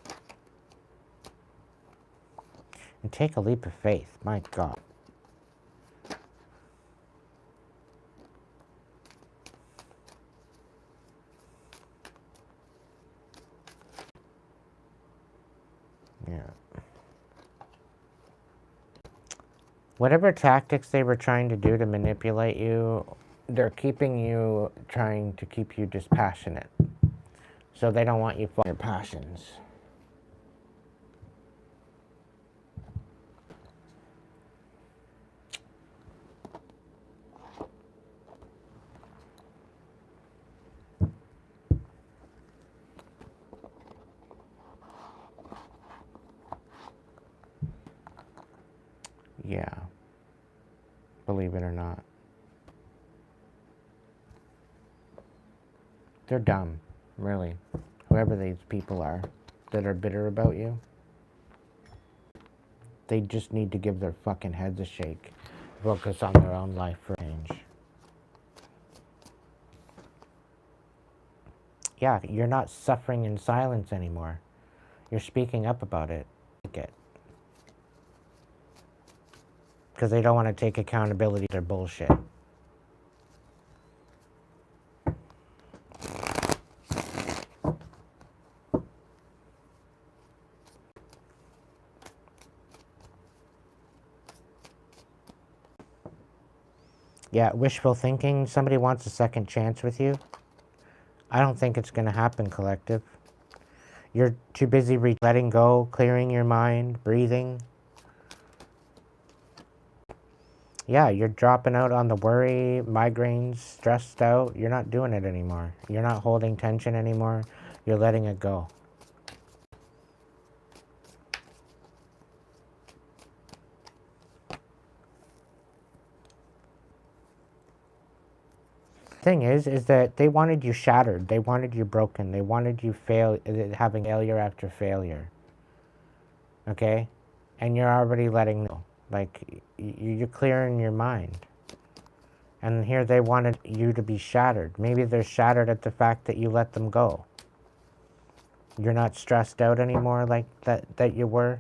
And take a leap of faith, my God. Yeah. Whatever tactics they were trying to do to manipulate you, they're trying to keep you dispassionate. So they don't want you following your passions. Yeah. Believe it or not. They're dumb, really. Whoever these people are that are bitter about you. They just need to give their fucking heads a shake. Focus on their own life for change. Yeah, you're not suffering in silence anymore. You're speaking up about it. Because they don't want to take accountability for their bullshit. Yeah, wishful thinking. Somebody wants a second chance with you. I don't think it's going to happen, collective. You're too busy letting go, clearing your mind, breathing. Yeah, you're dropping out on the worry, migraines, stressed out. You're not doing it anymore. You're not holding tension anymore. You're letting it go. Thing is that they wanted you shattered. They wanted you broken. They wanted you having failure after failure. Okay? And you're already letting go. Like, you're clearing your mind. And here they wanted you to be shattered. Maybe they're shattered at the fact that you let them go. You're not stressed out anymore like that you were.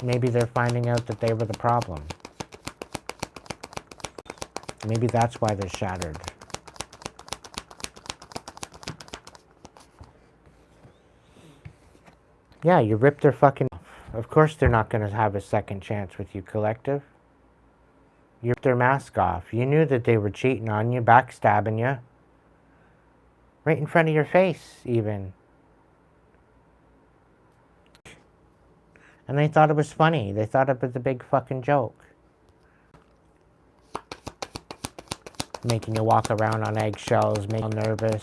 Maybe they're finding out that they were the problem. Maybe that's why they're shattered. Yeah, you ripped their fucking off. Of course they're not going to have a second chance with you, collective. You ripped their mask off. You knew that they were cheating on you, backstabbing you. Right in front of your face, even. And they thought it was funny. They thought it was a big fucking joke. Making you walk around on eggshells, making you nervous.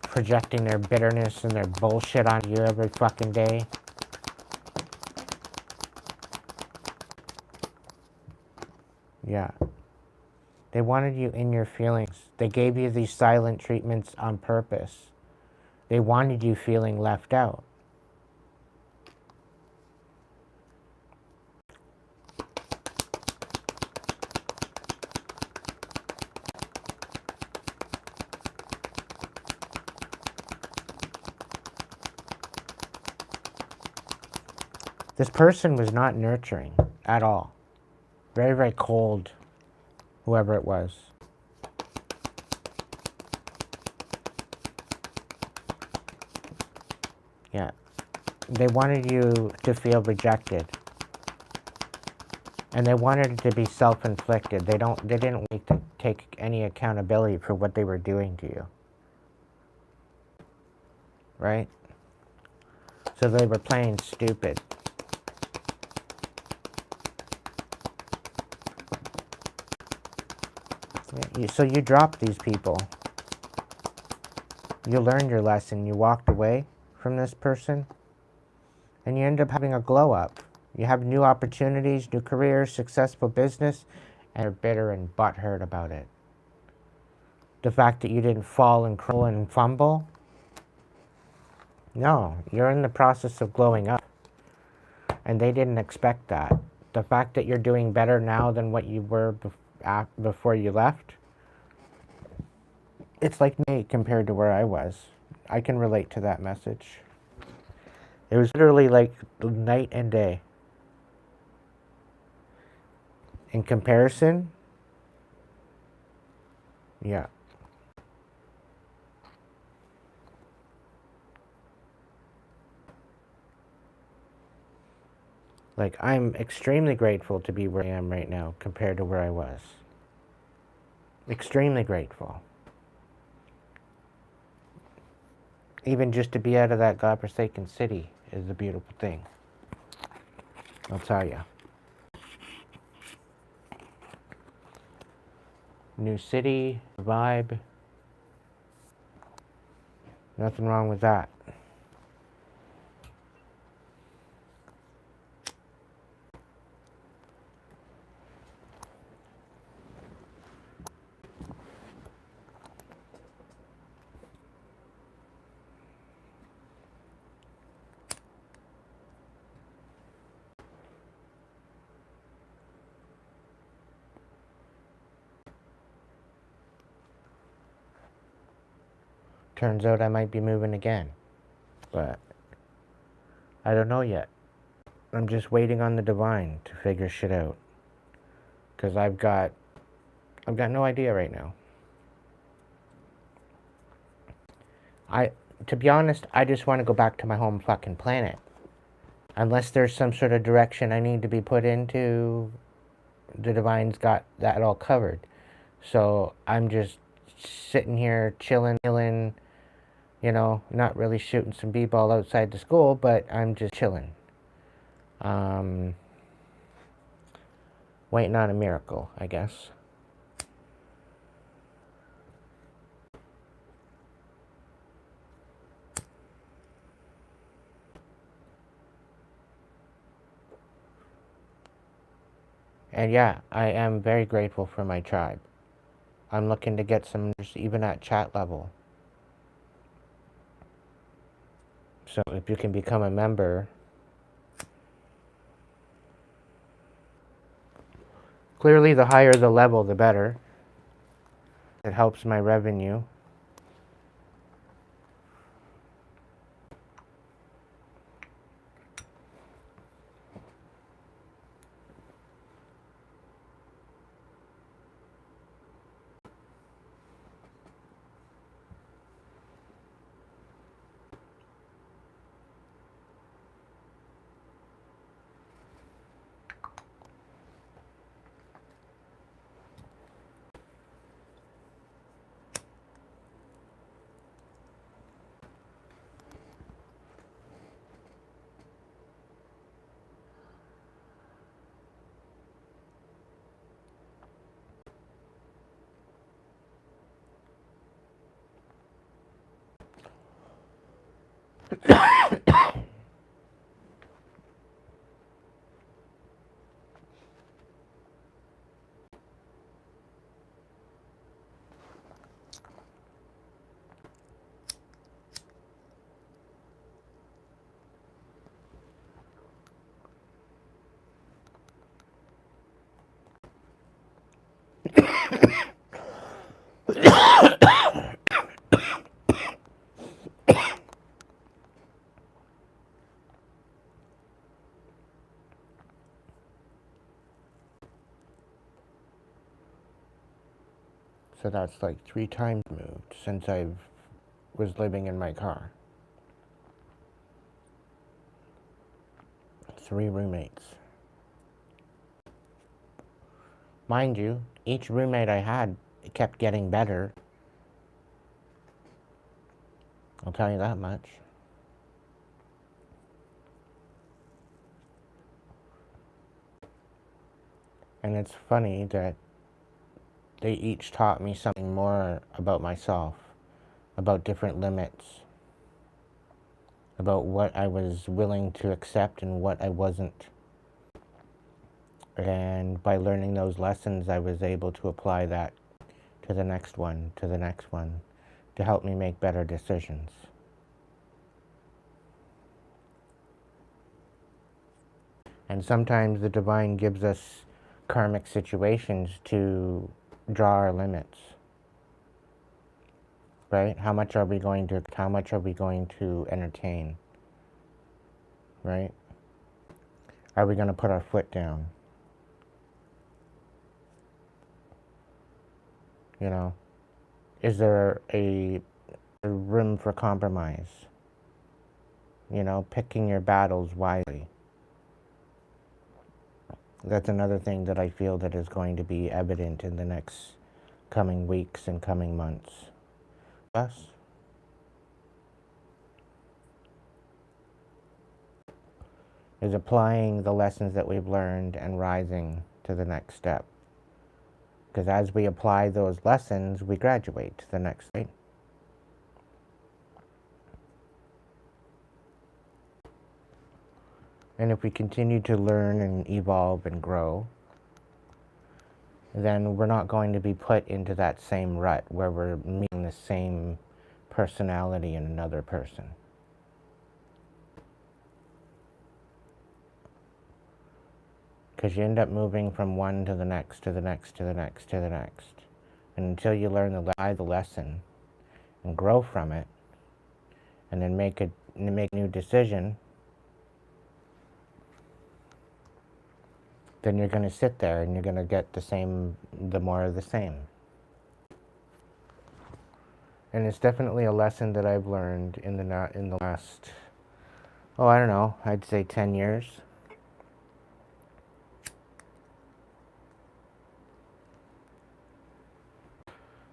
Projecting their bitterness and their bullshit on you every fucking day. Yeah. They wanted you in your feelings. They gave you these silent treatments on purpose. They wanted you feeling left out. This person was not nurturing at all. Very, very cold, whoever it was. Yeah. They wanted you to feel rejected. And they wanted it to be self-inflicted. They didn't want to take any accountability for what they were doing to you. Right? So they were playing stupid. So you dropped these people. You learned your lesson. You walked away from this person. And you end up having a glow up. You have new opportunities, new careers, successful business, and you're bitter and butthurt about it. The fact that you didn't fall and crawl and fumble. No, you're in the process of glowing up. And they didn't expect that. The fact that you're doing better now than what you were before you left, it's like me compared to where I was. I can relate to that message. It was literally like night and day. In comparison, yeah. Like, I'm extremely grateful to be where I am right now compared to where I was. Extremely grateful. Even just to be out of that godforsaken city is a beautiful thing. I'll tell you. New city, vibe. Nothing wrong with that. Turns out I might be moving again. But I don't know yet. I'm just waiting on the divine to figure shit out. Because I've got no idea right now. To be honest, I just want to go back to my home fucking planet. Unless there's some sort of direction I need to be put into, the divine's got that all covered. So I'm just sitting here chilling, you know, not really shooting some b-ball outside the school, but I'm just chilling. Waiting on a miracle, I guess. And yeah, I am very grateful for my tribe. I'm looking to get some, even at chat level. So if you can become a member, clearly the higher the level, the better. It helps my revenue. So that's like 3 times moved since I was living in my car. 3 roommates. Mind you, each roommate I had kept getting better. I'll tell you that much. And it's funny that they each taught me something more about myself, about different limits, about what I was willing to accept and what I wasn't. And by learning those lessons, I was able to apply that to the next one, to the next one, to help me make better decisions. And sometimes the divine gives us karmic situations to draw our limits. Right? How much are we going to entertain? Right? Are we going to put our foot down? You know, is there a room for compromise? You know, picking your battles wisely. That's another thing that I feel that is going to be evident in the next coming weeks and coming months. Us is applying the lessons that we've learned and rising to the next step. Because as we apply those lessons, we graduate to the next grade. And if we continue to learn and evolve and grow, then we're not going to be put into that same rut where we're meeting the same personality in another person. Because you end up moving from one to the next, to the next, to the next, to the next. And until you learn the lesson and grow from it, and then make a new decision, then you're going to sit there and you're going to get the more of the same. And it's definitely a lesson that I've learned in the last, I don't know, I'd say 10 years.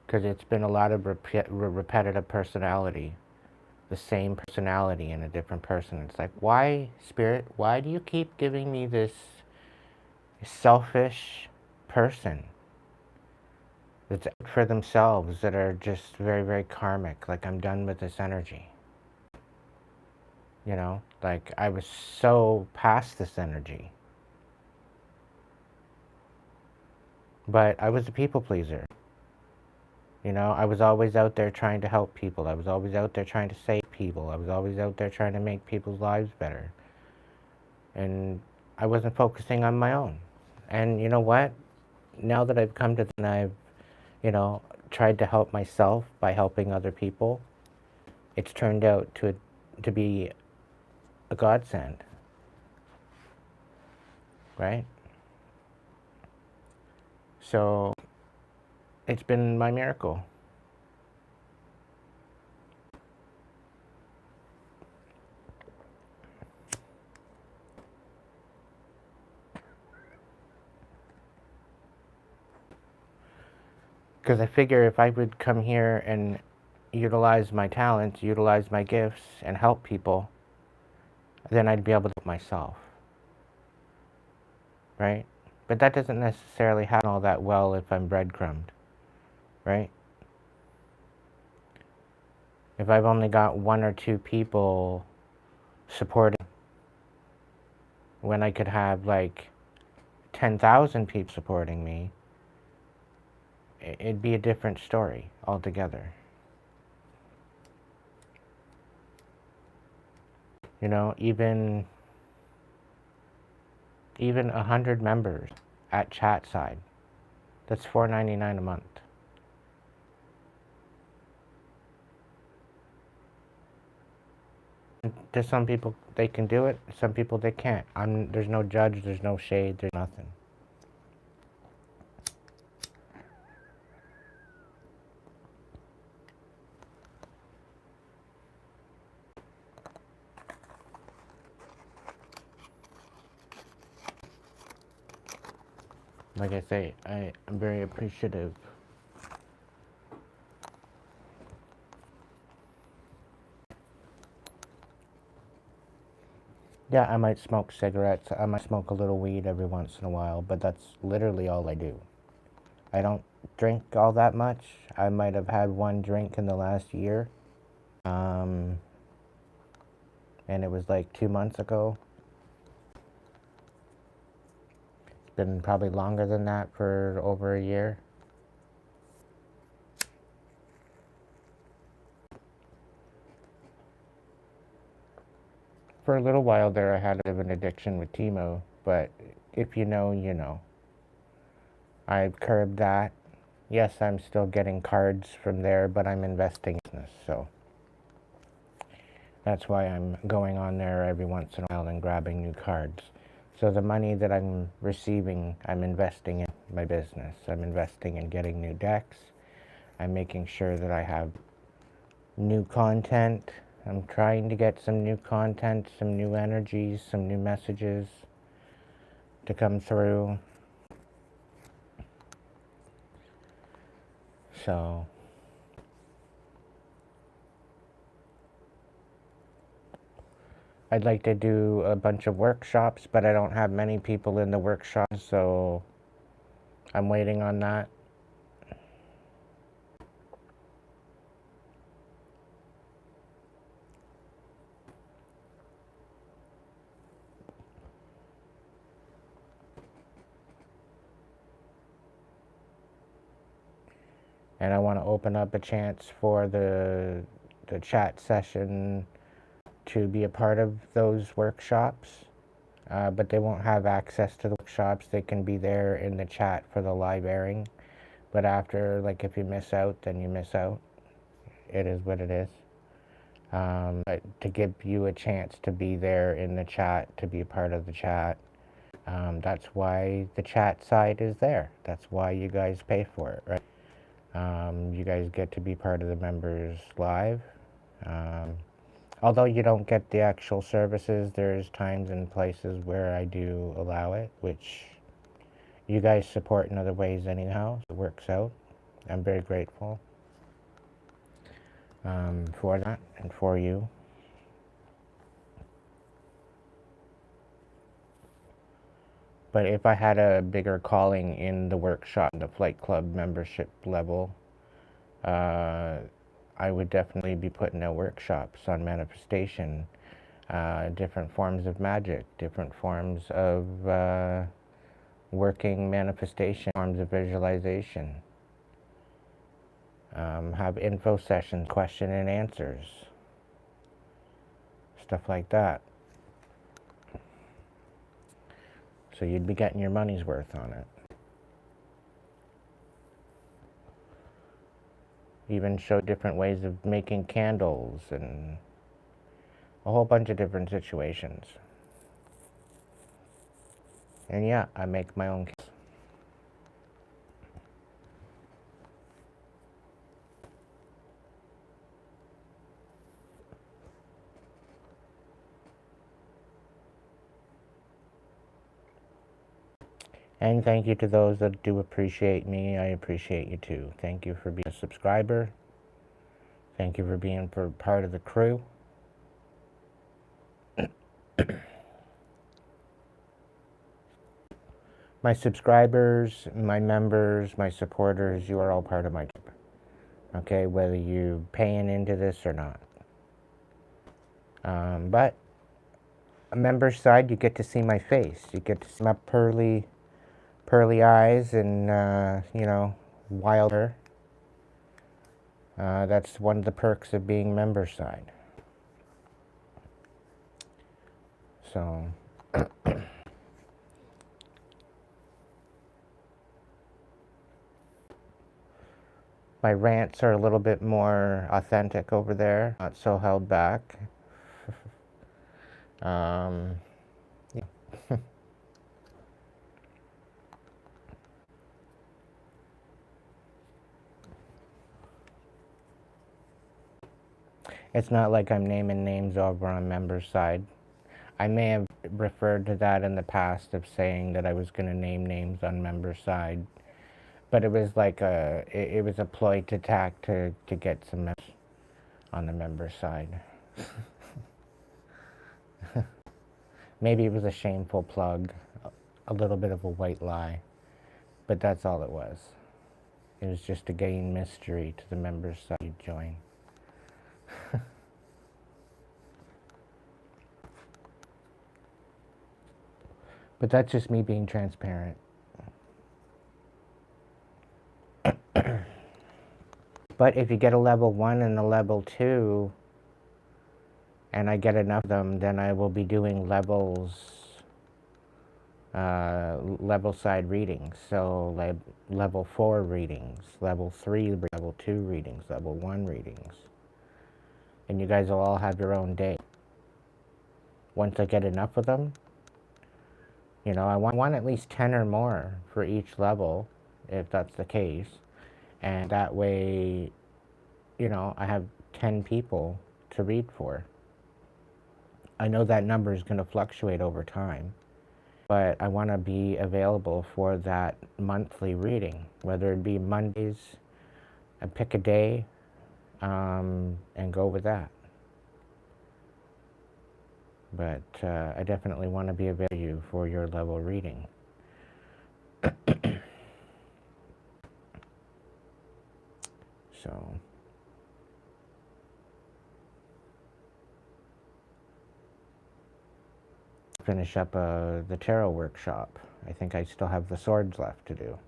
Because it's been a lot of repetitive personality. The same personality in a different person. It's like, why, Spirit, why do you keep giving me this selfish person that's out for themselves, that are just very, very karmic? Like, I'm done with this energy. You know, like, I was so past this energy. But I was a people pleaser. You know, I was always out there trying to help people. I was always out there trying to save people. I was always out there trying to make people's lives better. And I wasn't focusing on my own. And you know what? Now that I've come to and I've, tried to help myself by helping other people, it's turned out to be a godsend. Right? So it's been my miracle. Because I figure if I would come here and utilize my talents, utilize my gifts, and help people, then I'd be able to help myself. Right? But that doesn't necessarily happen all that well if I'm breadcrumbed. Right? If I've only got 1 or 2 people supporting, when I could have like 10,000 people supporting me, it'd be a different story altogether. You know, even 100 members at chat side, that's $4.99 a month. There's some people, they can do it, some people they can't. There's no judge, there's no shade, there's nothing. Like I say, I'm very appreciative. Yeah, I might smoke cigarettes. I might smoke a little weed every once in a while, but that's literally all I do. I don't drink all that much. I might have had one drink in the last year. And it was like 2 months ago. It's been probably longer than that for over a year. For a little while there, I had a bit of an addiction with Timo, but if you know, you know. I've curbed that. Yes, I'm still getting cards from there, but I'm investing in business, so that's why I'm going on there every once in a while and grabbing new cards. So the money that I'm receiving, I'm investing in my business. I'm investing in getting new decks. I'm making sure that I have new content. I'm trying to get some new content, some new energies, some new messages to come through. So I'd like to do a bunch of workshops, but I don't have many people in the workshops, so I'm waiting on that. And I want to open up a chance for the chat session to be a part of those workshops, but they won't have access to the workshops. They can be there in the chat for the live airing, but after, like, if you miss out, then you miss out. It is what it is. But to give you a chance to be there in the chat, to be a part of the chat, that's why the chat side is there. That's why you guys pay for it, right? You guys get to be part of the members live. Although you don't get the actual services, there's times and places where I do allow it, which you guys support in other ways anyhow. So it works out. I'm very grateful for that and for you. But if I had a bigger calling in the workshop, the Flight Club membership level, I would definitely be putting out workshops on manifestation, different forms of magic, different forms of working manifestation, forms of visualization. Have info sessions, question and answers, stuff like that. So you'd be getting your money's worth on it. Even show different ways of making candles and a whole bunch of different situations. And yeah, I make my own candles. And thank you to those that do appreciate me. I appreciate you too. Thank you for being a subscriber. Thank you for being part of the crew. My subscribers, my members, my supporters, you are all part of my group. Okay, whether you paying into this or not. But a member's side, you get to see my face. You get to see my pearly eyes and, you know, wild hair. That's one of the perks of being member side. So, my rants are a little bit more authentic over there, not so held back. Yeah. It's not like I'm naming names over on members' side. I may have referred to that in the past of saying that I was going to name names on member side, but it was like it was a ploy to tack to get some members on the member side. Maybe it was a shameful plug, a little bit of a white lie, but that's all it was. It was just to gain mystery to the members side you join. But that's just me being transparent. But if you get a level 1 and a level 2, and I get enough of them, then I will be doing level side readings. So like level 4 readings, level 3, level 2 readings, level 1 readings. And you guys will all have your own day. Once I get enough of them, you know, I want at least 10 or more for each level, if that's the case. And that way, you know, I have 10 people to read for. I know that number is going to fluctuate over time, but I want to be available for that monthly reading, whether it be Mondays, I pick a day, and go with that. But I definitely want to be available for your level reading. So finish up the tarot workshop. I think I still have the swords left to do.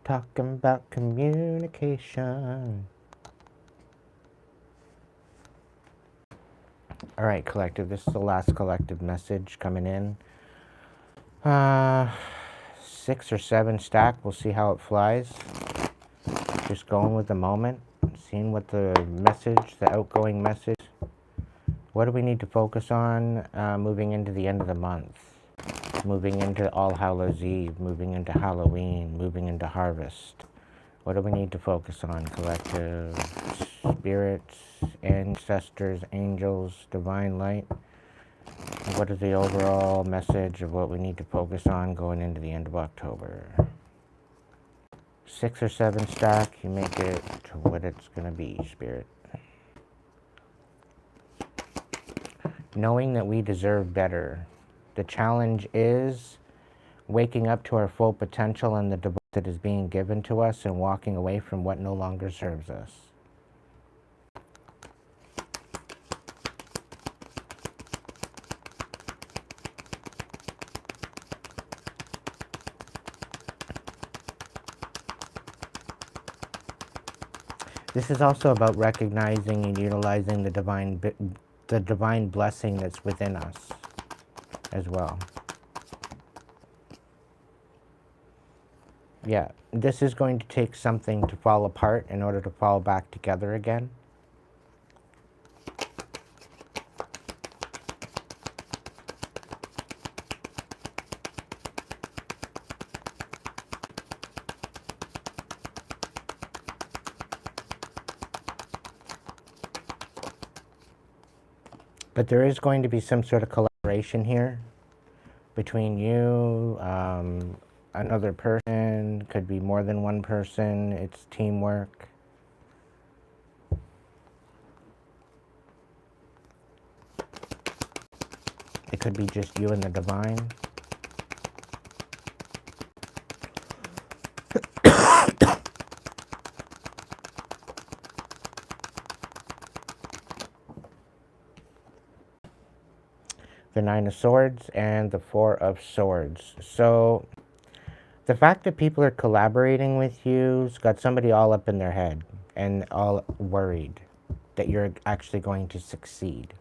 Talking about communication. All right, collective. This is the last collective message coming in. 6 or 7 stack. We'll see how it flies. Just going with the moment. Seeing what the message, the outgoing message. What do we need to focus on moving into the end of the month? Moving into All Hallows Eve. Moving into Halloween. Moving into Harvest. What do we need to focus on, collective? Spirits, ancestors, angels, divine light. What is the overall message of what we need to focus on going into the end of October? 6 or 7 stack, you make it to what it's going to be, Spirit. Knowing that we deserve better. The challenge is waking up to our full potential and the devotion that is being given to us and walking away from what no longer serves us. This is also about recognizing and utilizing the divine blessing that's within us as well. Yeah, this is going to take something to fall apart in order to fall back together again. But there is going to be some sort of collaboration here between you, another person, could be more than one person, it's teamwork. It could be just you and the divine. The 9 of Swords and the 4 of Swords. So the fact that people are collaborating with you's got somebody all up in their head and all worried that you're actually going to succeed.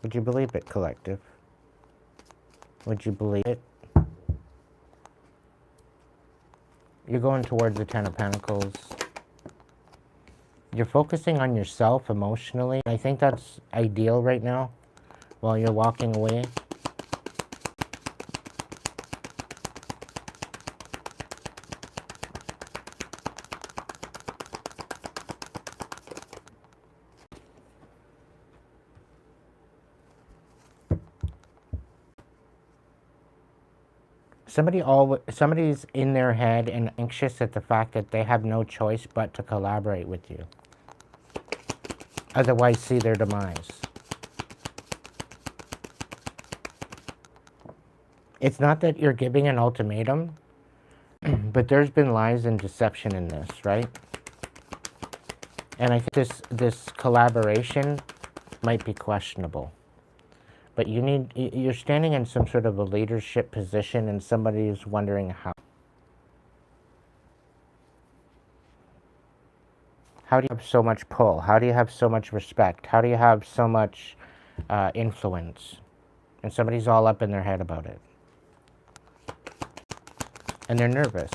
Would you believe it, collective? Would you believe it? You're going towards the 10 of Pentacles. You're focusing on yourself emotionally. I think that's ideal right now while you're walking away. Somebody's in their head and anxious at the fact that they have no choice but to collaborate with you. Otherwise, see their demise. It's not that you're giving an ultimatum, but there's been lies and deception in this, right? And I think this collaboration might be questionable. But you're standing in some sort of a leadership position and somebody is wondering how. How do you have so much pull? How do you have so much respect? How do you have so much influence? And somebody's all up in their head about it. And they're nervous.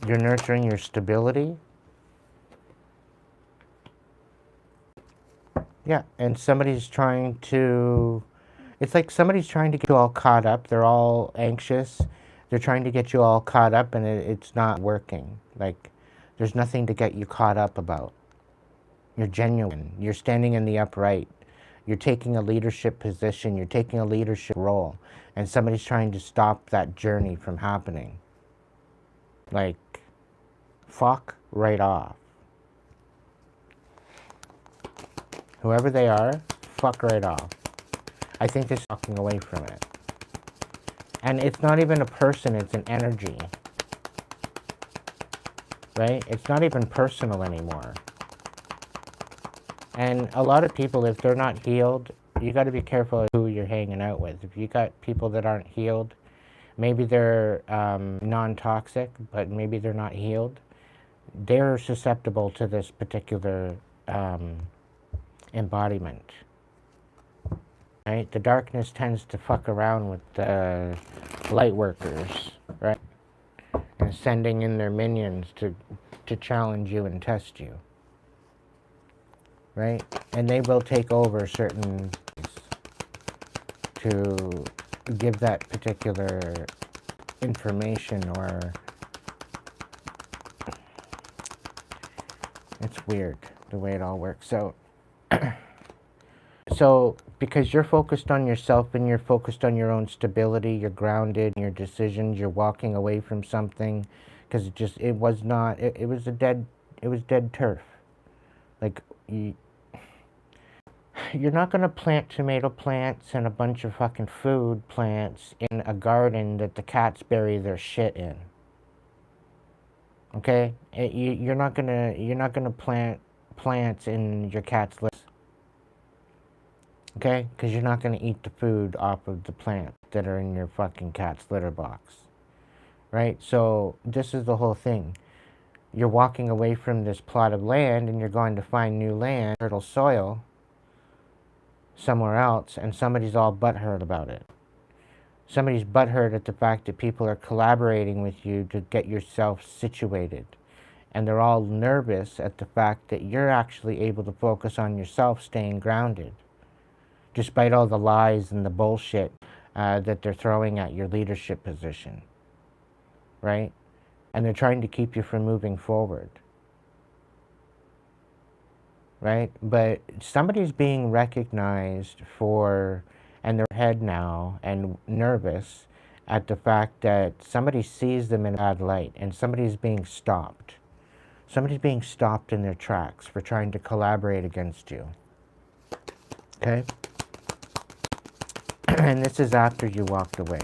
You're nurturing your stability. Yeah, and somebody's trying to... It's like somebody's trying to get you all caught up. They're all anxious. They're trying to get you all caught up, and it's not working. Like, there's nothing to get you caught up about. You're genuine. You're standing in the upright. You're taking a leadership position. You're taking a leadership role. And somebody's trying to stop that journey from happening. Like, fuck right off. Whoever they are, fuck right off. I think they're walking away from it. And it's not even a person, it's an energy. Right? It's not even personal anymore. And a lot of people, if they're not healed, you got to be careful of who you're hanging out with. If you got people that aren't healed, maybe they're non-toxic, but maybe they're not healed, they're susceptible to this particular embodiment. Right? The darkness tends to fuck around with the light workers, right? And sending in their minions to challenge you and test you. Right? And they will take over certain things to give that particular information, or it's weird the way it all works. So because you're focused on yourself and you're focused on your own stability, you're grounded in your decisions, you're walking away from something because it was dead turf. Like, you're not going to plant tomato plants and a bunch of fucking food plants in a garden that the cats bury their shit in. Okay? You're not gonna plant plants in your cat's litter. Okay? Because you're not going to eat the food off of the plants that are in your fucking cat's litter box. Right? So this is the whole thing. You're walking away from this plot of land and you're going to find new land, fertile soil, somewhere else, and somebody's all butthurt about it. Somebody's butthurt at the fact that people are collaborating with you to get yourself situated. And they're all nervous at the fact that you're actually able to focus on yourself staying grounded, despite all the lies and the bullshit that they're throwing at your leadership position, right? And they're trying to keep you from moving forward, right? But somebody's being recognized for, and their head now, and nervous at the fact that somebody sees them in a bad light, and somebody's being stopped. Somebody's being stopped in their tracks for trying to collaborate against you, okay? And this is after you walked away.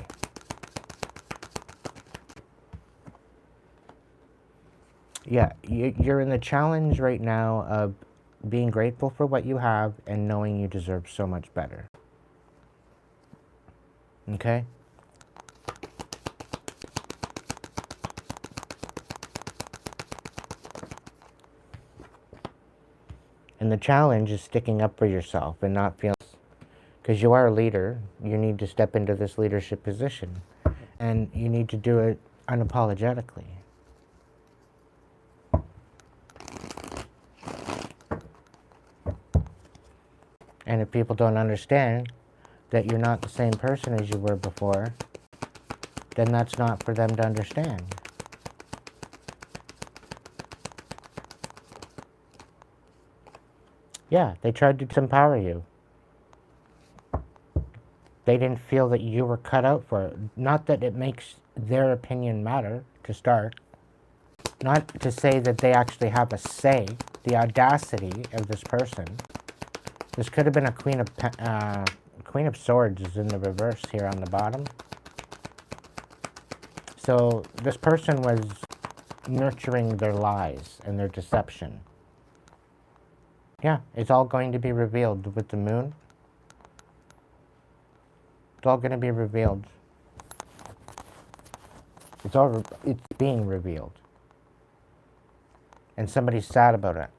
Yeah, you're in the challenge right now of being grateful for what you have and knowing you deserve so much better. Okay? And the challenge is sticking up for yourself and not feeling... Because you are a leader, you need to step into this leadership position. And you need to do it unapologetically. And if people don't understand that you're not the same person as you were before, then that's not for them to understand. Yeah, they tried to disempower you. They didn't feel that you were cut out for it. Not that it makes their opinion matter, to start. Not to say that they actually have a say. The audacity of this person. This could have been a Queen of Swords is in the reverse here on the bottom. So this person was nurturing their lies and their deception. Yeah, it's all going to be revealed with the moon. It's all going to be revealed. It's being revealed. And somebody's sad about it.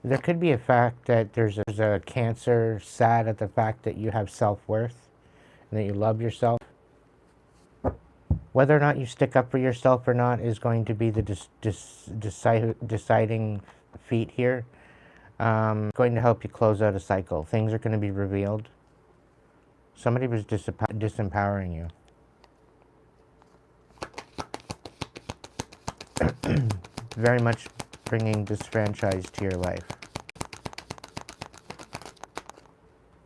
There could be a fact that there's a Cancer sad at the fact that you have self-worth and that you love yourself. Whether or not you stick up for yourself or not is going to be the deciding feat here. Going to help you close out a cycle. Things are going to be revealed. Somebody was disempowering you. Very much bringing this franchise to your life.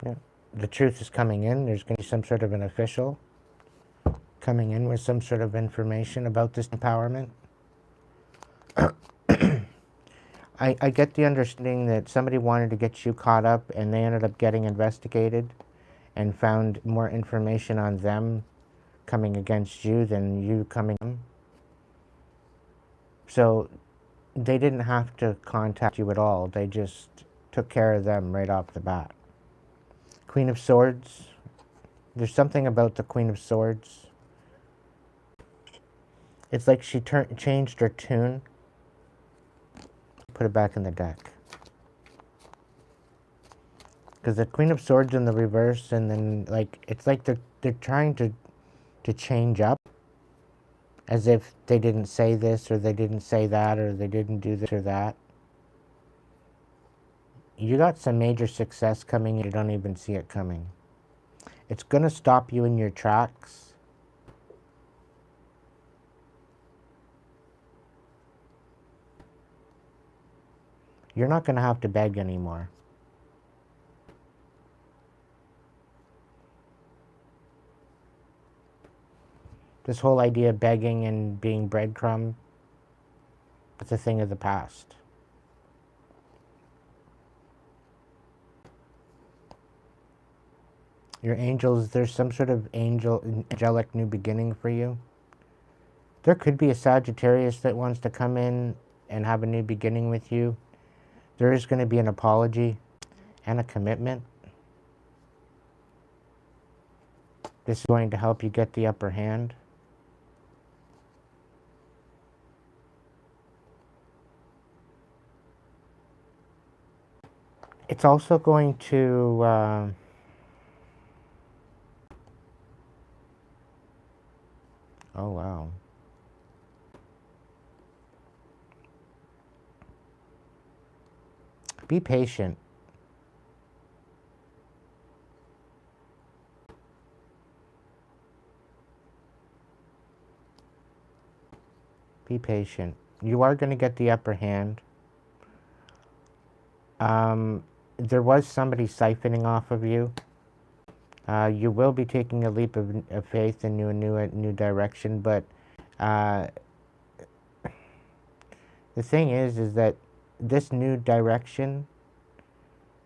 Yeah. The truth is coming in. There's going to be some sort of an official coming in with some sort of information about this empowerment. I get the understanding that somebody wanted to get you caught up and they ended up getting investigated and found more information on them coming against you than you coming in. So they didn't have to contact you at all. They just took care of them right off the bat. Queen of Swords. There's something about the Queen of Swords. It's like she changed her tune. Put it back in the deck. Because the Queen of Swords in the reverse, and then like it's like they're trying to change up, as if they didn't say this or they didn't say that or they didn't do this or that. You got some major success coming and you don't even see it coming. It's gonna stop you in your tracks. You're not gonna have to beg anymore. This whole idea of begging and being breadcrumb, it's a thing of the past. Your angels, there's some sort of angelic new beginning for you. There could be a Sagittarius that wants to come in and have a new beginning with you. There is going to be an apology and a commitment. This is going to help you get the upper hand. It's also going to oh wow. Be patient. Be patient. You are going to get the upper hand. There was somebody siphoning off of you. You will be taking a leap of faith in a new direction, but the thing is that this new direction,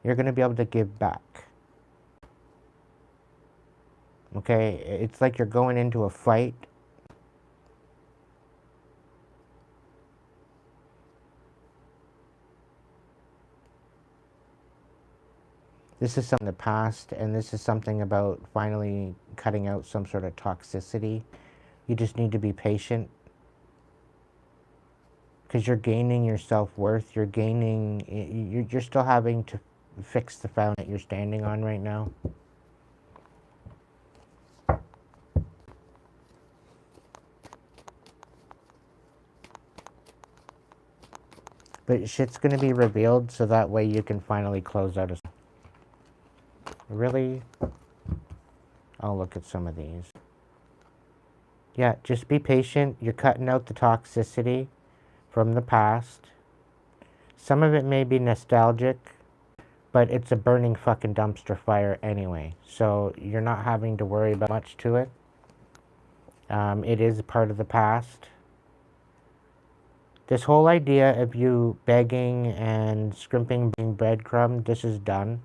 you're going to be able to give back. Okay? It's like you're going into a fight. This is something in the past, and this is something about finally cutting out some sort of toxicity. You just need to be patient. Because you're gaining your self-worth. You're gaining... You're still having to fix the foundation that you're standing on right now. But shit's going to be revealed, so that way you can finally close out a... Really? I'll look at some of these. Yeah, just be patient. You're cutting out the toxicity from the past. Some of it may be nostalgic, but it's a burning fucking dumpster fire anyway. So you're not having to worry about much to it. It is a part of the past. This whole idea of you begging and scrimping being breadcrumb, this is done.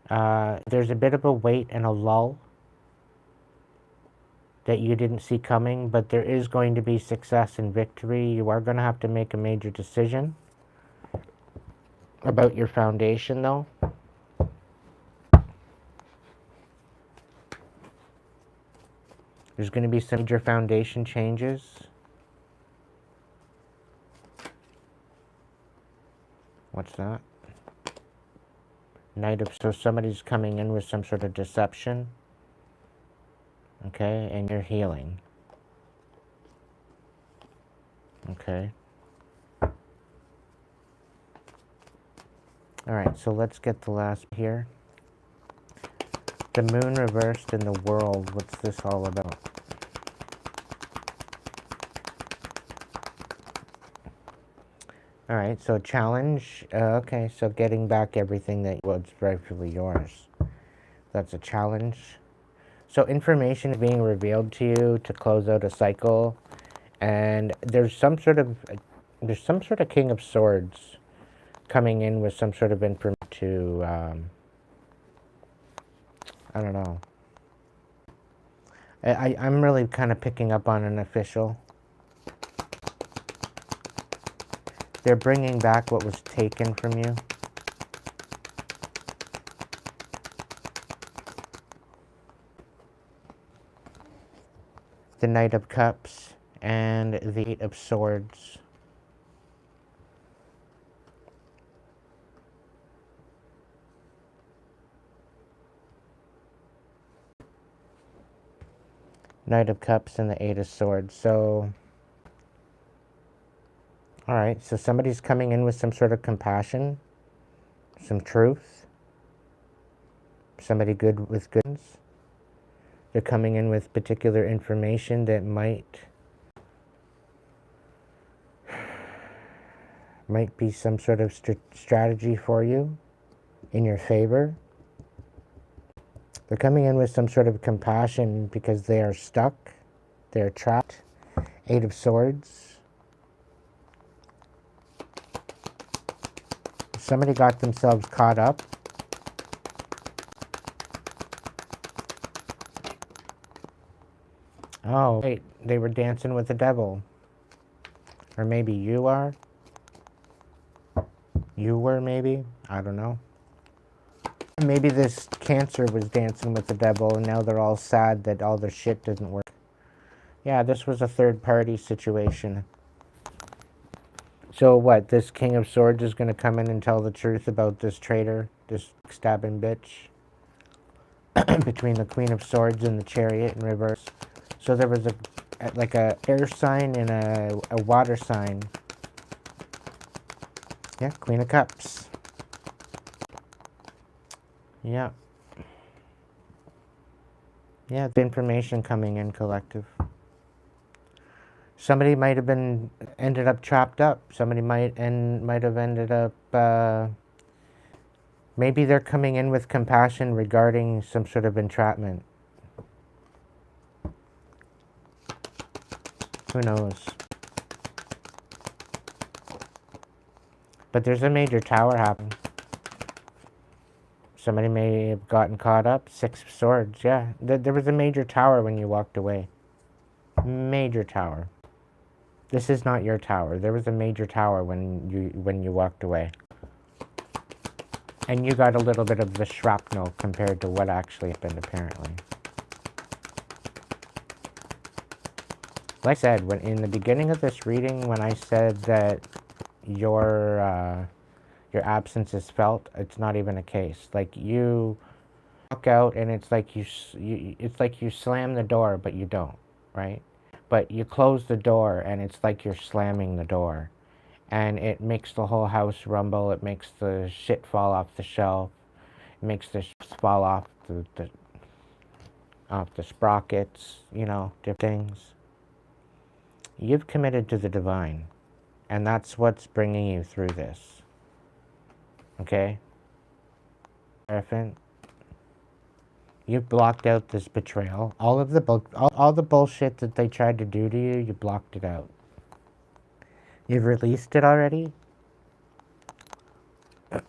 There's a bit of a wait and a lull that you didn't see coming, but there is going to be success and victory. You are going to have to make a major decision about your foundation, though. There's going to be some major foundation changes. What's that? Knight of, so somebody's coming in with some sort of deception. Okay, and you're healing. Okay. Alright, so let's get the last here. The moon reversed in the world. What's this all about? Alright, so challenge. Okay, so getting back everything that was rightfully yours. That's a challenge. So information is being revealed to you to close out a cycle. And there's some sort of King of Swords coming in with some sort of information to, I don't know. I'm really kind of picking up on an official. They're bringing back what was taken from you. The Knight of Cups and the Eight of Swords. Knight of Cups and the Eight of Swords. So, alright, so somebody's coming in with some sort of compassion, some truth. Somebody good with goods. They're coming in with particular information that might be some sort of strategy for you in your favor. They're coming in with some sort of compassion because they are stuck. They're trapped. Eight of Swords. Somebody got themselves caught up. Oh, wait, they were dancing with the devil. Or maybe you are. You were, maybe. I don't know. Maybe this Cancer was dancing with the devil and now they're all sad that all their shit didn't work. Yeah, this was a third-party situation. So what, this King of Swords is going to come in and tell the truth about this traitor, this stabbing bitch? Between the Queen of Swords and the Chariot in reverse. So there was like a air sign and a water sign. Yeah, Queen of Cups. Yeah. Yeah, the information coming in, collective. Somebody might have ended up chopped up. Somebody might have ended up, maybe they're coming in with compassion regarding some sort of entrapment. Who knows? But there's a major tower happening. Somebody may have gotten caught up. Six of Swords, yeah. There was a major tower when you walked away. Major tower. This is not your tower. There was a major tower when you walked away. And you got a little bit of the shrapnel compared to what actually happened, apparently. Like I said, in the beginning of this reading, when I said that your absence is felt, it's not even a case. Like, you walk out and it's like you slam the door, but you don't, right? But you close the door and it's like you're slamming the door. And it makes the whole house rumble. It makes the shit fall off the shelf. It makes the fall off off the sprockets, you know, different things. You've committed to the divine, and that's what's bringing you through this. Okay? Elephant, you've blocked out this betrayal. All of the all the bullshit that they tried to do to you, you blocked it out. You've released it already.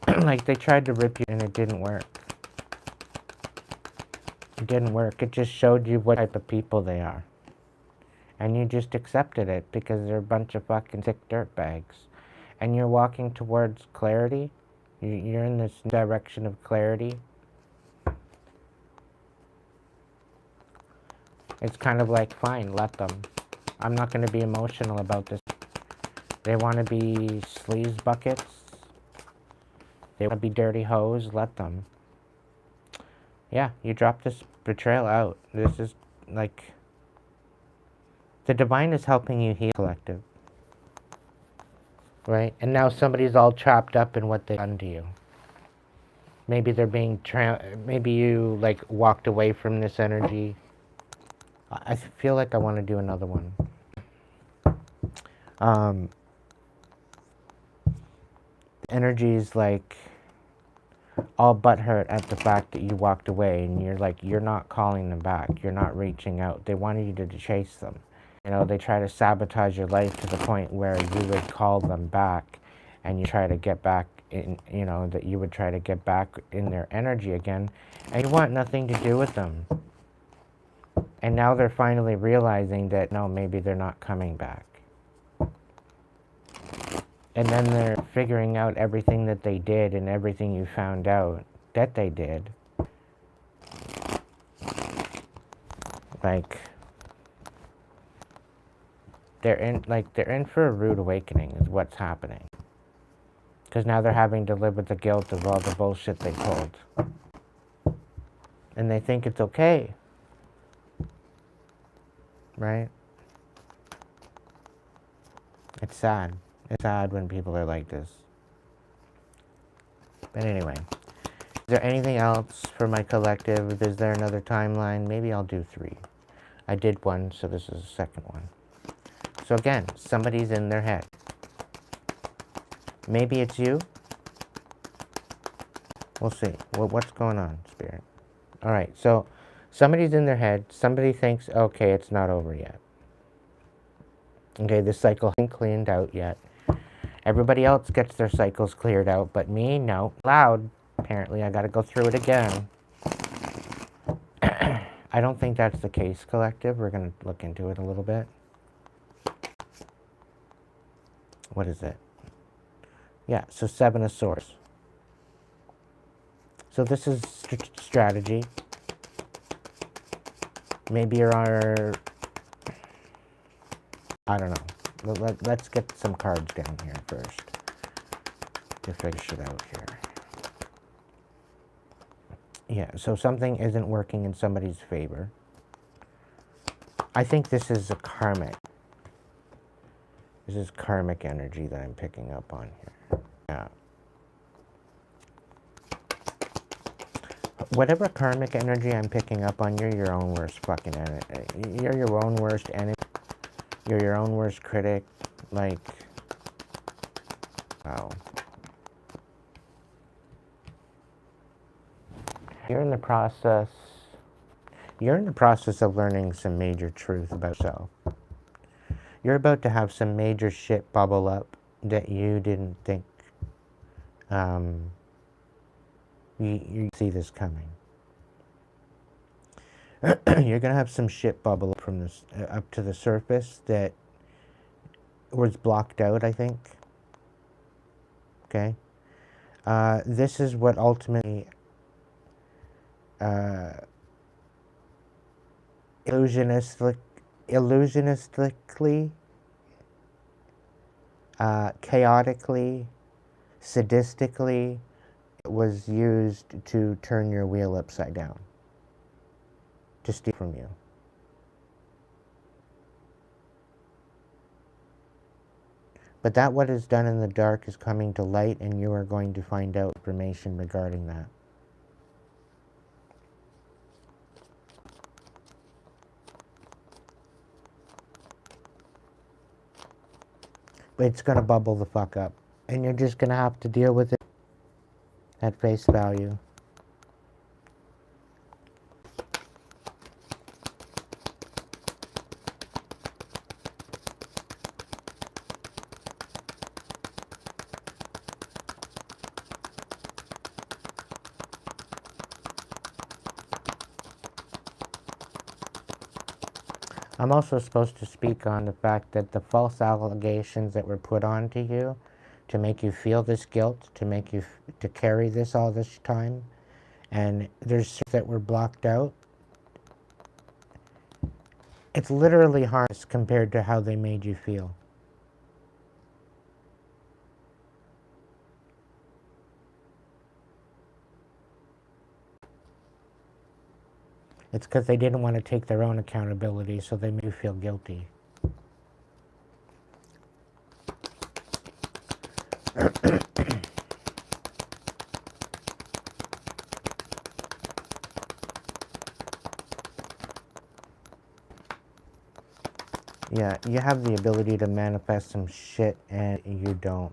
Like they tried to rip you and it didn't work. It didn't work. It just showed you what type of people they are. And you just accepted it because they're a bunch of fucking sick dirtbags. And you're walking towards clarity. You're in this direction of clarity. It's kind of like, fine, let them. I'm not going to be emotional about this. They want to be sleaze buckets. They want to be dirty hoes. Let them. Yeah, you drop this betrayal out. This is like... The divine is helping you heal, collective. Right? And now somebody's all trapped up in what they've done to you. Maybe they're being... Maybe you, like, walked away from this energy. I feel like I want to do another one. Energy's like all butthurt at the fact that you walked away, and you're like, you're not calling them back. You're not reaching out. They wanted you to chase them. You know, they try to sabotage your life to the point where you would call them back, and you try to get back in, you know, that you would try to get back in their energy again, and you want nothing to do with them. And now they're finally realizing that, no, maybe they're not coming back. And then they're figuring out everything that they did and everything you found out that they did. Like, they're in for a rude awakening is what's happening. Because now they're having to live with the guilt of all the bullshit they pulled. And they think it's okay. Right? It's sad. It's sad when people are like this. But anyway, is there anything else for my collective? Is there another timeline? Maybe I'll do 3. I did 1, so this is the second one. So again, somebody's in their head. Maybe it's you. We'll see. What's going on, Spirit? Alright, so somebody's in their head. Somebody thinks, okay, it's not over yet. Okay, this cycle hasn't cleaned out yet. Everybody else gets their cycles cleared out, but me, no. Loud, apparently. I gotta go through it again. I don't think that's the case, collective. We're gonna look into it a little bit. What is it? Yeah, so 7 of Swords. So this is strategy. Maybe you're on... I don't know. Let's get some cards down here first to figure shit out here. Yeah, so something isn't working in somebody's favor. I think this is a karmic. This is karmic energy that I'm picking up on here. Yeah. Whatever karmic energy I'm picking up on, you're your own worst fucking enemy. You're your own worst enemy. You're your own worst critic. Like, wow. You're in the process of learning some major truth about yourself. You're about to have some major shit bubble up that you didn't think you see this coming. You're gonna have some shit bubble up from this up to the surface that was blocked out, I think. Okay, this is what ultimately illusionistically, chaotically, sadistically was used to turn your wheel upside down, to steal from you. But that what is done in the dark is coming to light, and you are going to find out information regarding that. it's going to bubble the fuck up. And you're just going to have to deal with it at face value. I'm also supposed to speak on the fact that the false allegations that were put onto you to make you feel this guilt, to make you to carry this all this time, and there's that were blocked out. It's literally harmless compared to how they made you feel. It's because they didn't want to take their own accountability, so they made you feel guilty. Yeah, you have the ability to manifest some shit, and you don't.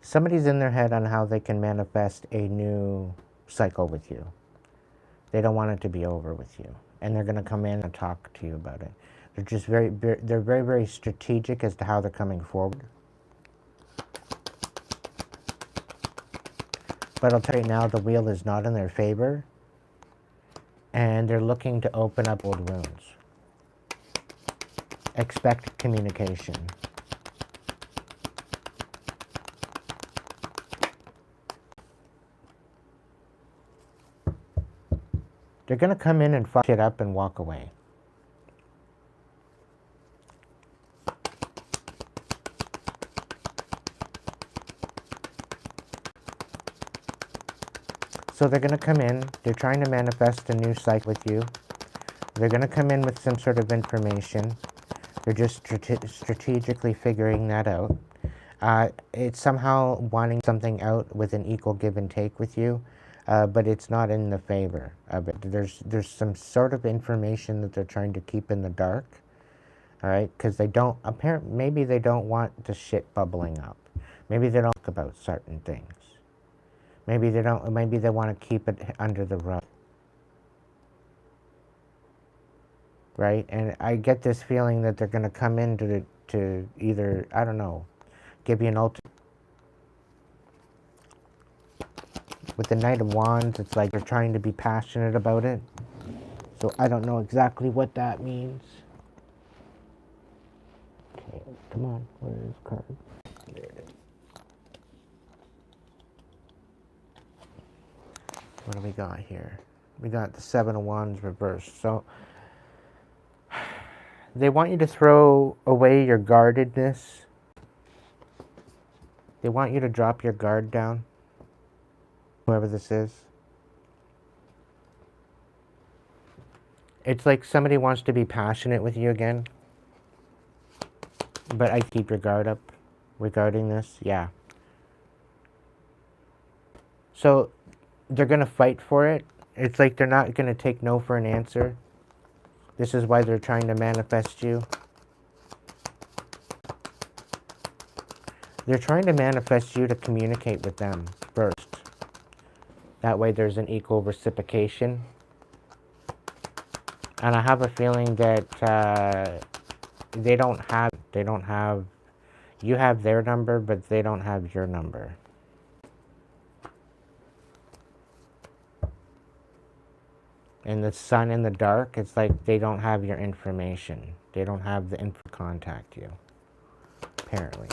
Somebody's in their head on how they can manifest a new cycle with you. They don't want it to be over with you. And they're going to come in and talk to you about it. They're just very strategic as to how they're coming forward. But I'll tell you now, the wheel is not in their favor. And they're looking to open up old wounds. Expect communication. They're going to come in and fuck shit up and walk away. So they're going to come in, they're trying to manifest a new cycle with you. They're going to come in with some sort of information. They're just strategically figuring that out. It's somehow wanting something out with an equal give and take with you, but it's not in the favor of it. There's some sort of information that they're trying to keep in the dark, all right? Because they don't, maybe they don't want the shit bubbling up. Maybe they don't talk about certain things. Maybe they don't. Maybe they want to keep it under the rug, right? And I get this feeling that they're going to come in to either, I don't know, give you an ultimate. With the Knight of Wands, it's like they're trying to be passionate about it. So I don't know exactly what that means. Okay, come on, where is card? There it is. What do we got here? We got the Seven of Wands reversed. So they want you to throw away your guardedness. They want you to drop your guard down. Whoever this is. It's like somebody wants to be passionate with you again. But I keep your guard up regarding this. Yeah. So they're going to fight for it. It's like they're not going to take no for an answer. This is why they're trying to manifest you. They're trying to manifest you to communicate with them first. That way there's an equal reciprocation. And I have a feeling that they don't have, you have their number, but they don't have your number. And the sun in the dark, it's like they don't have your information. They don't have the info to contact you, apparently.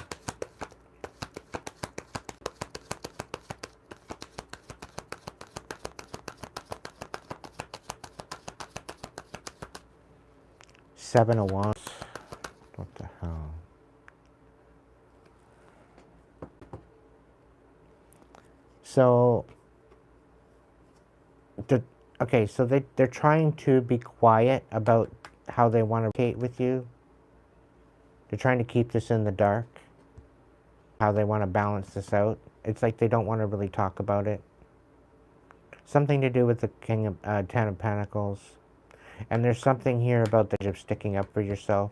Seven of Wands. What the hell? So, okay, so they're trying to be quiet about how they want to communicate with you. They're trying to keep this in the dark. How they want to balance this out. It's like they don't want to really talk about it. Something to do with the Ten of Pentacles. And there's something here about the of sticking up for yourself.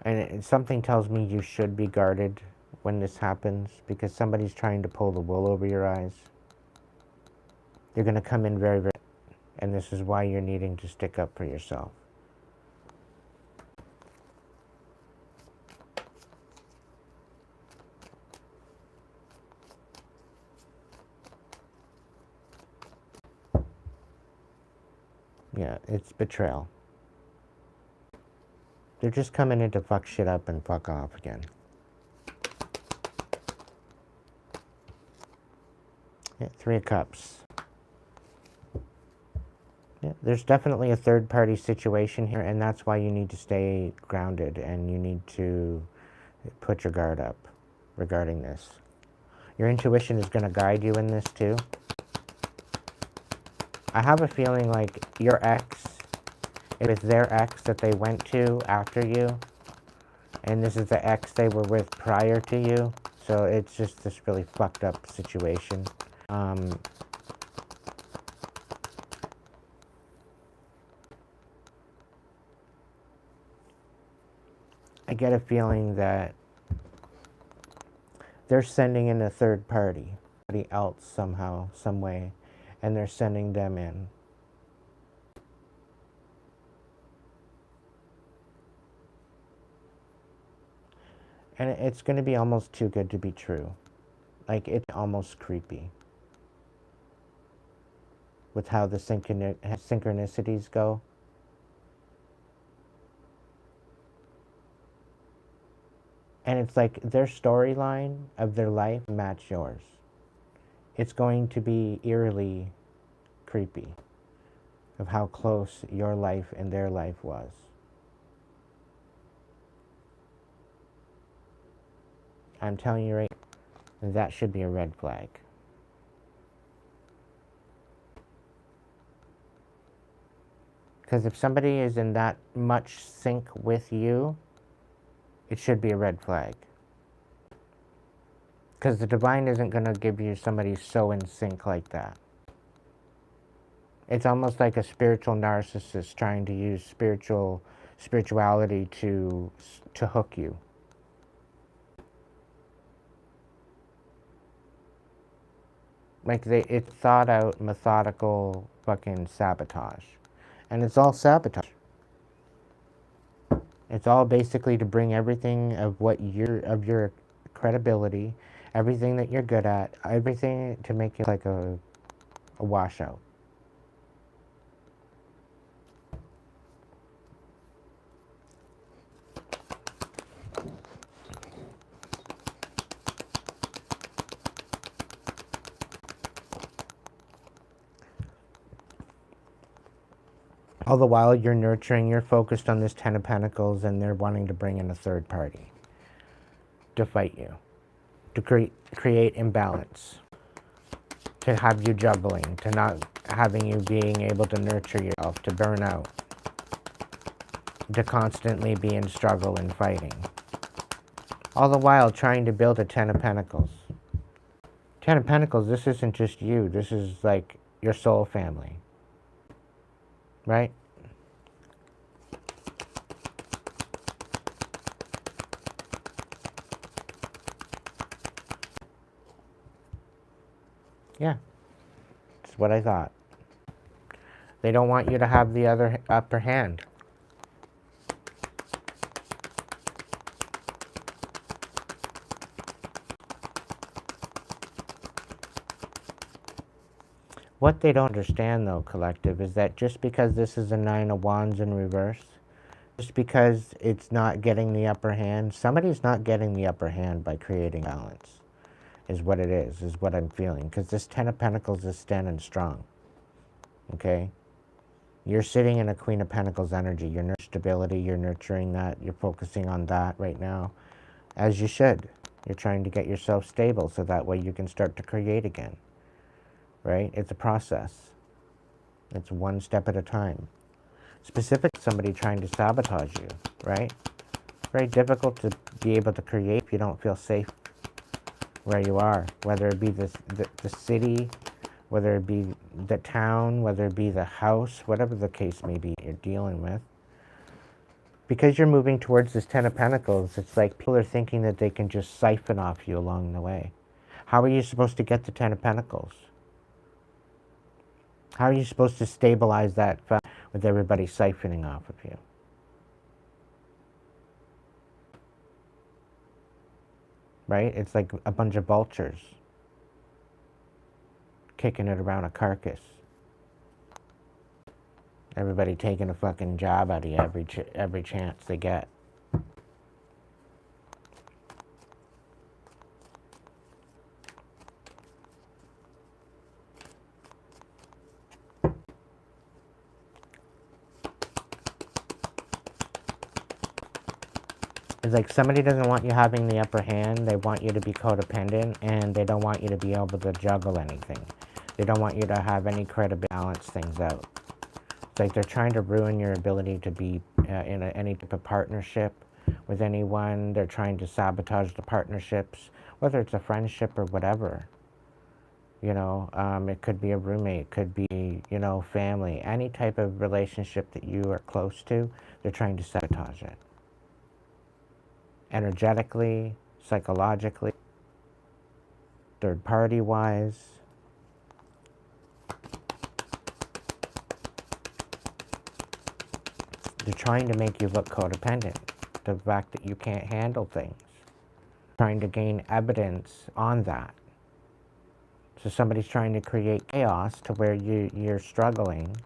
And something tells me you should be guarded when this happens, because somebody's trying to pull the wool over your eyes. They're going to come in very, very, and this is why you're needing to stick up for yourself. Yeah, it's betrayal. They're just coming in to fuck shit up and fuck off again. Yeah, 3 of Cups. Yeah, there's definitely a third-party situation here, and that's why you need to stay grounded, and you need to put your guard up regarding this. Your intuition is going to guide you in this too. I have a feeling like your ex, it was their ex that they went to after you, and this is the ex they were with prior to you, so it's just this really fucked up situation. I get a feeling that they're sending in a third party, somebody else somehow, some way, and they're sending them in. And it's going to be almost too good to be true. Like, it's almost creepy with how the synchronicities go. And it's like their storyline of their life match yours. It's going to be eerily creepy of how close your life and their life was. I'm telling you right now, that should be a red flag. Because if somebody is in that much sync with you, it should be a red flag. Because the divine isn't going to give you somebody so in sync like that. It's almost like a spiritual narcissist trying to use spirituality to hook you. Like it's thought out, methodical fucking sabotage. And it's all sabotage. It's all basically to bring everything of your credibility, everything that you're good at, everything to make you like a washout. All the while you're nurturing, you're focused on this 10 of Pentacles, and they're wanting to bring in a third party to fight you, to create imbalance, to have you juggling, to not having you being able to nurture yourself, to burn out, to constantly be in struggle and fighting. All the while trying to build a 10 of Pentacles. 10 of Pentacles, this isn't just you, this is like your soul family. Right? Yeah, that's what I thought. They don't want you to have the upper hand. What they don't understand, though, collective, is that just because this is a 9 of Wands in reverse, just because it's not getting the upper hand, somebody's not getting the upper hand by creating balance, is what it is what I'm feeling. Because this 10 of Pentacles is standing strong, okay? You're sitting in a Queen of Pentacles energy. You're nurturing stability, you're nurturing that, you're focusing on that right now, as you should. You're trying to get yourself stable so that way you can start to create again. Right? It's a process. It's one step at a time. Specific somebody trying to sabotage you, right? Very difficult to be able to create if you don't feel safe where you are, whether it be the city whether it be the town, whether it be the house, whatever the case may be you're dealing with. Because you're moving towards this Ten of Pentacles, it's like people are thinking that they can just siphon off you along the way. How are you supposed to get the Ten of Pentacles? How are you supposed to stabilize that with everybody siphoning off of you? Right? It's like a bunch of vultures kicking it around a carcass. Everybody taking a fucking job out of you every chance they get. It's like somebody doesn't want you having the upper hand. They want you to be codependent, and they don't want you to be able to juggle anything. They don't want you to have any credibility to balance things out. It's like they're trying to ruin your ability to be in any type of partnership with anyone. They're trying to sabotage the partnerships, whether it's a friendship or whatever. You know, it could be a roommate, it could be, you know, family. Any type of relationship that you are close to, they're trying to sabotage it. Energetically, psychologically, third party wise. They're trying to make you look codependent. The fact that you can't handle things. Trying to gain evidence on that. So somebody's trying to create chaos to where you're struggling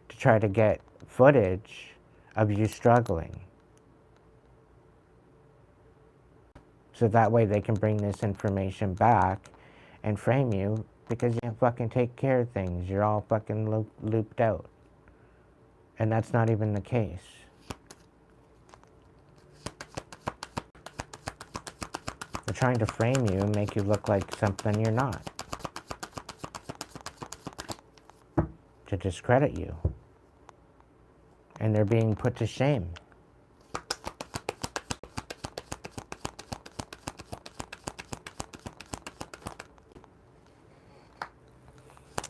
to try to get footage of you struggling. So that way they can bring this information back and frame you because you can't fucking take care of things. You're all fucking looped out. And that's not even the case. They're trying to frame you and make you look like something you're not. To discredit you. And they're being put to shame.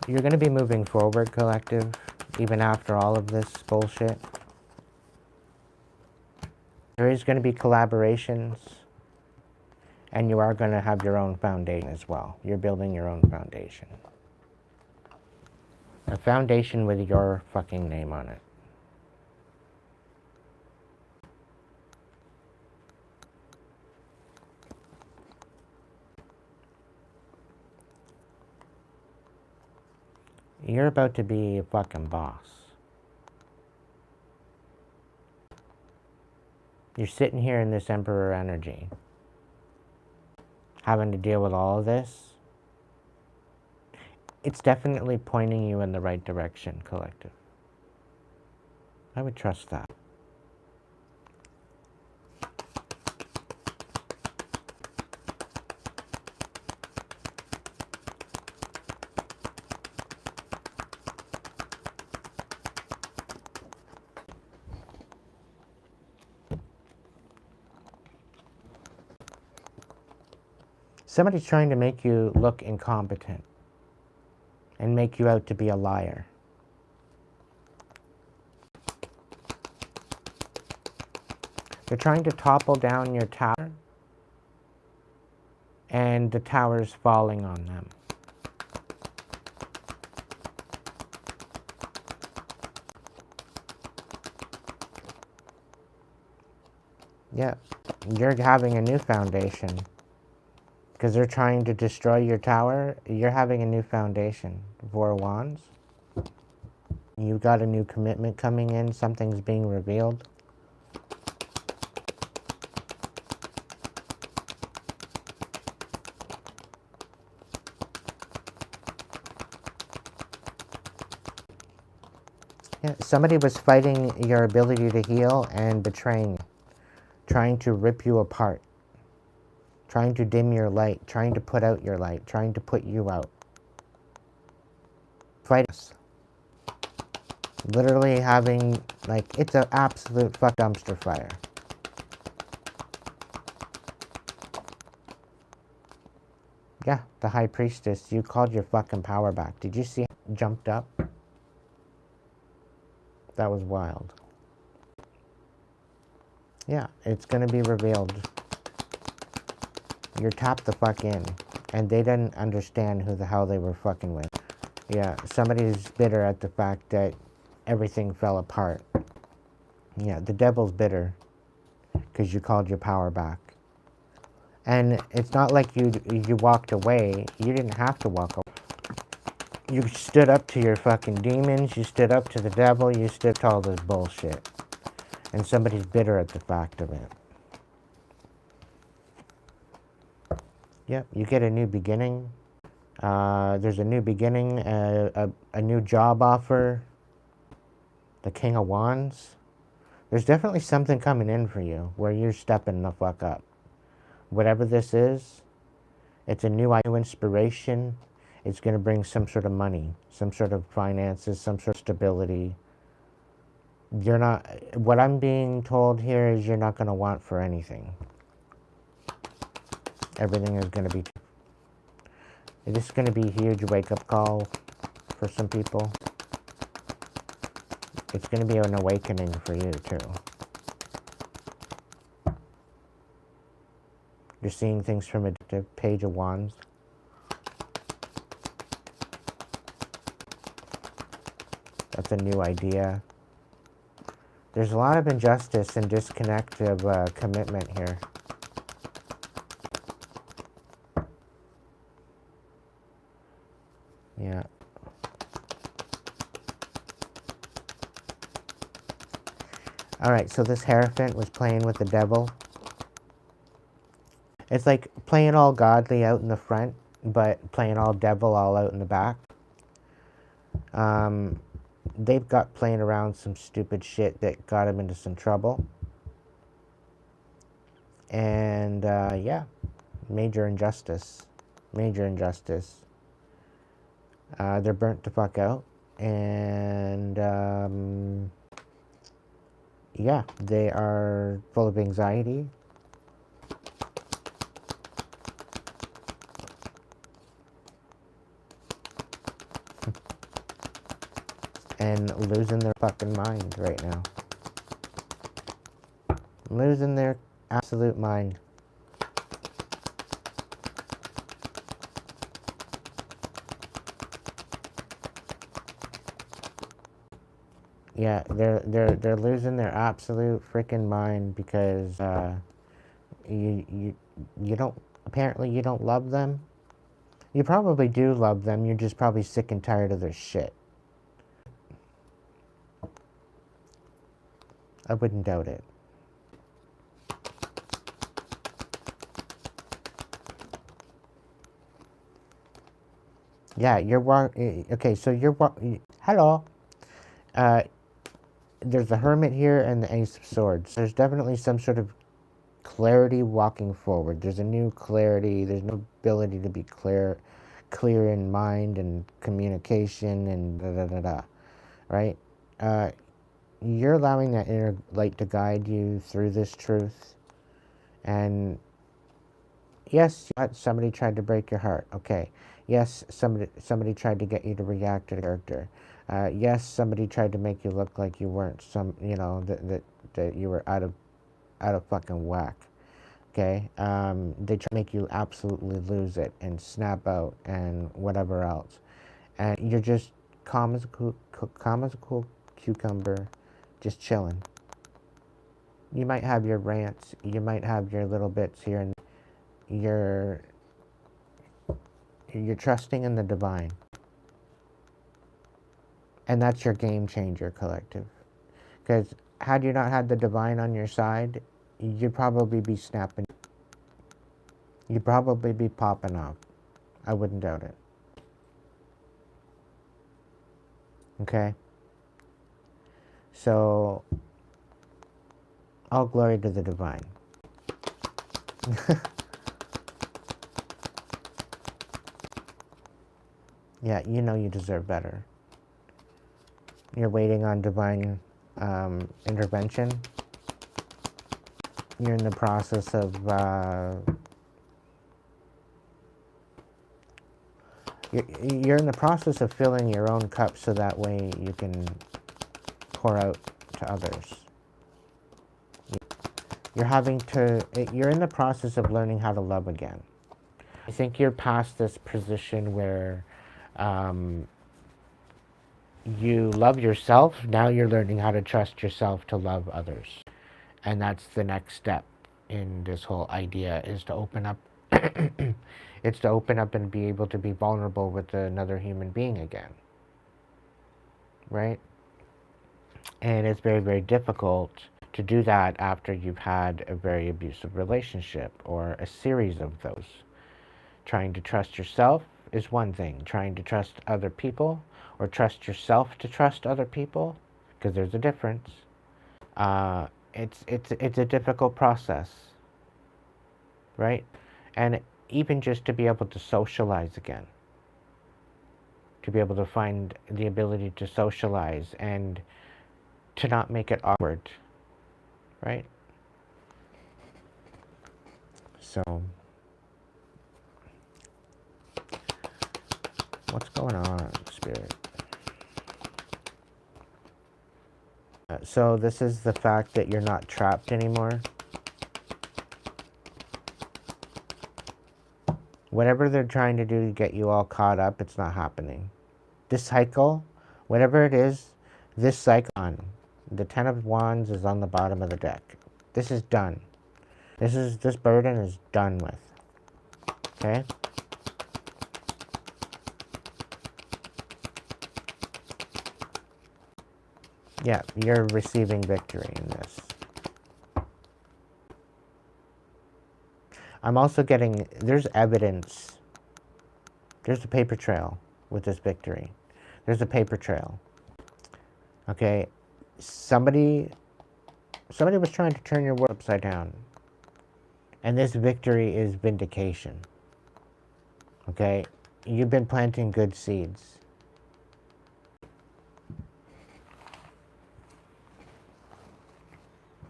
You're going to be moving forward, collective, even after all of this bullshit. There is going to be collaborations, and you are going to have your own foundation as well. You're building your own foundation. A foundation with your fucking name on it. You're about to be a fucking boss. You're sitting here in this Emperor energy, having to deal with all of this. It's definitely pointing you in the right direction, collective. I would trust that. Somebody's trying to make you look incompetent and make you out to be a liar. They're trying to topple down your tower, and the tower's falling on them. Yeah, you're having a new foundation. Because they're trying to destroy your tower, you're having a new foundation. Four of Wands. You've got a new commitment coming in. Something's being revealed. Yeah, somebody was fighting your ability to heal and betraying you. Trying to rip you apart. Trying to dim your light, trying to put out your light, trying to put you out. Fight us. Literally having, like, it's an absolute fuck dumpster fire. Yeah, the high priestess, you called your fucking power back. Did you see how it jumped up? That was wild. Yeah, it's gonna be revealed. You're tapped the fuck in. And they didn't understand who the hell they were fucking with. Yeah, somebody's bitter at the fact that everything fell apart. Yeah, the devil's bitter because you called your power back. And it's not like you walked away. You didn't have to walk away. You stood up to your fucking demons. You stood up to the devil. You stood to all this bullshit. And somebody's bitter at the fact of it. Yep, you get a new beginning. There's a new beginning, a new job offer. The King of Wands. There's definitely something coming in for you where you're stepping the fuck up. Whatever this is, it's a new inspiration. It's going to bring some sort of money, some sort of finances, some sort of stability. You're not, what I'm being told here is you're not going to want for anything. Everything is going to be, this is going to be a huge wake-up call for some people. It's going to be an awakening for you, too. You're seeing things from a Page of Wands. That's a new idea. There's a lot of injustice and disconnect of commitment here. Yeah. Alright, so this Hierophant was playing with the devil. It's like playing all godly out in the front, but playing all devil all out in the back. They've got playing around some stupid shit that got him into some trouble. And, yeah, major injustice. Major injustice. They're burnt the fuck out. And, yeah, they are full of anxiety. And losing their fucking mind right now. Losing their absolute mind. Yeah, they're losing their absolute freaking mind because you don't, apparently you don't love them. You probably do love them. You're just probably sick and tired of their shit. I wouldn't doubt it. Yeah, okay, so hello. There's the Hermit here and the Ace of Swords. There's definitely some sort of clarity walking forward. There's a new clarity. There's no ability to be clear in mind and communication and da-da-da-da, right? You're allowing that inner light to guide you through this truth. And yes, somebody tried to break your heart. Okay. Yes, somebody tried to get you to react to the character. Yes, somebody tried to make you look like you weren't that you were out of fucking whack. Okay. They try to make you absolutely lose it and snap out and whatever else. And you're just calm as a cool cucumber. Just chilling. You might have your rants, you might have your little bits here, and you're trusting in the divine. And that's your game changer, collective. Because had you not had the divine on your side, you'd probably be snapping. You'd probably be popping off. I wouldn't doubt it. Okay? So, all glory to the divine. Yeah, you know you deserve better. You're waiting on divine intervention. You're in the process of you're in the process of filling your own cup so that way you can pour out to others. You're in the process of learning how to love again. I think you're past this position where you love yourself. Now you're learning how to trust yourself to love others. And that's the next step in this whole idea, is to open up. It's to open up and be able to be vulnerable with another human being again. Right? And it's very, very difficult to do that after you've had a very abusive relationship or a series of those. Trying to trust yourself is one thing. Trying to trust other people, or trust yourself to trust other people, because there's a difference. It's a difficult process, right? And even just to be able to socialize again, to be able to find the ability to socialize and to not make it awkward, right? So, what's going on, Spirit? So this is the fact that you're not trapped anymore. Whatever they're trying to do to get you all caught up, it's not happening. This cycle, whatever it is, this cycle, the Ten of Wands is on the bottom of the deck. This is done. This burden is done with. Okay? Yeah, you're receiving victory in this. I'm also getting, there's evidence. There's a paper trail with this victory. There's a paper trail. Okay? Somebody was trying to turn your world upside down. And this victory is vindication. Okay? You've been planting good seeds.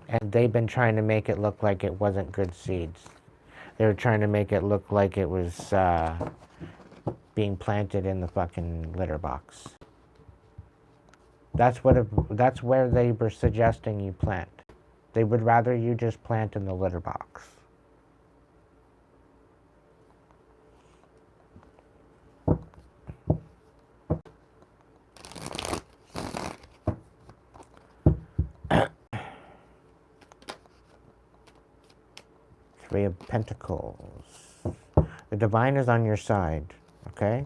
And they've been trying to make it look like it wasn't good seeds. They were trying to make it look like it was being planted in the fucking litter box. That's where they were suggesting you plant. They would rather you just plant in the litter box. Three of Pentacles. The divine is on your side, okay?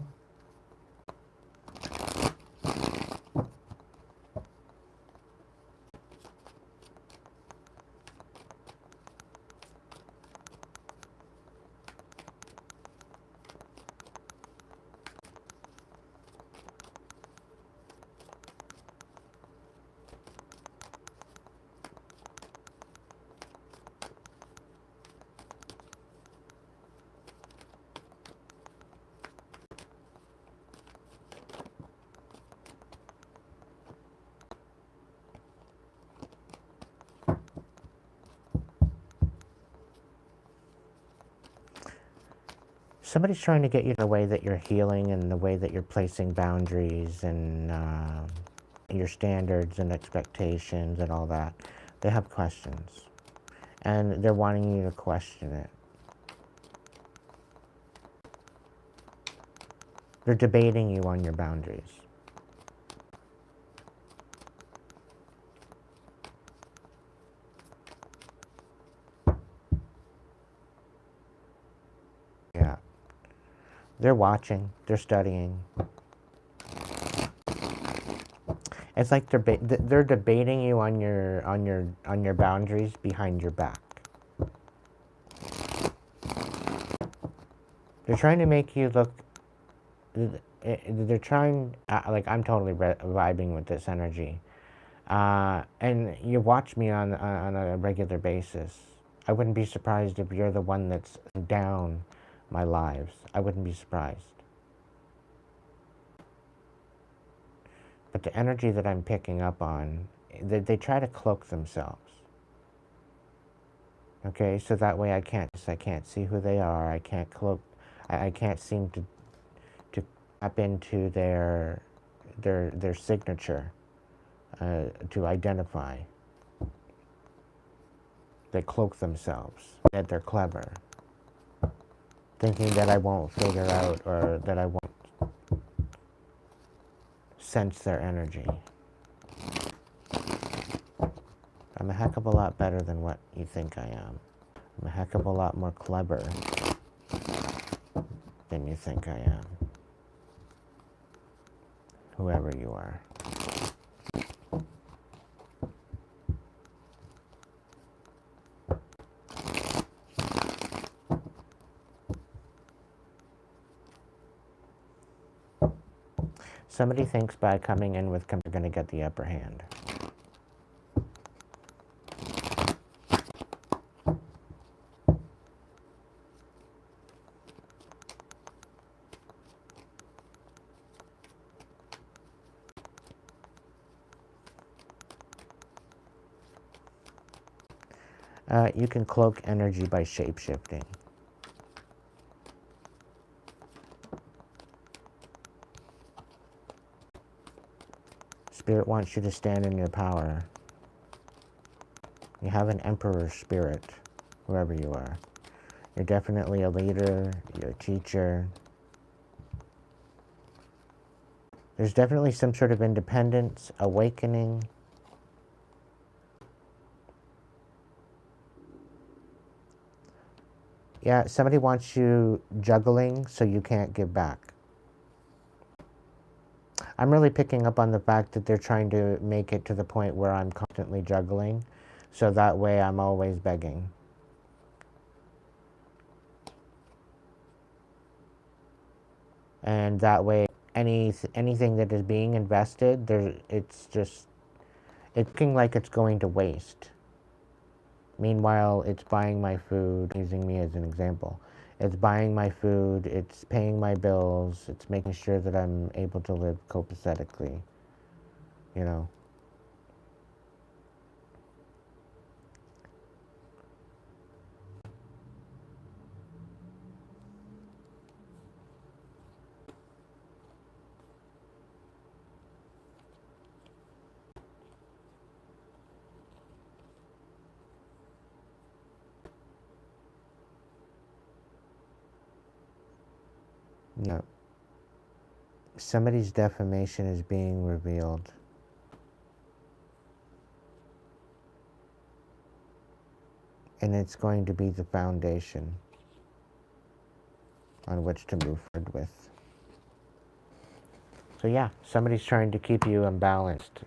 Somebody's trying to get you the way that you're healing and the way that you're placing boundaries and your standards and expectations and all that. They have questions. And they're wanting you to question it. They're debating you on your boundaries. Yeah. They're watching. They're studying. It's like they're debating you on your boundaries behind your back. They're trying to make you look. They're trying. Like, I'm totally vibing with this energy, and you watch me on a regular basis. I wouldn't be surprised if you're the one that's down my lives. I wouldn't be surprised. But the energy that I'm picking up on, they try to cloak themselves. Okay, so that way I can't see who they are. I can't cloak. I can't seem to tap into their signature to identify. They cloak themselves, that they're clever, thinking that I won't figure out or that I won't sense their energy. I'm a heck of a lot better than what you think I am. I'm a heck of a lot more clever than you think I am. Whoever you are. Somebody thinks by coming in with they're going to get the upper hand. You can cloak energy by shape-shifting. Spirit wants you to stand in your power. You have an emperor spirit, whoever you are. You're definitely a leader, you're a teacher. There's definitely some sort of independence, awakening. Yeah, somebody wants you juggling so you can't give back. I'm really picking up on the fact that they're trying to make it to the point where I'm constantly juggling, so that way I'm always begging. And that way, anything that is being invested, it's looking like it's going to waste. Meanwhile, it's buying my food, using me as an example. It's buying my food, it's paying my bills, it's making sure that I'm able to live copacetically, you know. No. Somebody's defamation is being revealed. And it's going to be the foundation on which to move forward with. So yeah, somebody's trying to keep you imbalanced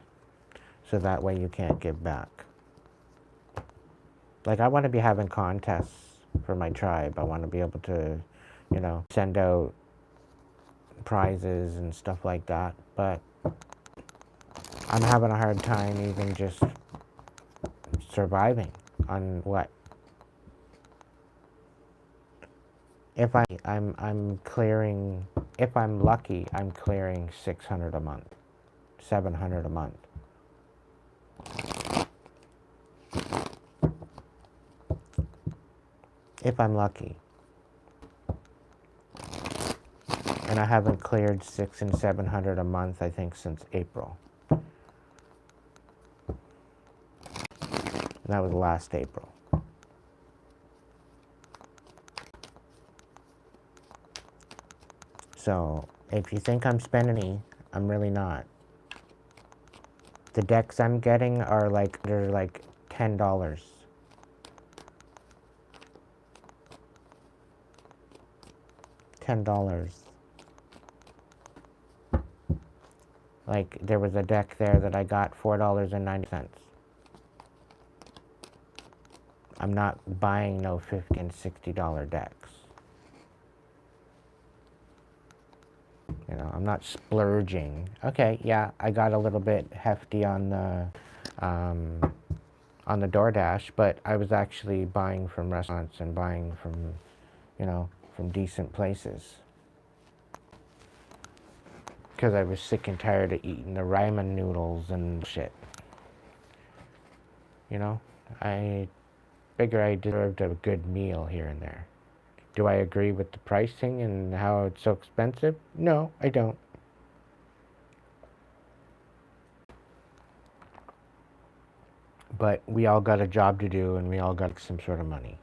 so that way you can't give back. Like, I want to be having contests for my tribe. I want to be able to, you know, send out prizes and stuff like that, but I'm having a hard time even just surviving on what? If I'm clearing, if I'm lucky, I'm clearing 600 a month, 700 a month. If I'm lucky. And I haven't cleared 600 and 700 a month, I think, since April. And that was last April. So, if you think I'm spending money, I'm really not. The decks I'm getting are like, they're like $10. $10. Like, there was a deck there that I got $4.90. I'm not buying no $50 and $60 decks. You know, I'm not splurging. Okay, yeah, I got a little bit hefty on the DoorDash, but I was actually buying from restaurants and buying from, you know, from decent places. Because I was sick and tired of eating the ramen noodles and shit. You know, I figure I deserved a good meal here and there. Do I agree with the pricing and how it's so expensive? No, I don't. But we all got a job to do, and we all got some sort of money.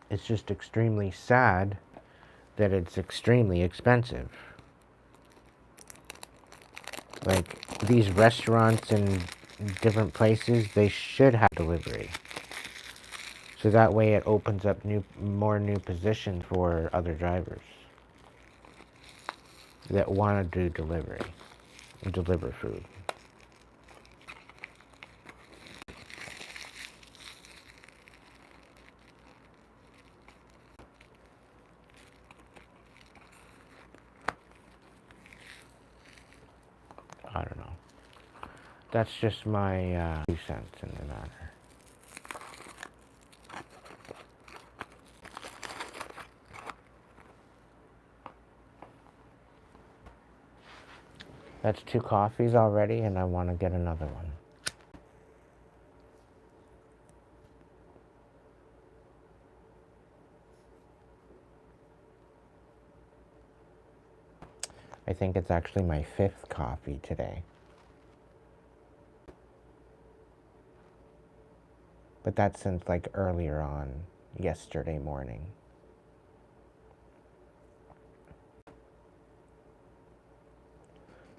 It's just extremely sad that it's extremely expensive. Like, these restaurants and different places, they should have delivery. So that way it opens up more new positions for other drivers that want to do delivery and deliver food. I don't know. That's just my 2 cents in the matter. That's 2 coffees already, and I want to get another one. I think it's actually my 5th coffee today. But that's since like earlier on yesterday morning.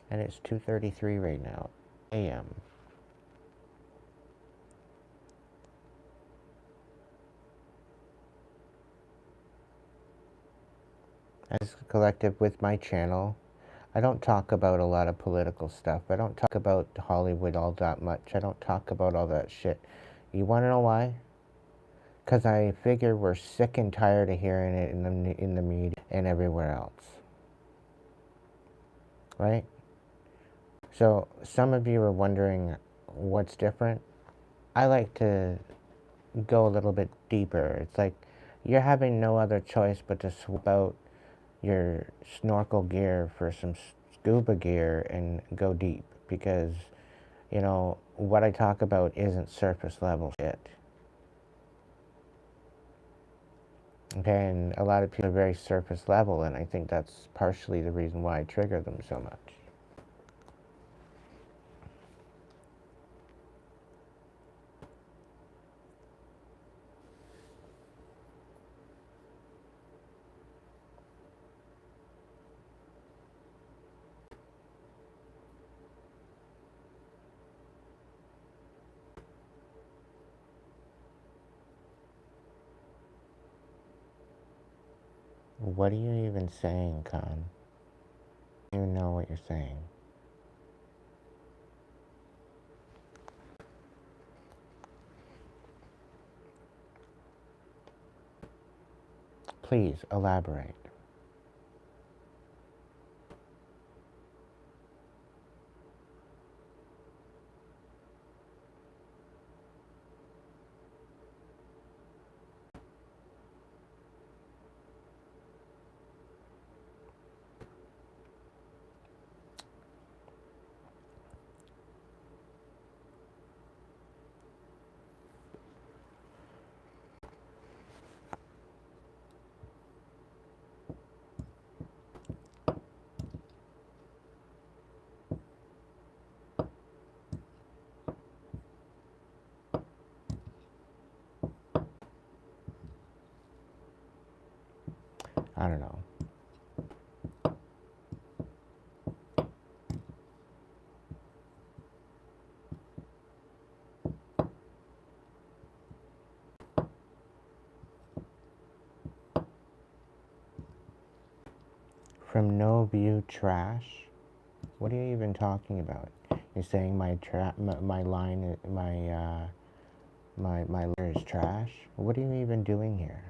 And it's 2:33 right now, a.m. As a collective with my channel, I don't talk about a lot of political stuff. I don't talk about Hollywood all that much. I don't talk about all that shit. You want to know why? Because I figure we're sick and tired of hearing it in the media and everywhere else. Right? So some of you are wondering what's different. I like to go a little bit deeper. It's like you're having no other choice but to swap out your snorkel gear for some scuba gear and go deep, because, you know, what I talk about isn't surface level shit. Okay, and a lot of people are very surface level, and I think that's partially the reason why I trigger them so much. What are you even saying, Khan? I don't even know what you're saying. Please elaborate. I don't know. From no view trash? What are you even talking about? You're saying my line, my letter is trash? What are you even doing here?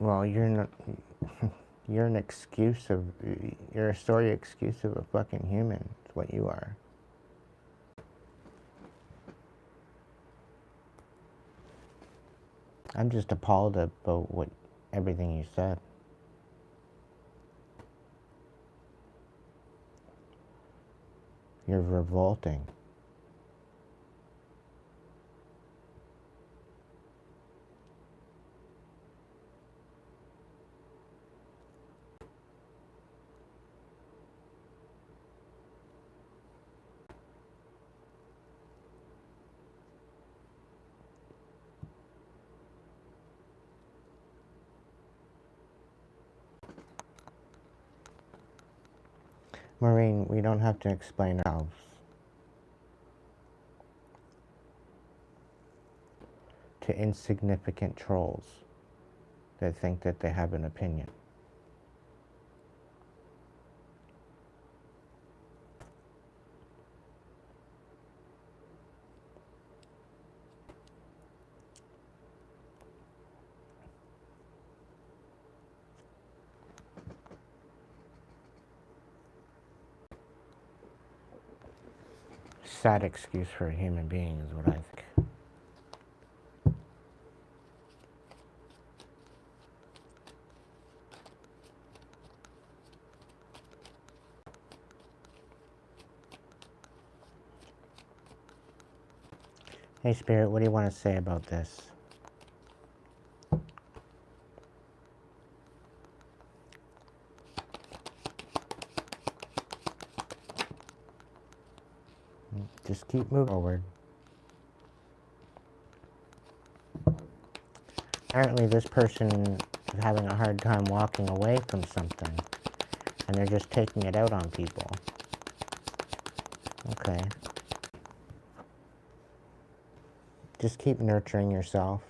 Well, you're not. You're an excuse of. You're a story excuse of a fucking human. It's what you are. I'm just appalled about everything you said. You're revolting. Maureen, we don't have to explain ourselves. To insignificant trolls that think that they have an opinion. Sad excuse for a human being is what I think. Hey Spirit, what do you want to say about this? Just keep moving forward. Apparently this person is having a hard time walking away from something, and they're just taking it out on people. Okay. Just keep nurturing yourself.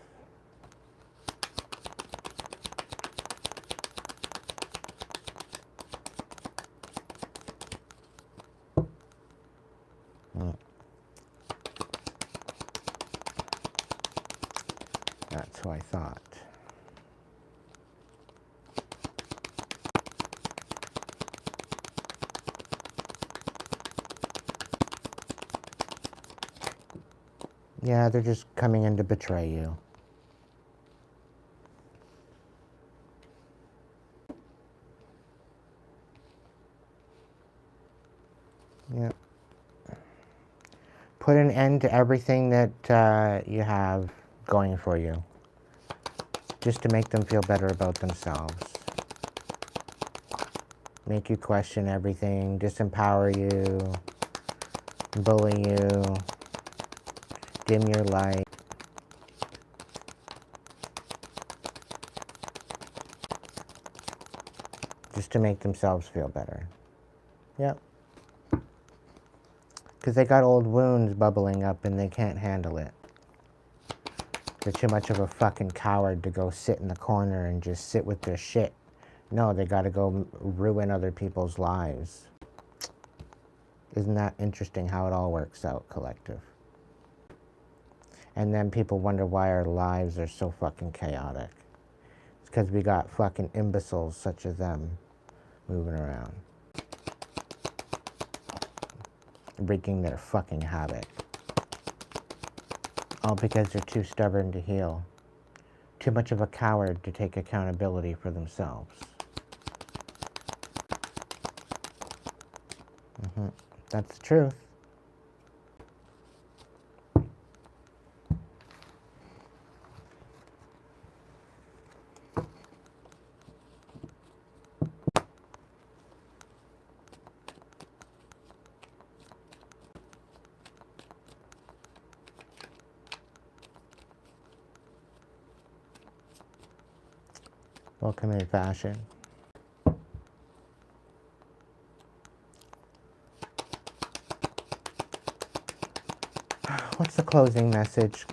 That's who I thought. Yeah, they're just coming in to betray you. Yeah. Put an end to everything that you have going for you, just to make them feel better about themselves. Make you question everything, disempower you, bully you, dim your light. Just to make themselves feel better. Yep. Because they got old wounds bubbling up and they can't handle it. They're too much of a fucking coward to go sit in the corner and just sit with their shit. No, they gotta go ruin other people's lives. Isn't that interesting how it all works out, collective? And then people wonder why our lives are so fucking chaotic. It's because we got fucking imbeciles such as them moving around, wreaking their fucking havoc. All because they're too stubborn to heal. Too much of a coward to take accountability for themselves. That's the truth. Welcome in fashion. What's the closing message?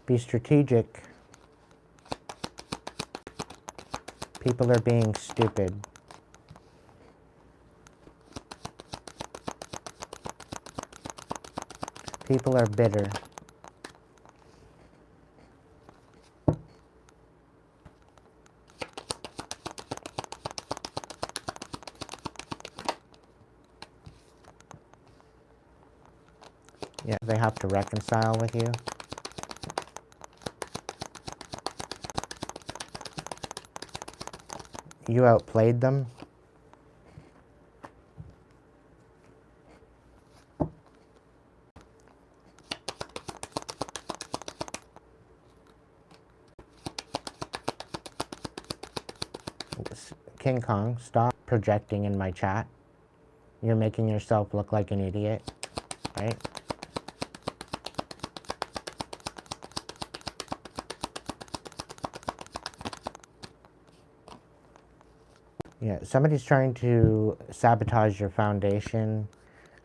Be strategic. People are being stupid. People are bitter. Yeah, they have to reconcile with you. You outplayed them. King Kong, stop projecting in my chat. You're making yourself look like an idiot, right? Yeah, somebody's trying to sabotage your foundation.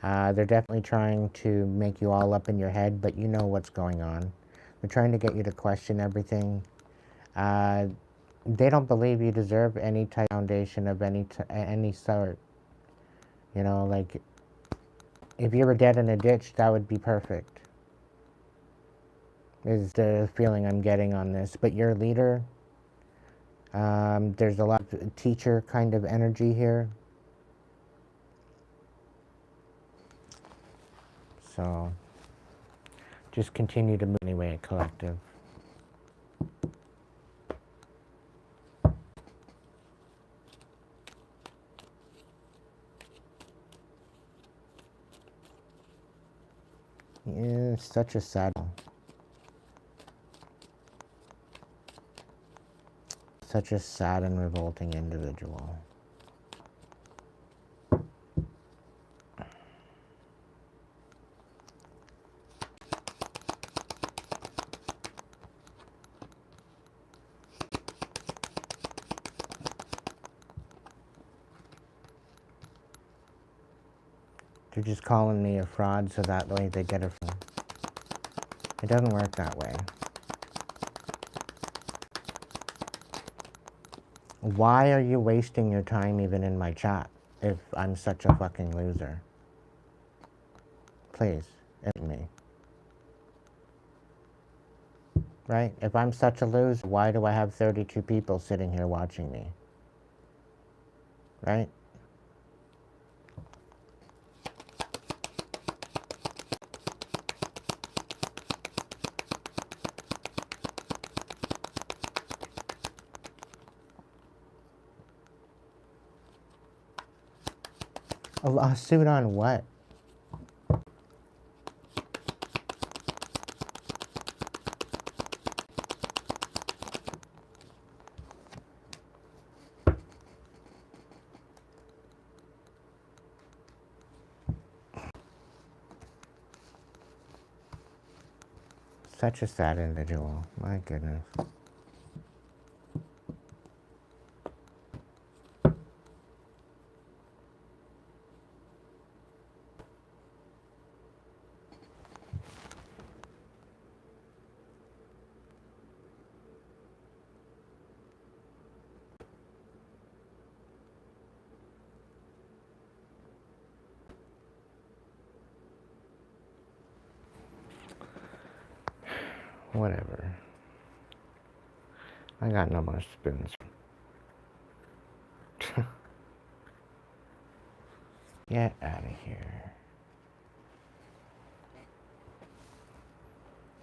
They're definitely trying to make you all up in your head, but you know what's going on. They're trying to get you to question everything. They don't believe you deserve any type of foundation of any sort. You know, like, if you were dead in a ditch, that would be perfect, is the feeling I'm getting on this. But your leader, there's a lot of teacher kind of energy here. So, just continue to move anyway, collective. Yeah, it's such a sad, and revolting individual. They're just calling me a fraud so that way they get a fraud. It doesn't work that way. Why are you wasting your time even in my chat if I'm such a fucking loser? Please, hit me. Right? If I'm such a loser, why do I have 32 people sitting here watching me? Right? A lawsuit on what? Such a sad individual. My goodness. Whatever. I got no more spoons. Get out of here.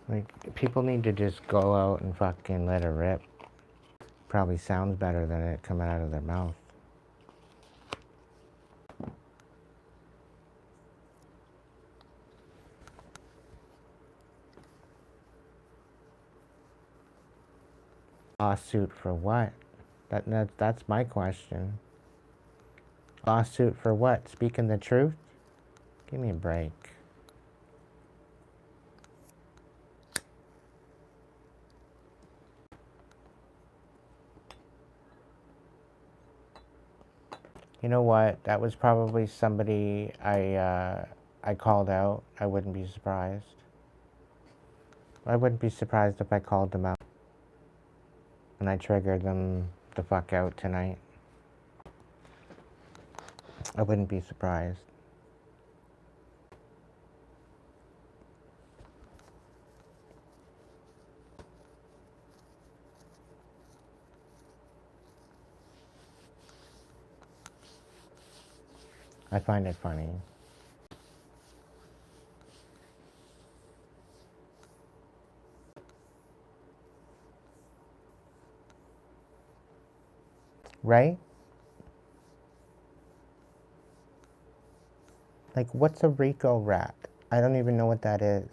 Like, people need to just go out and fucking let it rip. Probably sounds better than it coming out of their mouth. Lawsuit for what? That's my question. Lawsuit for what? Speaking the truth? Give me a break. You know what? That was probably somebody I called out. I wouldn't be surprised. I wouldn't be surprised if I called them out. And I triggered them the fuck out tonight. I wouldn't be surprised. I find it funny. right? Like, what's a Rico rat? I don't even know what that is.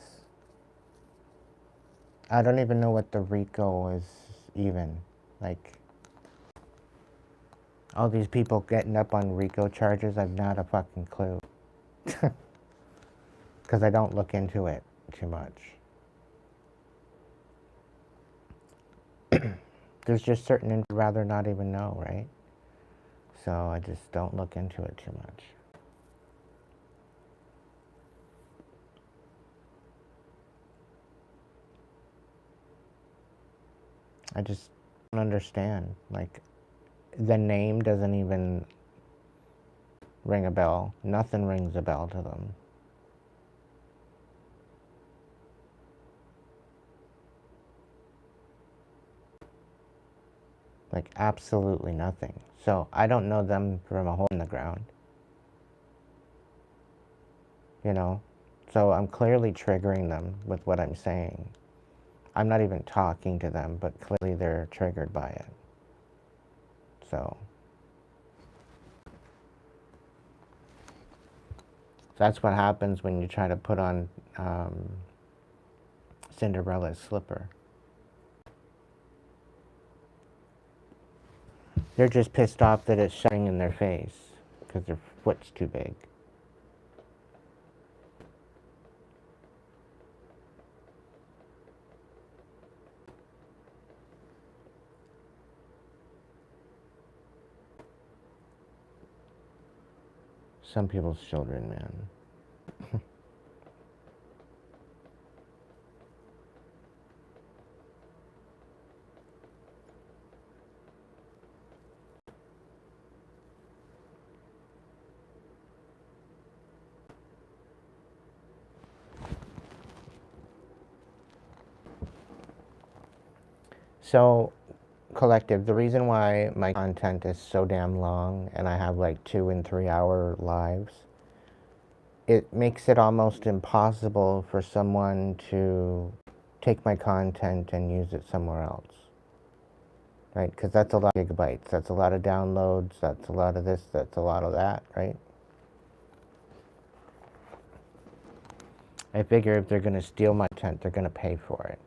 I don't even know what the Rico is even. Like, all these people getting up on Rico charges, I've not a fucking clue. Because I don't look into it too much. There's just certain I'd rather not even know, right? So I just don't look into it too much. I just don't understand. Like, the name doesn't even ring a bell. Nothing rings a bell to them. Like, absolutely nothing. So I don't know them from a hole in the ground. You know? So I'm clearly triggering them with what I'm saying. I'm not even talking to them, but clearly they're triggered by it. So that's what happens when you try to put on Cinderella's slipper. They're just pissed off that it's showing in their face because their foot's too big. Some people's children, man. So, collective, the reason why my content is so damn long and I have like 2 and 3 hour lives, it makes it almost impossible for someone to take my content and use it somewhere else. Right? Because that's a lot of gigabytes, that's a lot of downloads, that's a lot of this, that's a lot of that, right? I figure if they're going to steal my content, they're going to pay for it.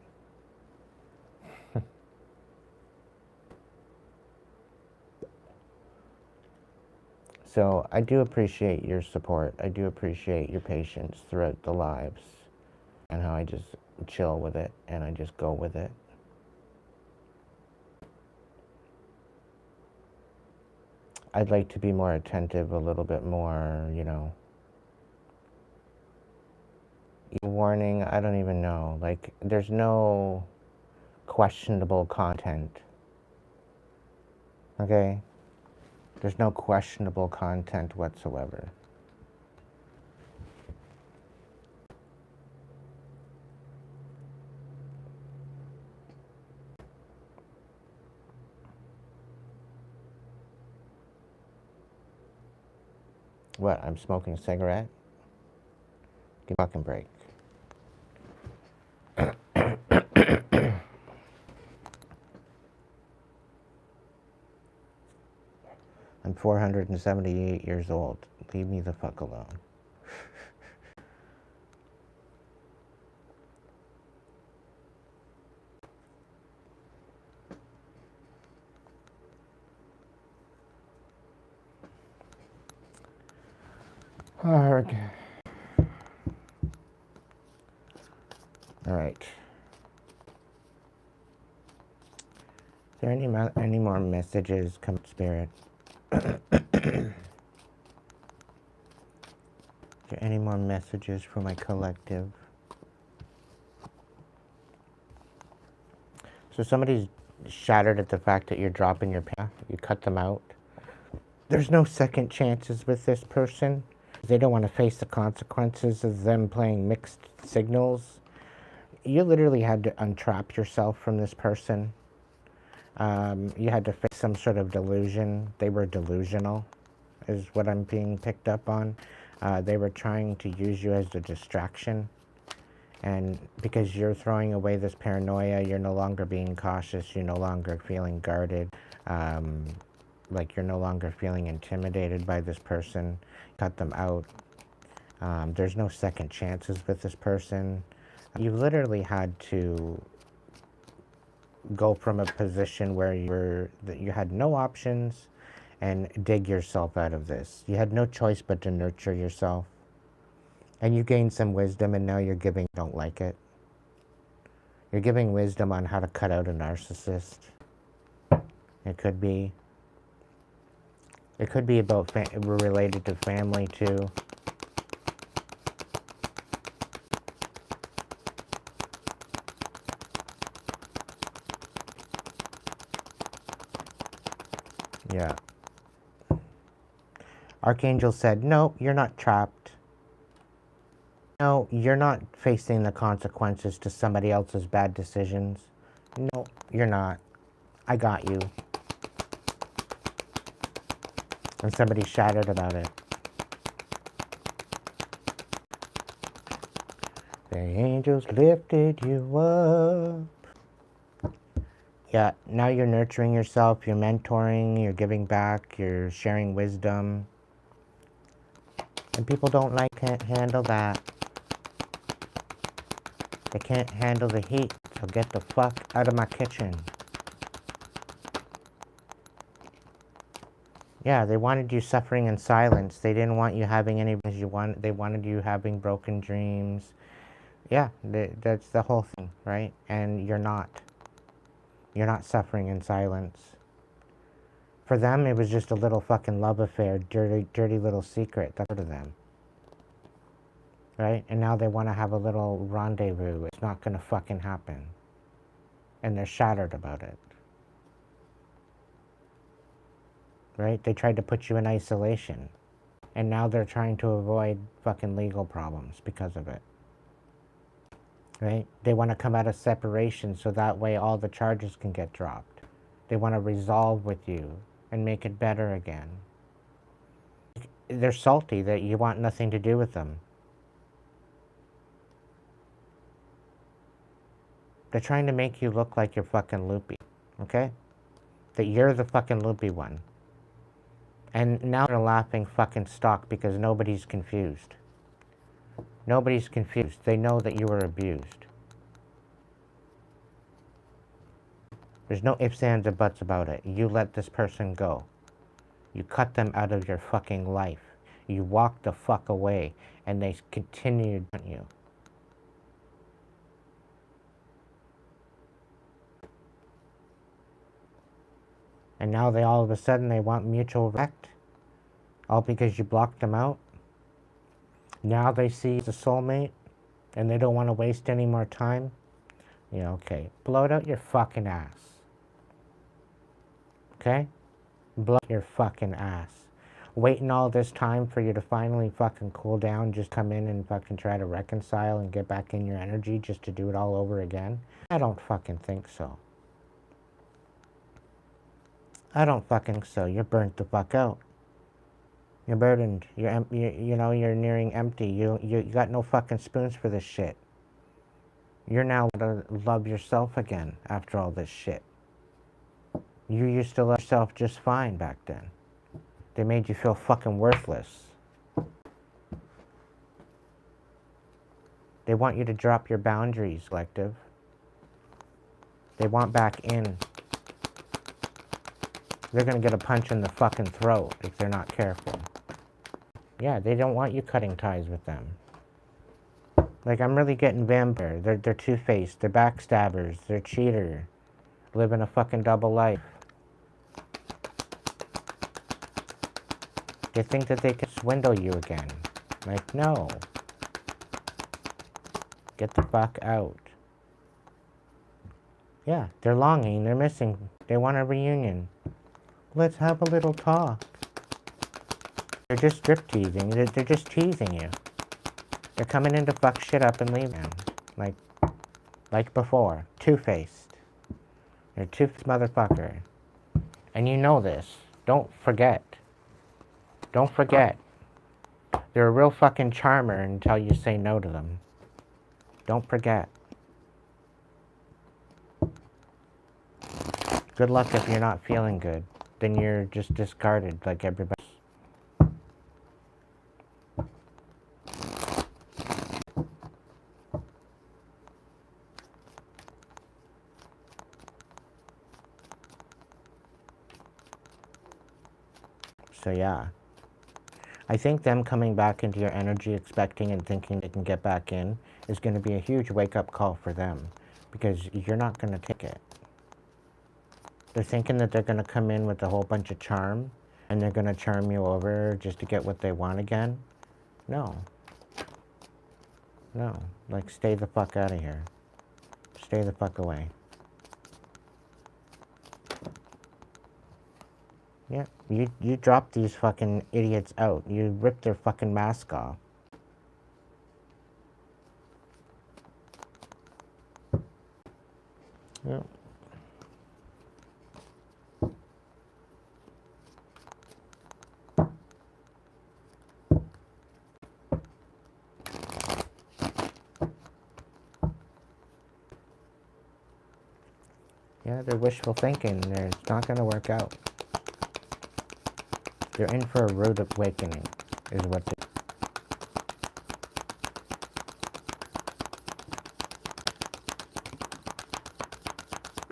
So I do appreciate your support. I do appreciate your patience throughout the lives and how I just chill with it and I just go with it. I'd like to be more attentive, a little bit more, you know. Warning, I don't even know. Like, there's no questionable content. Okay? There's no questionable content whatsoever. What, I'm smoking a cigarette? Give me a fucking break. I'm 478 years old. Leave me the fuck alone. Okay. All right. Is there any more messages, come spirit? Is there any more messages for my collective? So somebody's shattered at the fact that you're dropping your path. You cut them out. There's no second chances with this person. They don't want to face the consequences of them playing mixed signals. You literally had to untrap yourself from this person. You had to fix some sort of delusion. They were delusional, is what I'm being picked up on. They were trying to use you as a distraction. And because you're throwing away this paranoia, you're no longer being cautious, you're no longer feeling guarded. like you're no longer feeling intimidated by this person. Cut them out. There's no second chances with this person. You literally had to go from a position where you had no options and dig yourself out of this. You had no choice but to nurture yourself. And you gained some wisdom, and now you're giving, don't like it. You're giving wisdom on how to cut out a narcissist. It could be about related to family too. Yeah. Archangel said, no, you're not trapped. No, you're not facing the consequences to somebody else's bad decisions. No, you're not. I got you. And somebody shouted about it. The angels lifted you up. Yeah, now you're nurturing yourself, you're mentoring, you're giving back, you're sharing wisdom. And people can't handle that. They can't handle the heat, so get the fuck out of my kitchen. Yeah, they wanted you suffering in silence. They didn't want you having any. They wanted you having broken dreams. Yeah, that's the whole thing, right? And you're not. You're not suffering in silence. For them, it was just a little fucking love affair, dirty little secret. That's to them. Right? And now they want to have a little rendezvous. It's not going to fucking happen. And they're shattered about it. Right? They tried to put you in isolation. And now they're trying to avoid fucking legal problems because of it. Right? They want to come out of separation so that way all the charges can get dropped. They want to resolve with you and make it better again. They're salty that you want nothing to do with them. They're trying to make you look like you're fucking loopy, okay? That you're the fucking loopy one. And now they're laughing fucking stock because nobody's confused. Nobody's confused. They know that you were abused. There's no ifs, ands, or buts about it. You let this person go. You cut them out of your fucking life. You walk the fuck away, and they continued on you. And now they all of a sudden they want mutual respect. All because you blocked them out. Now they see you as a soulmate, and they don't want to waste any more time. Yeah, okay. Blow it out your fucking ass. Okay? Blow your fucking ass. Waiting all this time for you to finally fucking cool down, just come in and fucking try to reconcile and get back in your energy just to do it all over again? I don't fucking think so. I don't fucking think so. You're burnt the fuck out. You're burdened. You're nearing empty. You got no fucking spoons for this shit. You're now to love yourself again after all this shit. You used to love yourself just fine back then. They made you feel fucking worthless. They want you to drop your boundaries, collective. They want back in. They're gonna get a punch in the fucking throat if they're not careful. Yeah, they don't want you cutting ties with them. Like, I'm really getting vampire. They're two-faced. They're backstabbers. They're cheater. Living a fucking double life. They think that they can swindle you again. Like, no. Get the fuck out. Yeah, they're longing. They're missing. They want a reunion. Let's have a little talk. They're just strip teasing. They're just teasing you. They're coming in to fuck shit up and leave them. Like before. Two-faced. You're a two-faced motherfucker. And you know this. Don't forget. Don't forget. They're a real fucking charmer until you say no to them. Don't forget. Good luck if you're not feeling good. then you're just discarded like everybody else. So yeah, I think them coming back into your energy, expecting and thinking they can get back in, is going to be a huge wake-up call for them, because you're not going to take it. They're thinking that they're going to come in with a whole bunch of charm, and they're going to charm you over just to get what they want again. No. No. Like, stay the fuck out of here. Stay the fuck away. Yeah, you drop these fucking idiots out. You rip their fucking mask off. Yeah. Yeah, they're wishful thinking. It's not going to work out. They're in for a rude awakening, is what they...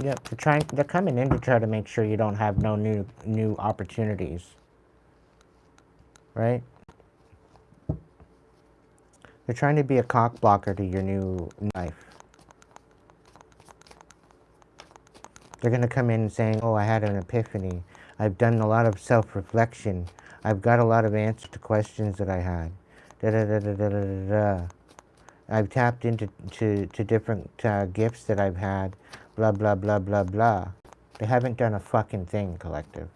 Yep, they're coming in to try to make sure you don't have no new opportunities. Right? They're trying to be a cock blocker to your new life. They're going to come in saying, oh, I had an epiphany. I've done a lot of self-reflection. I've got a lot of answers to questions that I had. Da-da-da-da-da-da-da. I've tapped into different gifts that I've had. Blah, blah, blah, blah, blah. They haven't done a fucking thing, collective.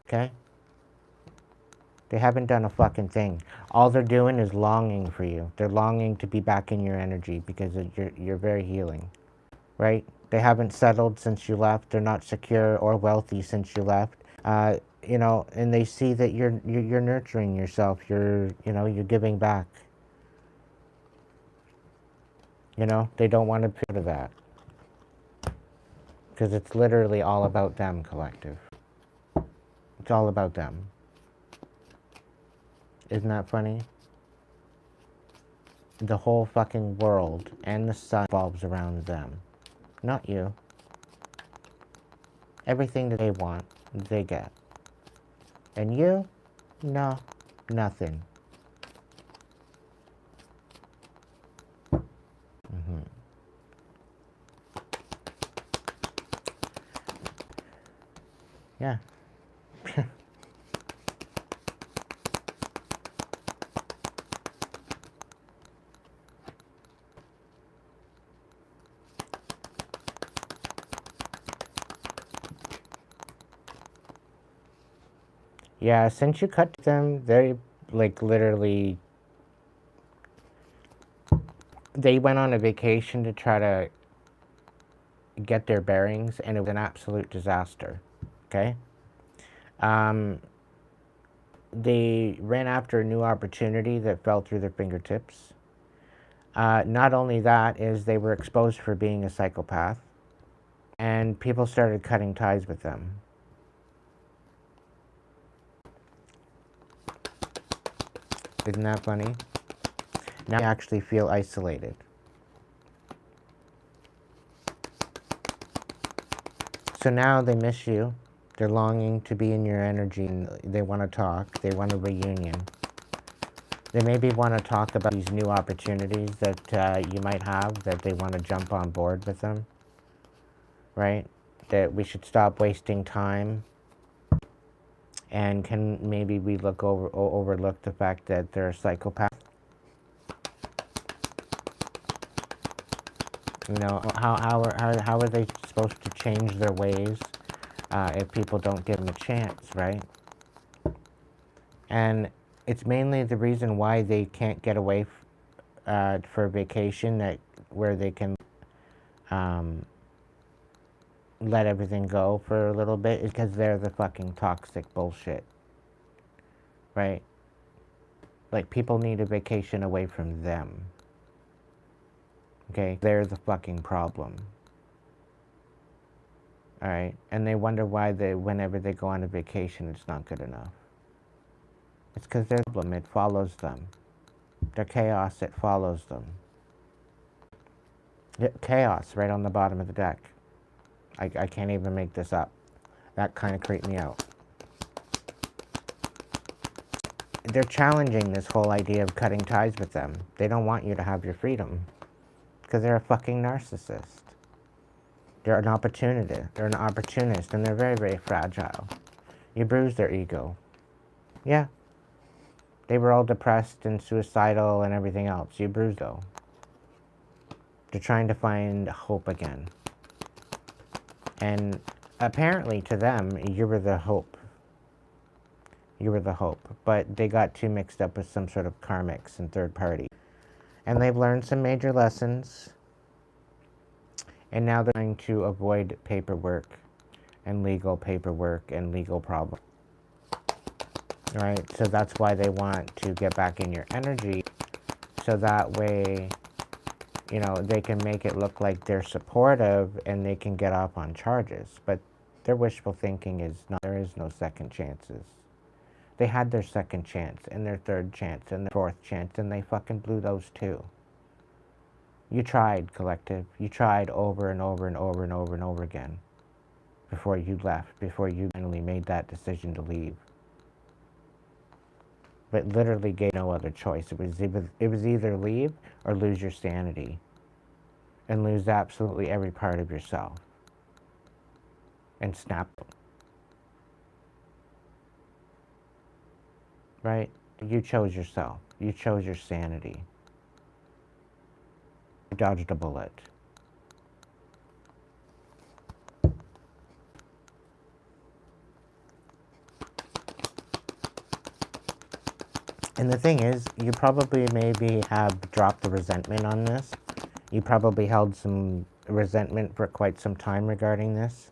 Okay? They haven't done a fucking thing. All they're doing is longing for you. They're longing to be back in your energy because you're very healing. Right? They haven't settled since you left. They're not secure or wealthy since you left. You know, and they see that you're nurturing yourself. You're giving back. You know, they don't want to put to that. Because it's literally all about them, collective. It's all about them. Isn't that funny? The whole fucking world and the sun revolves around them. Not you. Everything that they want, they get. And you? No. Nothing. Mm-hmm. Yeah. Yeah, since you cut them, they, like, literally, they went on a vacation to try to get their bearings, and it was an absolute disaster, okay? They ran after a new opportunity that fell through their fingertips. Not only that, is they were exposed for being a psychopath, and people started cutting ties with them. Isn't that funny? Now you actually feel isolated. So now they miss you. They're longing to be in your energy, and they want to talk. They want a reunion. They maybe want to talk about these new opportunities that you might have, that they want to jump on board with them, right? That we should stop wasting time, and can maybe we overlook the fact that they're a psychopath. You know, how are they supposed to change their ways if people don't give them a chance, right? And it's mainly the reason why they can't get away for vacation, where they can let everything go for a little bit, is because they're the fucking toxic bullshit, right? Like, people need a vacation away from them. Okay? They're the fucking problem. All right, and they wonder why whenever they go on a vacation, it's not good enough. It's because their problem, it follows them. Their chaos, it follows them. Chaos right on the bottom of the deck. I can't even make this up. That kind of creeped me out. They're challenging this whole idea of cutting ties with them. They don't want you to have your freedom. Because they're a fucking narcissist. They're an opportunist. They're an opportunist, and they're very, very fragile. You bruise their ego. Yeah. They were all depressed and suicidal and everything else. You bruised though. They're trying to find hope again. And apparently to them, you were the hope. You were the hope. But they got too mixed up with some sort of karmics and third party. And they've learned some major lessons. And now they're trying to avoid paperwork and legal paperwork and legal problems. Right? So that's why they want to get back in your energy. So that way, you know, they can make it look like they're supportive and they can get off on charges. But their wishful thinking is not, there is no second chances. They had their second chance and their third chance and their fourth chance, and they fucking blew those too. You tried, collective. You tried over and over and over and over and over again before you left, before you finally made that decision to leave. But literally gave no other choice. It was either leave or lose your sanity and lose absolutely every part of yourself and snap. Right? You chose yourself. You chose your sanity. You dodged a bullet. And the thing is, you probably maybe have dropped the resentment on this. You probably held some resentment for quite some time regarding this,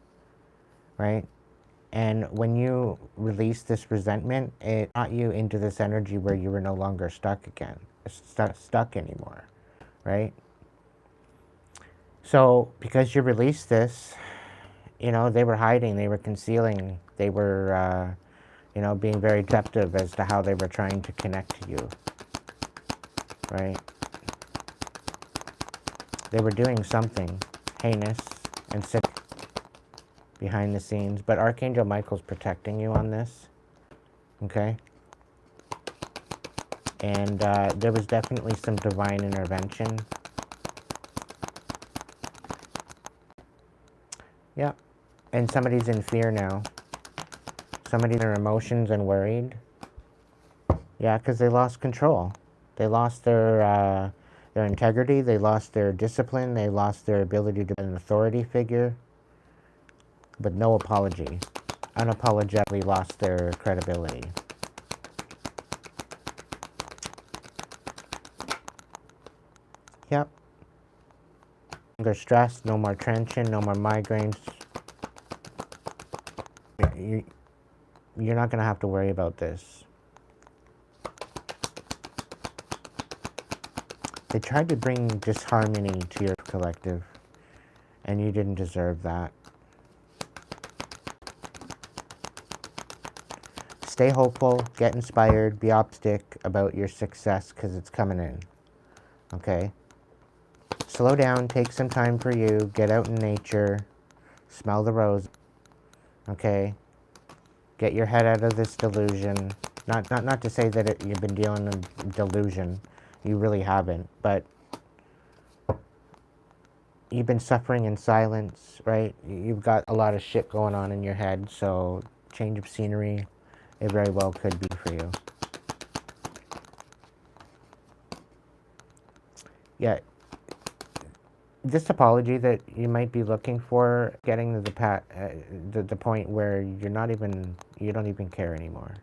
right? And when you release this resentment, it brought you into this energy where you were no longer stuck again, stuck anymore, right? So because you released this, you know, they were hiding, they were concealing, they were, you know, being very deceptive as to how they were trying to connect to you, right? They were doing something heinous and sick behind the scenes, but Archangel Michael's protecting you on this, okay? And there was definitely some divine intervention. Yeah, and somebody's in fear now. Somebody's in their emotions and worried. Yeah, because they lost control. They lost their integrity. They lost their discipline. They lost their ability to be an authority figure. But no apology. Unapologetically lost their credibility. Yep. No longer stress, no more tension, no more migraines. You're not going to have to worry about this. They tried to bring disharmony to your collective, and you didn't deserve that. Stay hopeful, get inspired, be optimistic about your success because it's coming in. Okay? Slow down, take some time for you, get out in nature, smell the rose. Okay? Get your head out of this delusion. Not to say that you've been dealing with delusion. You really haven't, but you've been suffering in silence, right? You've got a lot of shit going on in your head, so change of scenery, it very well could be for you. Yeah, this apology that you might be looking for, getting to the point where you don't even care anymore.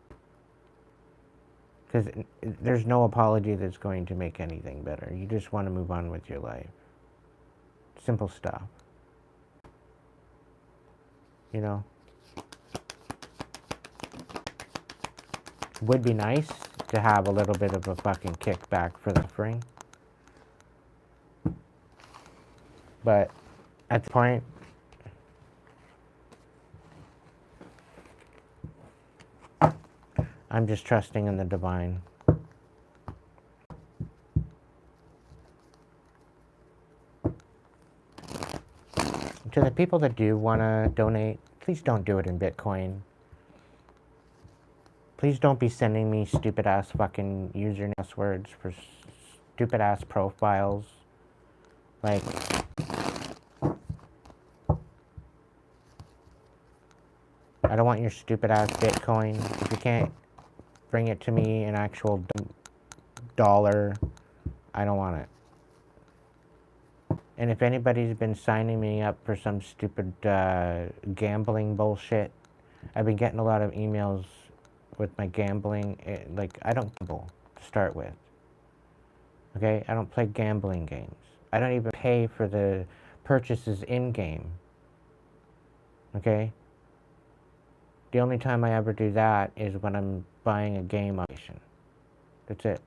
Because there's no apology that's going to make anything better. You just want to move on with your life. Simple stuff. You know? Would be nice to have a little bit of a fucking kickback for the suffering. But at the point, I'm just trusting in the divine. To the people that do want to donate, please don't do it in Bitcoin. Please don't be sending me stupid ass fucking username passwords for stupid ass profiles. Like, I don't want your stupid ass Bitcoin. If you can't bring it to me in actual dollar, I don't want it. And if anybody's been signing me up for some stupid gambling bullshit, I've been getting a lot of emails with my gambling. Like, I don't gamble to start with. Okay? I don't play gambling games. I don't even pay for the purchases in-game. Okay? The only time I ever do that is when I'm buying a game option. That's it.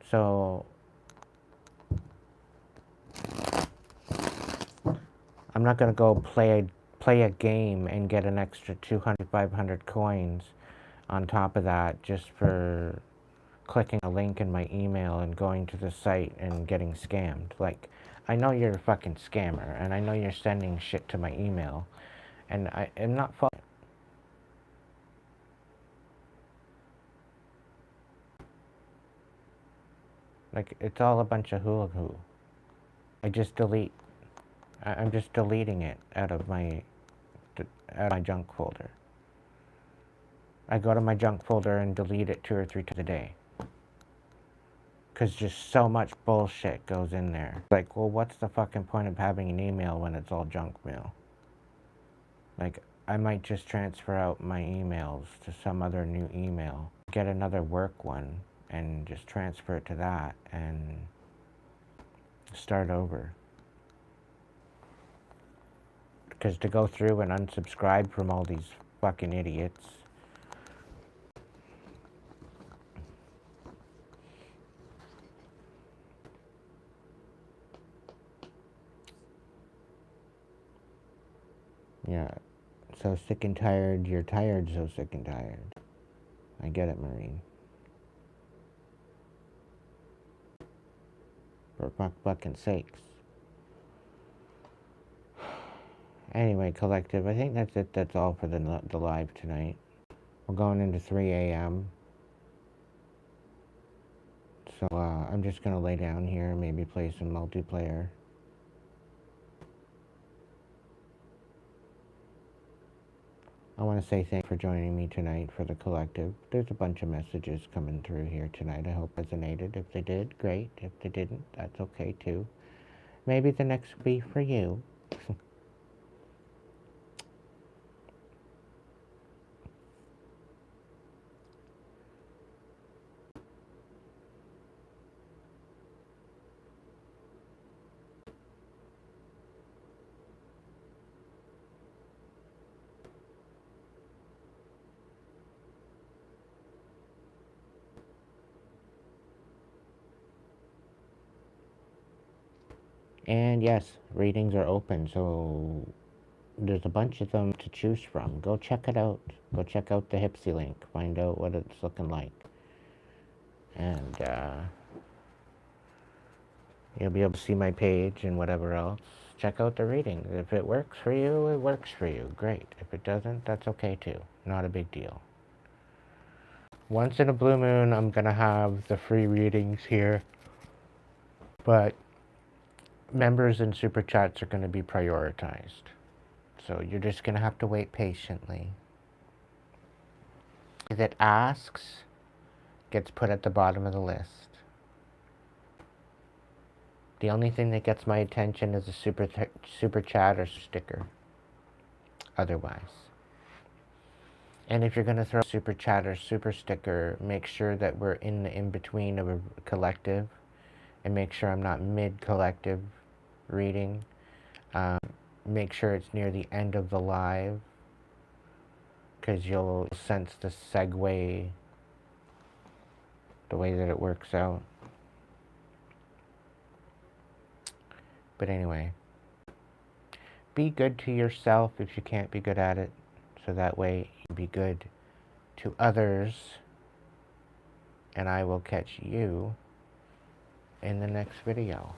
So, I'm not going to go play a game and get an extra 200, 500 coins on top of that just for clicking a link in my email and going to the site and getting scammed. Like, I know you're a fucking scammer, and I know you're sending shit to my email, and I am not following. Like, it's all a bunch of hula-hoo. I just delete. I'm just deleting it out of my junk folder. I go to my junk folder and delete it 2 or 3 times a day. Because just so much bullshit goes in there. Like, well, what's the fucking point of having an email when it's all junk mail? Like, I might just transfer out my emails to some other new email, get another work one, and just transfer it to that and start over. Because to go through and unsubscribe from all these fucking idiots. Yeah, so sick and tired, you're tired, so sick and tired. I get it, Marine. For fucking sakes. Anyway, collective, I think that's it. That's all for the live tonight. We're going into 3 a.m. So I'm just going to lay down here, maybe play some multiplayer. I want to say thanks for joining me tonight for the collective. There's a bunch of messages coming through here tonight. I hope resonated. If they did, great. If they didn't, that's okay too. Maybe the next will be for you. And yes, readings are open, so there's a bunch of them to choose from. Go check it out. Go check out the Hipsy link. Find out what it's looking like. And you'll be able to see my page and whatever else. Check out the reading. If it works for you, it works for you. Great. If it doesn't, that's okay too. Not a big deal. Once in a blue moon, I'm going to have the free readings here. But members and super chats are going to be prioritized. So you're just going to have to wait patiently. If it asks, gets put at the bottom of the list. The only thing that gets my attention is a super chat or sticker. Otherwise. And if you're going to throw a super chat or super sticker, make sure that we're in the in-between of a collective. And make sure I'm not mid-collective reading. Make sure it's near the end of the live. Because you'll sense the segue, the way that it works out. But anyway, be good to yourself if you can't be good at it. so that way you be good to others, and I will catch you in the next video.